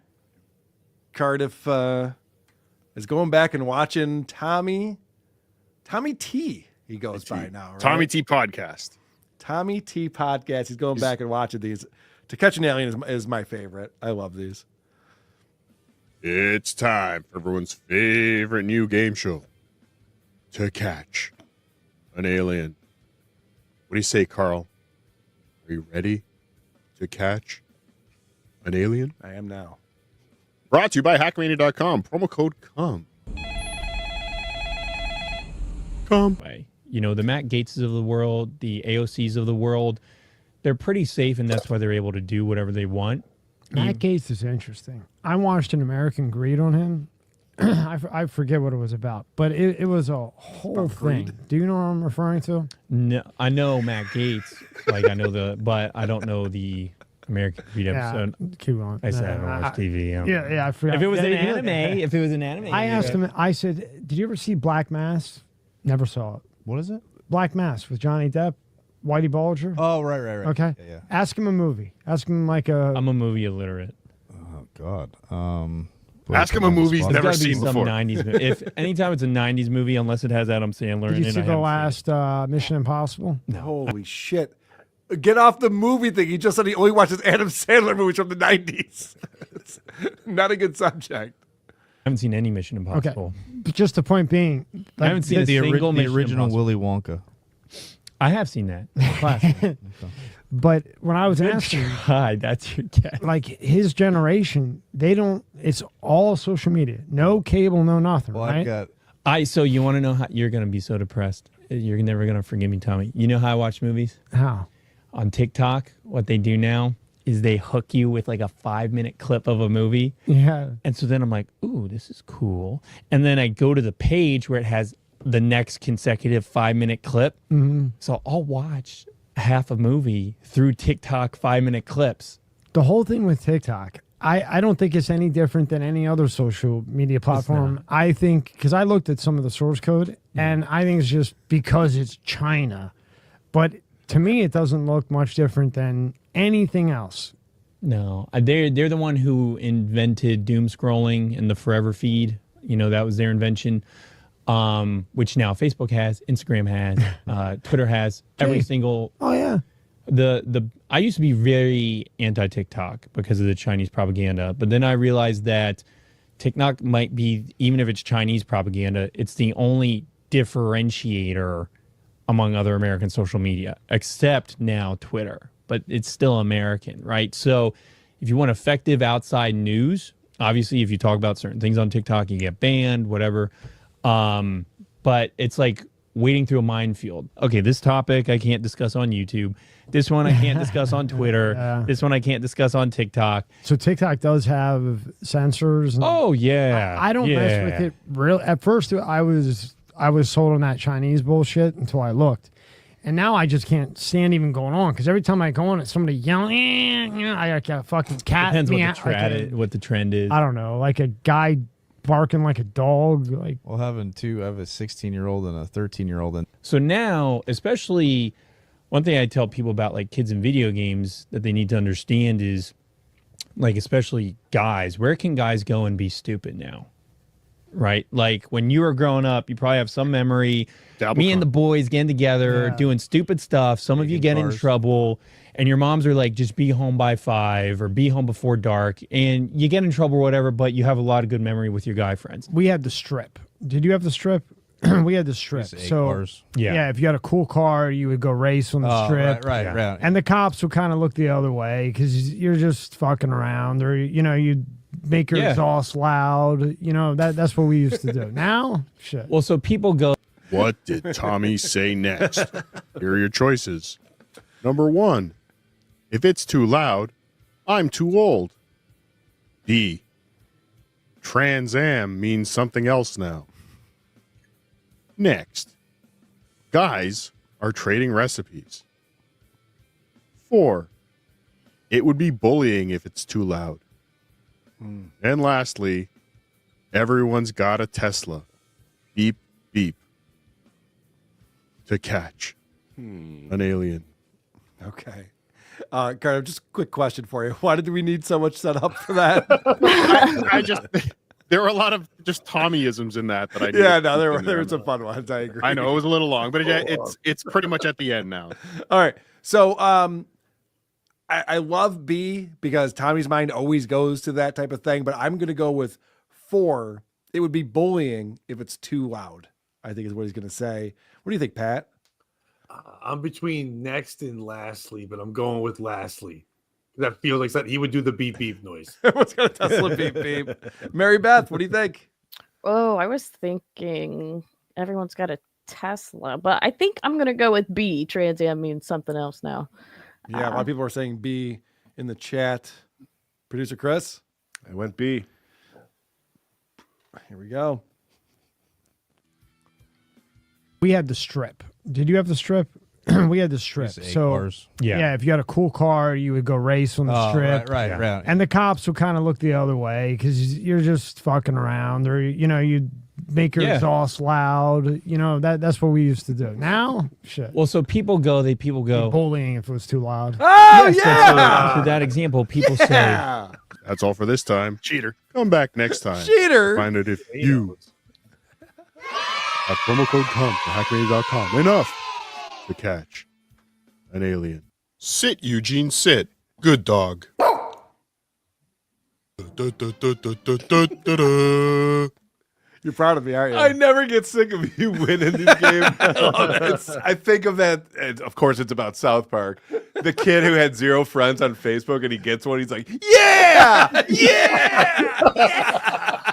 Cardiff is going back and watching Tommy T. He goes by now. Right? Tommy T Podcast. Tommy T Podcast. He's going back and watching these. To Catch an Alien is my favorite. I love these. It's time for everyone's favorite new game show. To Catch an Alien. What do you say, Carl? Are you ready to catch an alien? I am now. Brought to you by hackmania.com. Promo code COME. You know, the Matt Gateses of the world, the AOCs of the world, they're pretty safe, and that's why they're able to do whatever they want. Matt Gates is interesting. I watched An American Greed on him. I forget what it was about, but it was a whole thing. Do you know what I'm referring to? No, I know Matt Gates, like I know but I don't know the American Greed episode. Keep on. I said I don't watch TV. Yeah, I forgot. If it was an anime, I asked him. I said, "Did you ever see Black Mass?" Never saw it. What is it? Black Mass with Johnny Depp. Whitey Bulger. Oh, right. Okay. Yeah. Ask him a movie. Ask him like a. I'm a movie illiterate. Oh God. Ask him a movie he's There's never gotta be seen some before. 90s movie. If anytime it's a 90s movie, unless it has Adam Sandler Did in you it, see I the haven't seen last Mission Impossible? Holy shit. Get off the movie thing. He just said he only watches Adam Sandler movies from the 90s. It's not a good subject. I haven't seen any Mission Impossible. But just the point being, I haven't seen the single Mission original Impossible. Willy Wonka. I have seen that. Classic. But when I was Good asking, try. That's your guess. like his generation, they don't. It's all social media, no cable, no nothing. Well, right? So you want to know how you're going to be so depressed? You're never going to forgive me, Tommy. You know how I watch movies? How? On TikTok, what they do now is they hook you with like a 5-minute clip of a movie. Yeah. And so then I'm like, ooh, this is cool. And then I go to the page where it has the next consecutive 5-minute clip. Mhm. So I'll watch half a movie through TikTok 5-minute clips. The whole thing with TikTok, I don't think it's any different than any other social media platform. I think, because I looked at some of the source code, and I think it's just because it's China. But to me, it doesn't look much different than anything else. No, they're the one who invented doom scrolling and the forever feed. You know, that was their invention, which now Facebook has, Instagram has, Twitter has, every single. Oh yeah. I used to be very anti-TikTok because of the Chinese propaganda, but then I realized that TikTok might be, even if it's Chinese propaganda, it's the only differentiator among other American social media, except now Twitter, but it's still American, right? So if you want effective outside news, obviously if you talk about certain things on TikTok, you get banned, whatever. But it's like wading through a minefield. Okay, this topic I can't discuss on YouTube. This one I can't discuss on Twitter. Yeah. This one I can't discuss on TikTok. So TikTok does have censors. And Oh yeah. I don't mess with it. Real at first, I was sold on that Chinese bullshit until I looked, and now I just can't stand even going on because every time I go on, it's somebody yelling. I like a fucking cat. Depends what the trend is. I don't know, like a guy barking like a dog. Like, well, having two, I have a 16-year-old and a 13-year-old, and So now, especially, one thing I tell people about like kids in video games that they need to understand is, like, especially guys, where can guys go and be stupid now? Right? Like when you were growing up, you probably have some memory. Me and the boys getting together, doing stupid stuff. Some of you get in trouble, and your moms are like, just be home by 5 or be home before dark. And you get in trouble or whatever, but you have a lot of good memory with your guy friends. we had the strip. Did you have the strip? We had the strip. Just 8 So cars. yeah, if you had a cool car, you would go race on the Oh, strip. right. And the cops would kind of look the other way because you're just fucking around, or you'd make your Yeah. exhaust loud. That's what we used to do. Now, shit. Well, so people go, What did Tommy say next? Here are your choices. Number 1, if it's too loud, I'm too old. B, Trans Am means something else now. Next, guys are trading recipes. 4, it would be bullying if it's too loud. And lastly, everyone's got a Tesla. Beep, beep. To catch an alien. Okay. Carter, just a quick question for you. Why did we need so much setup for that? I just, there were a lot of just Tommyisms in that I needed Yeah, to no, there put in were some fun ones. I agree. I know it was a little long, but it's pretty much at the end now. All right. So I love B because Tommy's mind always goes to that type of thing, but I'm going to go with 4. It would be bullying if it's too loud, I think is what he's going to say. What do you think, Pat? I'm between next and lastly, but I'm going with lastly. That feels like that he would do the beep beep noise. What's going to Tesla beep beep? Mary Beth, what do you think? Oh, I was thinking everyone's got a Tesla, but I think I'm gonna go with B. Trans Am means something else now. Yeah, a lot of people are saying B in the chat. Producer Chris? I went B. Here we go. We had the strip. Did you have the strip? We had the strip. Just 8 So cars. yeah, if you had a cool car, you would go race on the Oh, strip. right. And the cops would kind of look the other way because you're just fucking around, or you'd make your Yeah. exhaust loud. You know, that's what we used to do. Now, shit. Well, so people go. Bullying if it was too loud. Oh, yeah. So that example, people say, That's all for this time. Cheater. Come back next time. Cheater. Find it if you have promo code COME for hackmania.com. Enough to catch an alien. Sit, Eugene, sit. Good dog. You're proud of me, aren't you? I never get sick of you winning these games. I think of that, and of course it's about South Park. The kid who had 0 friends on Facebook and he gets one, he's like, yeah! Yeah!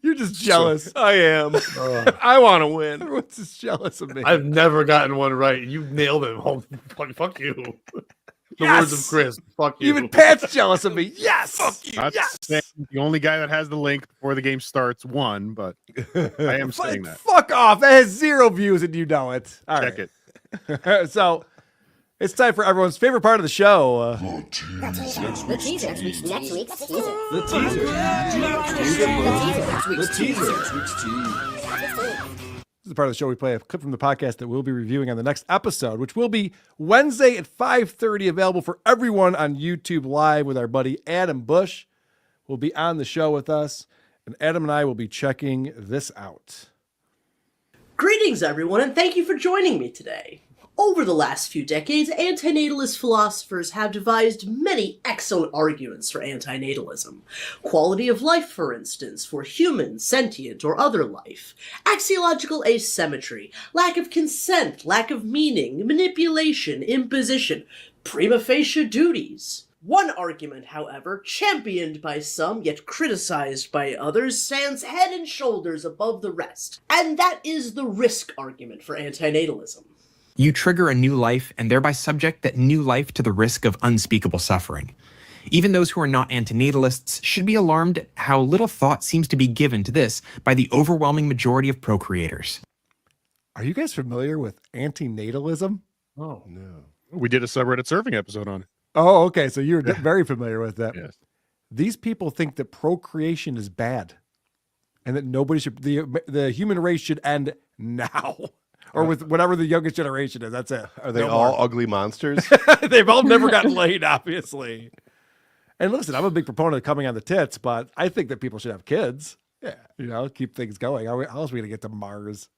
You're just jealous. I am. I want to win. Everyone's just jealous of me. I've never gotten one right. You nailed it. Oh, fuck you. The words of Chris. Fuck you. Even Pat's jealous of me. Yes. Fuck you. Not saying the only guy that has the link before the game starts won, but I am saying that. Fuck off. That has 0 views and you know it. All Check right. it. So it's time for everyone's favorite part of the show. The teaser. Next week's teaser. The teaser. The teaser. This is part of the show we play a clip from the podcast that we'll be reviewing on the next episode, which will be Wednesday at 5:30, available for everyone on YouTube Live with our buddy Adam Bush. Will be on the show with us, and Adam and I will be checking this out. Greetings, everyone, and thank you for joining me today. Over the last few decades, antinatalist philosophers have devised many excellent arguments for antinatalism. Quality of life, for instance, for human, sentient, or other life. Axiological asymmetry, lack of consent, lack of meaning, manipulation, imposition, prima facie duties. One argument, however, championed by some yet criticized by others, stands head and shoulders above the rest, and that is the risk argument for antinatalism. You trigger a new life and thereby subject that new life to the risk of unspeakable suffering. Even those who are not antinatalists should be alarmed at how little thought seems to be given to this by the overwhelming majority of procreators. Are you guys familiar with antinatalism? Oh, no. We did a subreddit surfing episode on it. Oh, okay. So you're very familiar with that. Yes. These people think that procreation is bad and that nobody should, the human race should end now. Or with whatever the youngest generation is. That's it. Are they all ugly monsters? They've all never gotten laid, obviously. And listen, I'm a big proponent of coming on the tits, but I think that people should have kids. Yeah. You know, keep things going. How else are we going to get to Mars?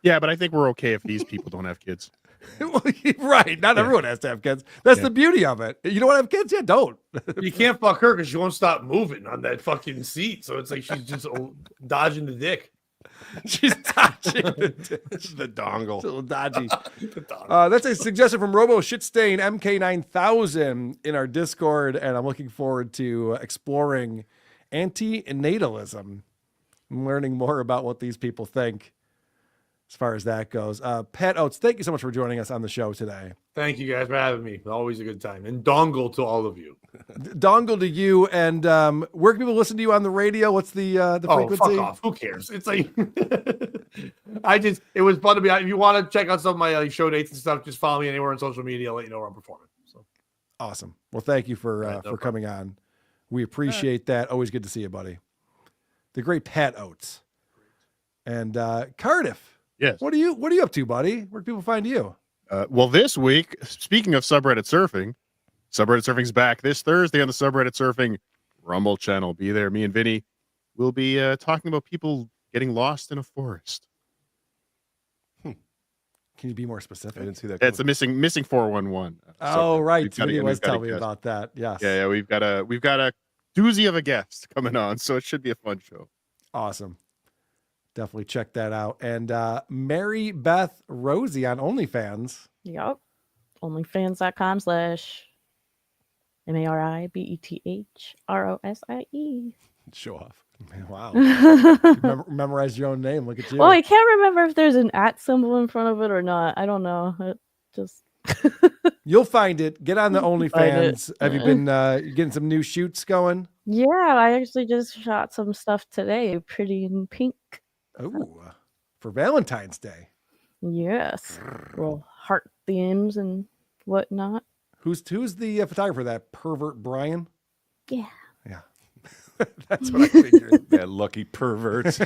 Yeah, but I think we're okay if these people don't have kids. Right. Not everyone has to have kids. That's the beauty of it. You don't want to have kids? Yeah, don't. You can't fuck her because she won't stop moving on that fucking seat. So it's like she's just dodging the dick. She's dodging the dongle. It's a little dodgy. That's a suggestion from Robo Shitstain MK9000 in our Discord, and I'm looking forward to exploring antinatalism and learning more about what these people think as far as that goes. Pat Oates, thank you so much for joining us on the show today. Thank you guys for having me. Always a good time. And dongle to all of you. Dongle to you. And where can people listen to you on the radio? What's the frequency? Fuck off. Who cares? It's like it was fun to be. If you want to check out some of my show dates and stuff, just follow me anywhere on social media. I'll let you know where I'm performing. So awesome. Well, thank you for coming on. We appreciate that. Always good to see you, buddy. The great Pat Oates. And Cardiff. Yes. What are you up to, buddy? Where can people find you? Well, this week, speaking of subreddit surfing's back this Thursday on the subreddit surfing Rumble channel. Be there. Me and Vinny will be talking about people getting lost in a forest. Can you be more specific? I didn't see that. It's a missing 411. Oh, right. Vinny was telling me about that. Yes. Yeah. We've got a doozy of a guest coming on, so it should be a fun show. Awesome. Definitely check that out. And Mary Beth Rosie on OnlyFans. Yup. OnlyFans.com/MARIBETHROSIE. Show off. Man, wow. Memorize your own name. Look at you. Well, I can't remember if there's an @ symbol in front of it or not. I don't know. It just You'll find it. Get on the OnlyFans. Have you been getting some new shoots going? Yeah, I actually just shot some stuff today. Pretty in pink. Oh, for Valentine's Day. Yes. Well, heart themes and whatnot. Who's the photographer? That pervert Brian? Yeah. Yeah. That's what I figured. That lucky pervert.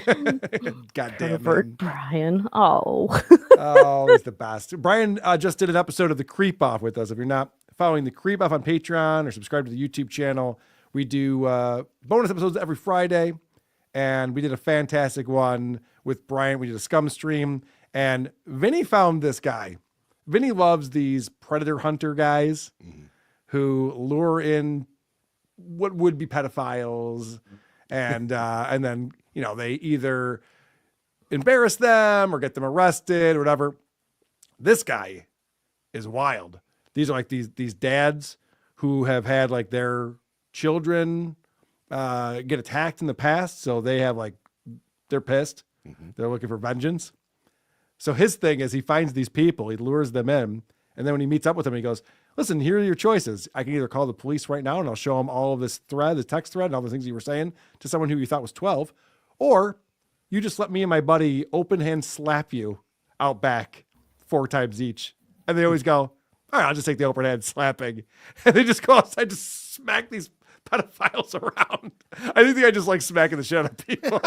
Goddamn Pervert Brian. Oh. Oh, he's the best. Brian just did an episode of The Creep Off with us. If you're not following The Creep Off on Patreon or subscribe to the YouTube channel, we do bonus episodes every Friday. And we did a fantastic one with Brian. We did a scum stream. And Vinny found this guy. Vinny loves these predator hunter guys who lure in what would be pedophiles, and then they either embarrass them or get them arrested or whatever. This guy is wild. These are like these dads who have had like their children get attacked in the past, so they have they're pissed. They're looking for vengeance. So his thing is he finds these people, he lures them in, and then when he meets up with them, he goes, listen, here are your choices. I can either call the police right now and I'll show them all of this text thread and all the things you were saying to someone who you thought was 12, or you just let me and my buddy open hand slap you out back 4 times each. And they always go, all right, I'll just take the open hand slapping. And they just go outside to smack these pedophiles around. I think I just like smacking the shit out of people.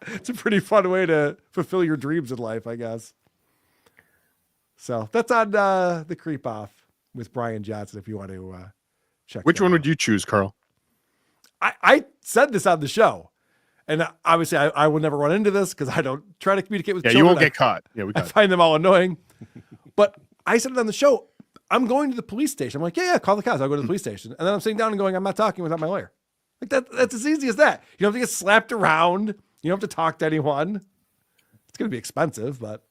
It's a pretty fun way to fulfill your dreams in life, I guess. So that's on The Creep Off with Brian Johnson if you want to check. Which one would you choose, Carl? I said this on the show. And obviously I will never run into this because I don't try to communicate with children. You won't get caught. Yeah, I find them all annoying. But I said it on the show. I'm going to the police station. I'm like, yeah, call the cops. I'll go to the police station. And then I'm sitting down and going, I'm not talking without my lawyer. Like that's as easy as that. You don't have to get slapped around. You don't have to talk to anyone. It's going to be expensive, but.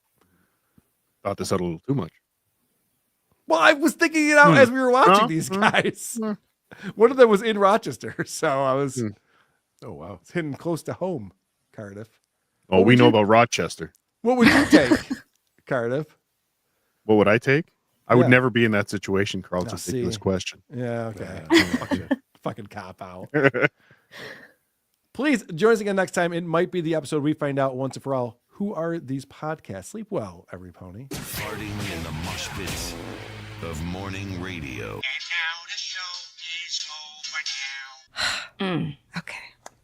Thought this out a little too much. Well, I was thinking it out as we were watching these guys. One of them was in Rochester. So I was, oh, wow. It's hitting close to home, Cardiff. Oh, we know about Rochester. What would you take, Cardiff? What would I take? I would never be in that situation, Carl, to take this question. Yeah, okay. Fucking cop out. Please join us again next time. It might be the episode we find out once and for all who are these podcasts. Sleep well, every pony. Farting in the mosh pits of morning radio. Okay.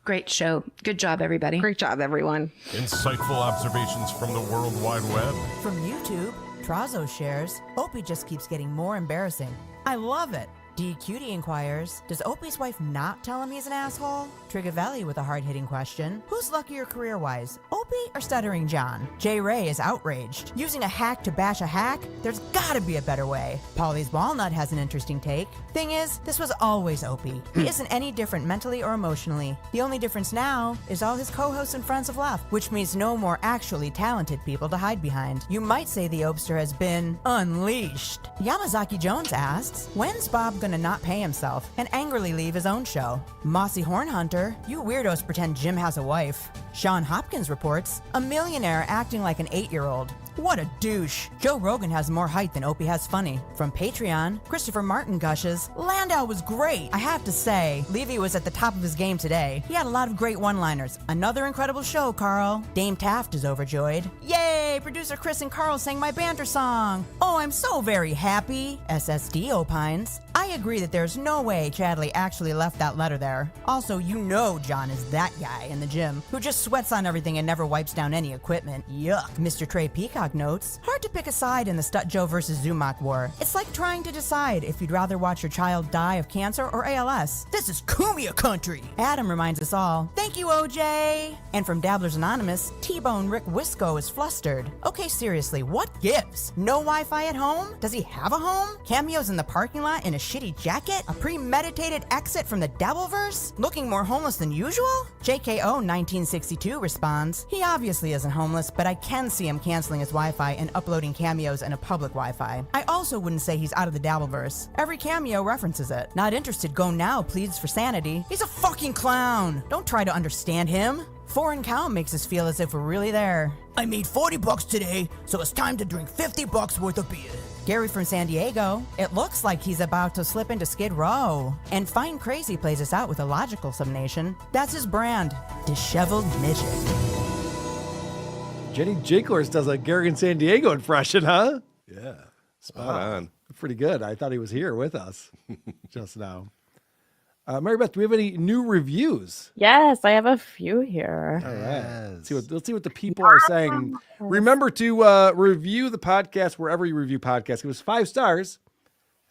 Great show. Good job, everybody. Great job, everyone. Insightful observations from the World Wide Web. From YouTube, Trazo shares, Opie just keeps getting more embarrassing. I love it. DQT inquires, does Opie's wife not tell him he's an asshole? Trigger Valley with a hard-hitting question. Who's luckier career-wise, Opie or Stuttering John? Jay Ray is outraged. Using a hack to bash a hack? There's gotta be a better way. Polly's Walnut has an interesting take. Thing is, this was always Opie. He isn't any different mentally or emotionally. The only difference now is all his co-hosts and friends have left, which means no more actually talented people to hide behind. You might say the Opster has been unleashed. Yamazaki Jones asks, when's Bob gonna not pay himself and angrily leave his own show? Mossy Horn Hunter, you weirdos pretend Jim has a wife. Sean Hopkins reports, a millionaire acting like an 8-year-old. What a douche. Joe Rogan has more height than Opie has funny. From Patreon, Christopher Martin gushes, Landau was great. I have to say, Levy was at the top of his game today. He had a lot of great one-liners. Another incredible show, Carl. Dame Taft is overjoyed. Yay! Producer Chris and Carl sang my banter song. Oh, I'm so very happy. SSD opines, I agree that there's no way Chadley actually left that letter there. Also, you know John is that guy in the gym who just sweats on everything and never wipes down any equipment. Yuck. Mr. Trey Peacock notes, hard to pick a side in the Stut Joe versus Zumock war. It's like trying to decide if you'd rather watch your child die of cancer or ALS. This is Kumia country. Adam reminds us all, thank you, OJ. And from Dabblers Anonymous, T-Bone Rick Wisco is flustered. Okay, seriously, what gives? No Wi-Fi at home? Does he have a home? Cameos in the parking lot in a shitty jacket? A premeditated exit from the Dabbleverse? Looking more homeless than usual? JKO 1962 responds, he obviously isn't homeless, but I can see him canceling his Wi-Fi and uploading cameos in a public Wi-Fi. I also wouldn't say he's out of the Dabbleverse. Every cameo references it. Not interested, go now, pleads for sanity. He's a fucking clown. Don't try to understand him. Foreign Cow makes us feel as if we're really there. I made $40 today, so it's time to drink $50 worth of beer. Gary from San Diego, it looks like he's about to slip into Skid Row. And Fine Crazy plays us out with a logical summation. That's his brand, Disheveled Midget. Jenny Jinklers does a Gary in San Diego impression, huh? Yeah. Spot on. Pretty good. I thought he was here with us just now. Mary Beth, do we have any new reviews? Yes, I have a few here. All right. Let's see what the people are saying. Remember to review the podcast wherever you review podcasts. Give us 5 stars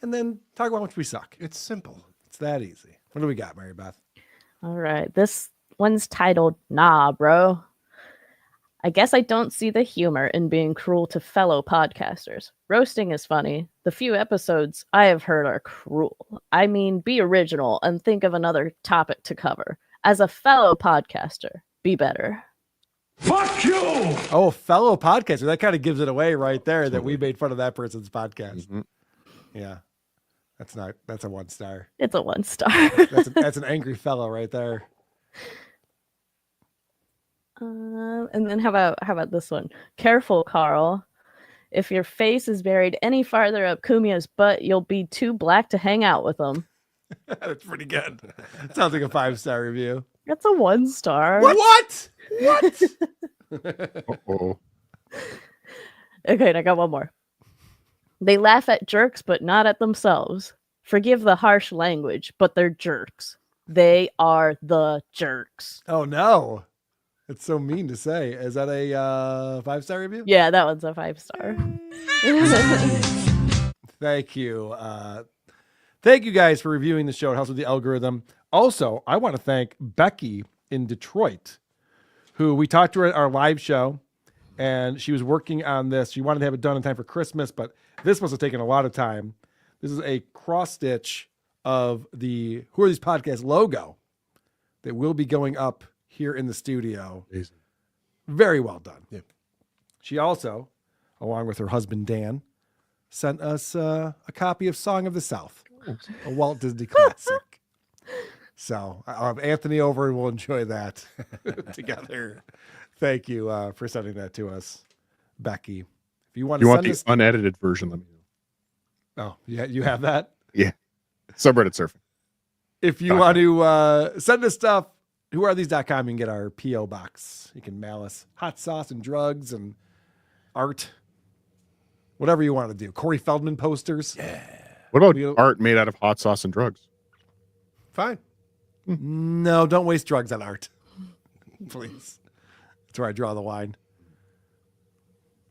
and then talk about how much we suck. It's simple. It's that easy. What do we got, Mary Beth? All right. This one's titled, Nah, Bro. I guess I don't see the humor in being cruel to fellow podcasters. Roasting is funny. The few episodes I have heard are cruel. I mean, be original and think of another topic to cover. As a fellow podcaster, be better. Fuck you! Oh, fellow podcaster. That kind of gives it away right there that we made fun of that person's podcast. Yeah. That's a 1 star. It's a 1 star. That's an angry fellow right there. And then how about this one? Careful, Carl. If your face is buried any farther up Cameos' butt, you'll be too black to hang out with him. That's pretty good. Sounds like a 5-star review. That's a 1 star. What? Uh-oh. Okay, and I got one more. They laugh at jerks, but not at themselves. Forgive the harsh language, but they're jerks. They are the jerks. Oh, no. It's so mean to say. Is that a 5-star review? Yeah, that one's a 5-star. Thank you. Thank you guys for reviewing the show. It helps with the algorithm. Also, I want to thank Becky in Detroit, who we talked to her at our live show, and she was working on this. She wanted to have it done in time for Christmas, but this must have taken a lot of time. This is a cross stitch of the Who Are These Podcasts logo that will be going up here in the studio. Amazing. Very well done. Yeah. She also, along with her husband Dan, sent us a copy of Song of the South, a Walt Disney classic. So I'll have Anthony over and we'll enjoy that together. Thank you for sending that to us, Becky. If you want to send the us unedited version, let me know. Oh, yeah, you have that? Yeah. Subreddit surfing. If you want to send us stuff, whoarethese.com, you can get our P.O. box. You can mail us hot sauce and drugs and art. Whatever you want to do. Corey Feldman posters. Yeah. What about art made out of hot sauce and drugs? Fine. No, don't waste drugs on art. Please. That's where I draw the line.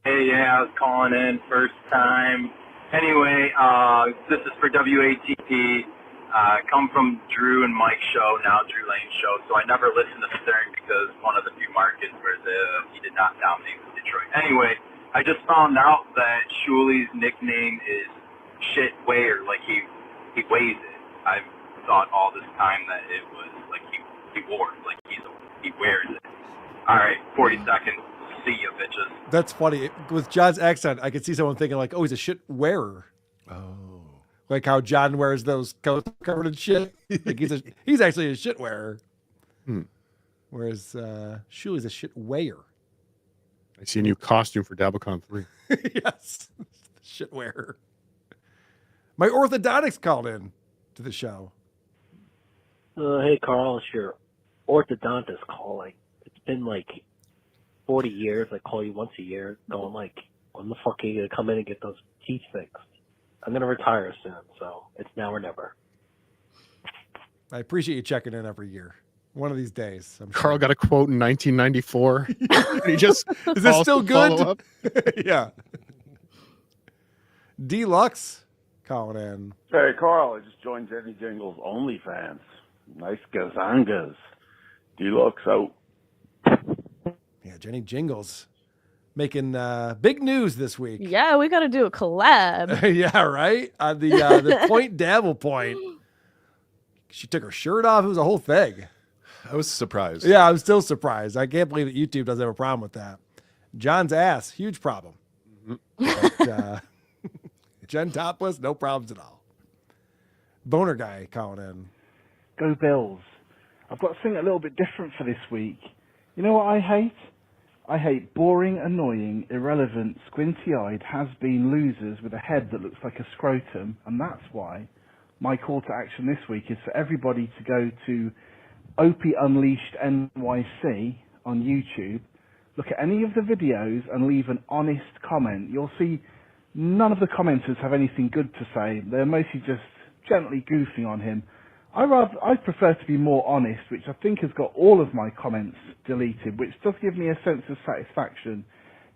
Hey, yeah, I was calling in first time. Anyway, this is for WATP. Come from Drew and Mike's show, now Drew Lane's show. So I never listened to Stuttering because one of the few markets where he did not dominate with Detroit. Anyway, I just found out that Shuli's nickname is Shit Weigher, like he weighs it. I've thought all this time that it was like he wore it, like he wears it. All right, 40 seconds. See ya, bitches. That's funny. With John's accent, I could see someone thinking like, oh, he's a shit wearer. Oh. Like how John wears those coats covered in shit. Like he's actually a shit wearer. Whereas Shuli's a shit weigher. I see a new costume for DabbleCon 3. Yes. Shit wearer. My orthodontics called in to the show. Hey, Carl, it's your orthodontist calling. It's been like 40 years. I call you once a year going like, when the fuck are you going to come in and get those teeth fixed? I'm going to retire soon, so it's now or never. I appreciate you checking in every year. One of these days. I'm sure. Carl got a quote in 1994. He just is this still good? Yeah. Deluxe calling in. Hey, Carl, I just joined Jenny Jingles OnlyFans. Nice gazangas. Deluxe out. Yeah, Jenny Jingles making big news this week. Yeah, we got to do a collab. Yeah, right? On the Point Dabble Point. She took her shirt off. It was a whole thing. I was surprised. Yeah, I'm still surprised. I can't believe that YouTube doesn't have a problem with that. John's ass, huge problem. But, Jen topless, no problems at all. Boner guy calling in. Go Bills. I've got something a little bit different for this week. You know what I hate? I hate boring, annoying, irrelevant, squinty-eyed, has-been losers with a head that looks like a scrotum, and that's why my call to action this week is for everybody to go to Opie Unleashed NYC on YouTube, look at any of the videos and leave an honest comment. You'll see none of the commenters have anything good to say. They're mostly just gently goofing on him. I prefer to be more honest, which I think has got all of my comments deleted, which does give me a sense of satisfaction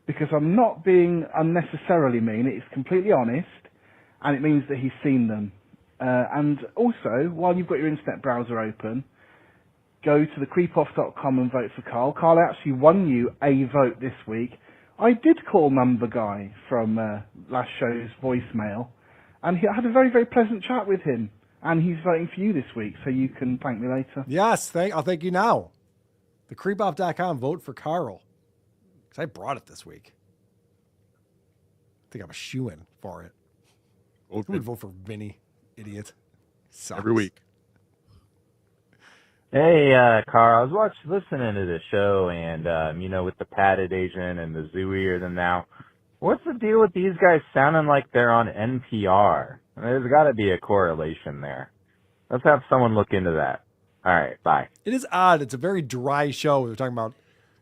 because I'm not being unnecessarily mean. It's completely honest, and it means that he's seen them. And also, while you've got your internet browser open, go to thecreepoff.com and vote for Carl. Carl actually won you a vote this week. I did call Number Guy from last show's voicemail, and I had a very, very pleasant chat with him. And he's voting for you this week, so you can thank me later. Yes, I'll thank you now. Thecreepoff.com, vote for Carl. Because I brought it this week. I think I'm a shoo-in for it. Who would vote for Vinny? Idiot. Sucks. Every week. Hey, Carl, I was listening to the show, and, with the padded agent and the zooier than now, what's the deal with these guys sounding like they're on NPR? There's got to be a correlation there. Let's have someone look into that. All right, bye. It is odd. It's a very dry show. We're talking about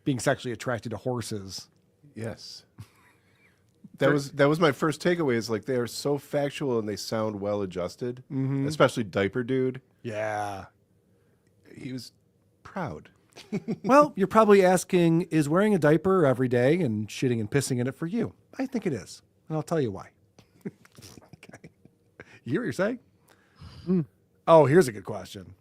being sexually attracted to horses. Yes. That was my first takeaway. Is like they are so factual and they sound well adjusted, especially Diaper Dude. Yeah. He was proud. Well, you're probably asking, is wearing a diaper every day and shitting and pissing in it for you? I think it is. And I'll tell you why. Okay. You hear what you're saying? Oh, here's a good question.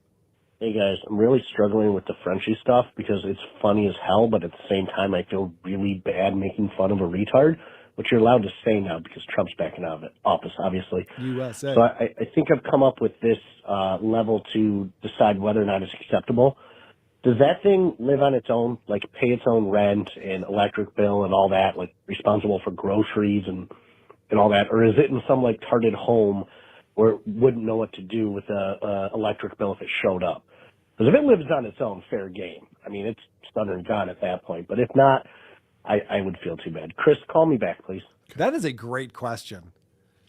Hey guys, I'm really struggling with the Frenchie stuff because it's funny as hell, but at the same time I feel really bad making fun of a retard, which you're allowed to say now because Trump's backing out of office, obviously. USA. So I think I've come up with this level to decide whether or not it's acceptable. Does that thing live on its own, like pay its own rent and electric bill and all that, like responsible for groceries and all that? Or is it in some like tarted home where it wouldn't know what to do with a electric bill if it showed up? Because if it lives on its own, fair game. I mean, it's Stuttering John at that point. But if not, I would feel too bad. Chris, call me back, please. That is a great question.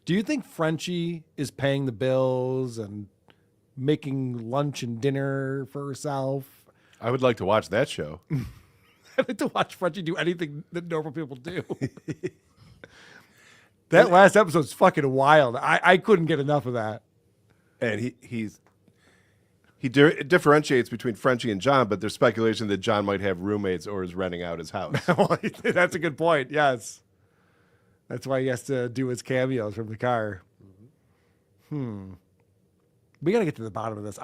Do you think Frenchie is paying the bills and making lunch and dinner for herself? I would like to watch that show. I'd like to watch Frenchie do anything that normal people do. That last episode's fucking wild. I couldn't get enough of that. And he differentiates between Frenchie and John, but there's speculation that John might have roommates or is renting out his house. Well, that's a good point. Yes. That's why he has to do his cameos from the car. We got to get to the bottom of this.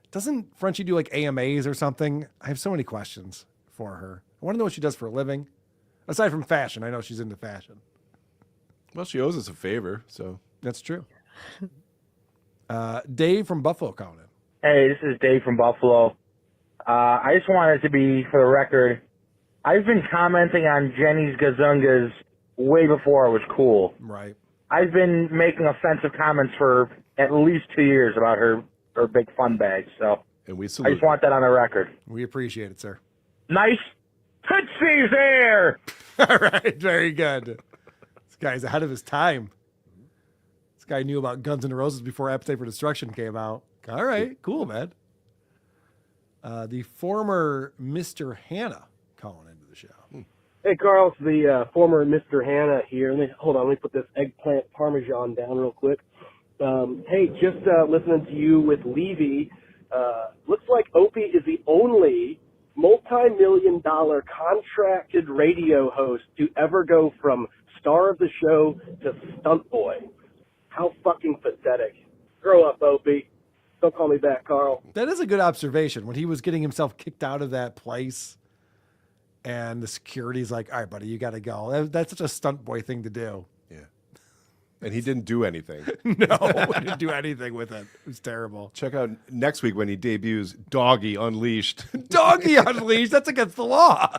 Doesn't Frenchie do like AMAs or something? I have so many questions for her. I want to know what she does for a living. Aside from fashion, I know she's into fashion. Well, she owes us a favor, so. That's true. Dave from Buffalo calling in. Hey, this is Dave from Buffalo. I just wanted to be, for the record, I've been commenting on Jenny's Gazungas way before it was cool. Right. I've been making offensive comments for at least 2 years about her big fun bag, so and we I just want that on the record. We appreciate it, sir. Nice tootsies there! All right, very good. This guy's ahead of his time. This guy knew about Guns N' Roses before Appetite for Destruction came out. All right, cool, man. The former Mr. Hannah calling into the show. Hey, Carl, it's the former Mr. Hannah here. Hold on, let me put this eggplant parmesan down real quick. Hey, just listening to you with Levy. Looks like Opie is the only multi-million-dollar contracted radio host to ever go from star of the show to stunt boy. How fucking pathetic. Grow up, Opie. Don't call me back, Carl. That is a good observation. When he was getting himself kicked out of that place and the security's like, all right, buddy, you got to go. That's such a stunt boy thing to do. Yeah. And he didn't do anything. No, he didn't do anything with it. It was terrible. Check out next week when he debuts Doggy Unleashed. Doggy Unleashed? That's against the law.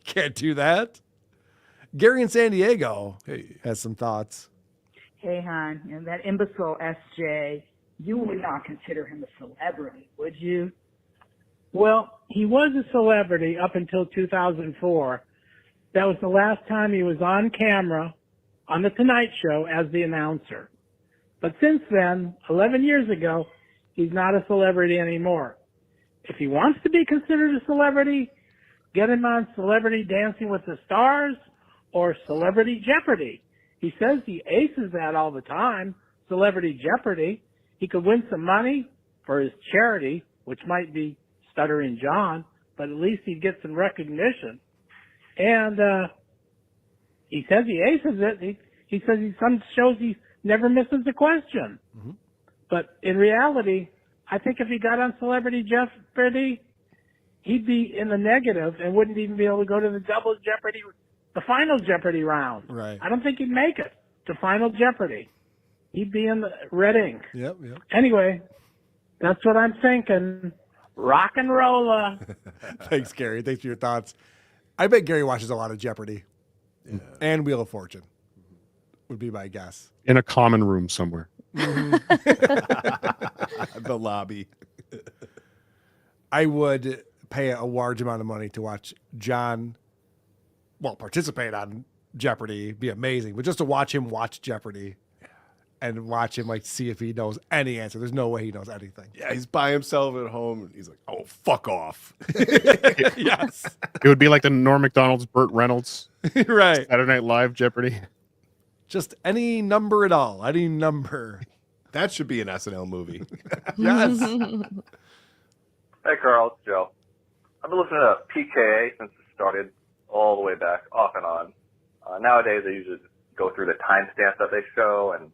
Can't do that. Gary in San Diego has some thoughts. Hey, hon, that imbecile SJ, you would not consider him a celebrity, would you? Well, he was a celebrity up until 2004. That was the last time he was on camera on The Tonight Show as the announcer. But since then, 11 years ago, he's not a celebrity anymore. If he wants to be considered a celebrity, get him on Celebrity Dancing with the Stars or Celebrity Jeopardy. He says he aces that all the time, Celebrity Jeopardy. He could win some money for his charity, which might be Stuttering John, but at least he'd get some recognition. And he says he aces it. He says some shows he never misses a question. Mm-hmm. But in reality, I think if he got on Celebrity Jeopardy, he'd be in the negative and wouldn't even be able to go to the double Jeopardy, the final Jeopardy round. Right. I don't think he'd make it to final Jeopardy. He'd be in the red ink. Yep. Anyway, that's what I'm thinking. Rock and rolla. Thanks, Gary. Thanks for your thoughts. I bet Gary watches a lot of Jeopardy and Wheel of Fortune, would be my guess. In a common room somewhere. The lobby. I would pay a large amount of money to watch John, participate on Jeopardy. Be amazing. But just to watch him watch Jeopardy and watch him see if he knows any answer. There's no way he knows anything. Yeah, he's by himself at home and he's like, oh, fuck off. Yes. It would be like the Norm Macdonald's, Burt Reynolds. Right. Saturday Night Live Jeopardy. Just any number at all. Any number. That should be an SNL movie. Yes. Hey, Carl, it's Joe. I've been listening to PKA since it started all the way back, off and on. Nowadays, I usually just go through the timestamps that they show and,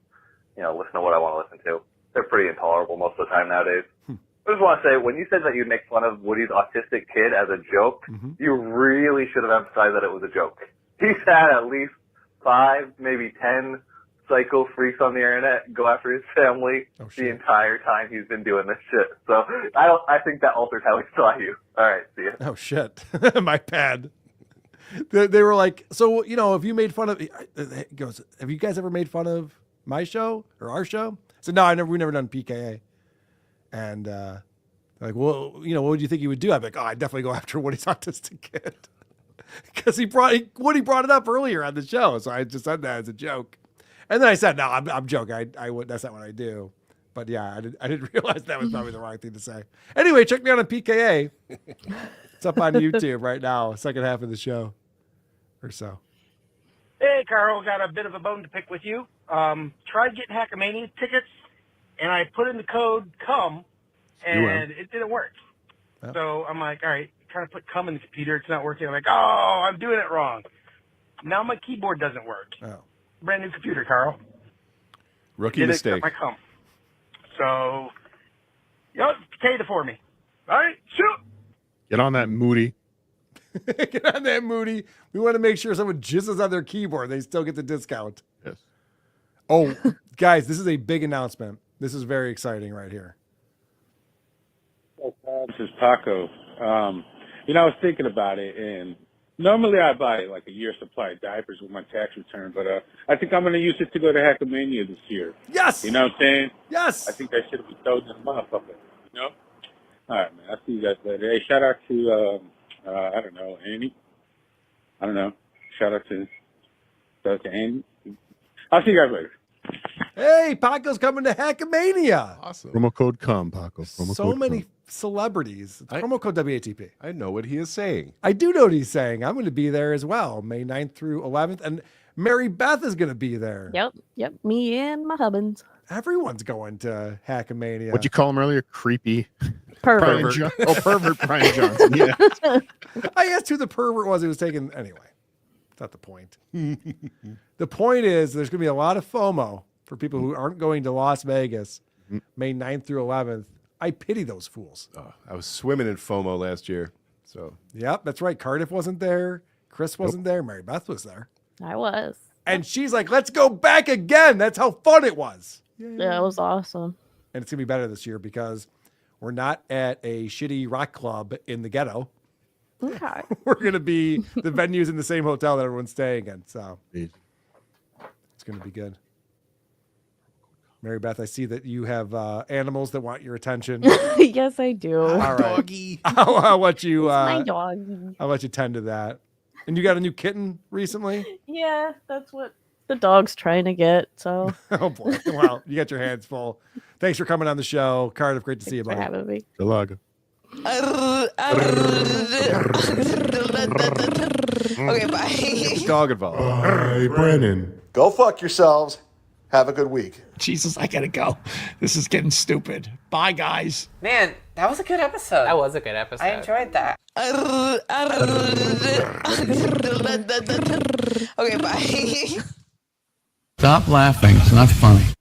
listen to what I want to listen to. They're pretty intolerable most of the time nowadays. I just want to say, when you said that you make fun of Woody's autistic kid as a joke, you really should have emphasized that it was a joke. He's had at least 5, maybe 10 psycho freaks on the internet go after his family the entire time he's been doing this shit. So I think that alters how he saw you. All right, see ya. Oh shit, my bad. They were like, so if you made fun of, he goes, have you guys ever made fun of my show or our show? I said, no, we've never done PKA. And like, well, what would you think he would do? I'd be like, I'd definitely go after Woody's autistic kid. Because Woody brought it up earlier on the show, so I just said that as a joke. And then I said, no, I'm joking. I would. That's not what I do. But yeah, I didn't realize that was probably the wrong thing to say. Anyway, check me out on PKA. It's up on YouTube right now. Second half of the show, or so. Hey, Carl, got a bit of a bone to pick with you. Tried getting Hackamania tickets, and I put in the code CUM, and it didn't work. Oh. So I'm like, all right, trying to put CUM in the computer. It's not working. I'm like, oh, I'm doing it wrong. Now my keyboard doesn't work. Oh. Brand new computer, Carl. Rookie mistake. My CUM. So, pay it for me. All right, shoot. Get on that, Moody. Get on that, Moody. We want to make sure someone jizzes on their keyboard. They still get the discount. Yes. Oh, guys, this is a big announcement. This is very exciting right here. This is Paco. I was thinking about it, and normally I buy like a year's supply of diapers with my tax return, but I think I'm going to use it to go to Hackamania this year. Yes! You know what I'm saying? Yes! I think I should be thrown in the motherfucker, All right, man. I'll see you guys later. Hey, shout out to, I don't know, Andy. I don't know. Shout out to Andy. I'll see you guys later. Hey, Paco's coming to Hackamania. Awesome. Promo code CUM, Paco. Promo So code many CUM. celebrities. It's promo code WATP. I know what he is saying. I do know what he's saying. I'm going to be there as well, May 9th through 11th. And Mary Beth is going to be there. Yep. Me and my hubbands. Everyone's going to Hackamania. What'd you call him earlier? Creepy. Pervert. Pervert Brian Johnson. Yeah. I asked who the pervert was. He was taken. Anyway, that's not the point. The point is there's going to be a lot of FOMO for people who aren't going to Las Vegas May 9th through 11th. I pity those fools. Oh, I was swimming in FOMO last year. So Yep, that's right. Cardiff wasn't there. Chris wasn't there. Mary Beth was there. I was. And she's like, let's go back again. That's how fun it was. Yeah, it was awesome. And it's going to be better this year because we're not at a shitty rock club in the ghetto. Okay. We're going to be, the venue's in the same hotel that everyone's staying in. So it's going to be good. Mary Beth, I see that you have animals that want your attention. Yes, I do. All right. Doggy. I'll let you. My dog. I'll let you tend to that. And you got a new kitten recently? Yeah, that's what the dog's trying to get. So. Oh boy! Well, you got your hands full. Thanks for coming on the show, Cardiff. Great to see you, buddy. For having me. Galaga. Okay, bye. Dog involved. Hey, Brennan. Go fuck yourselves. Have a good week. Jesus, I gotta go. This is getting stupid. Bye, guys. Man, that was a good episode. That was a good episode. I enjoyed that. Okay, bye. Stop laughing. It's not funny.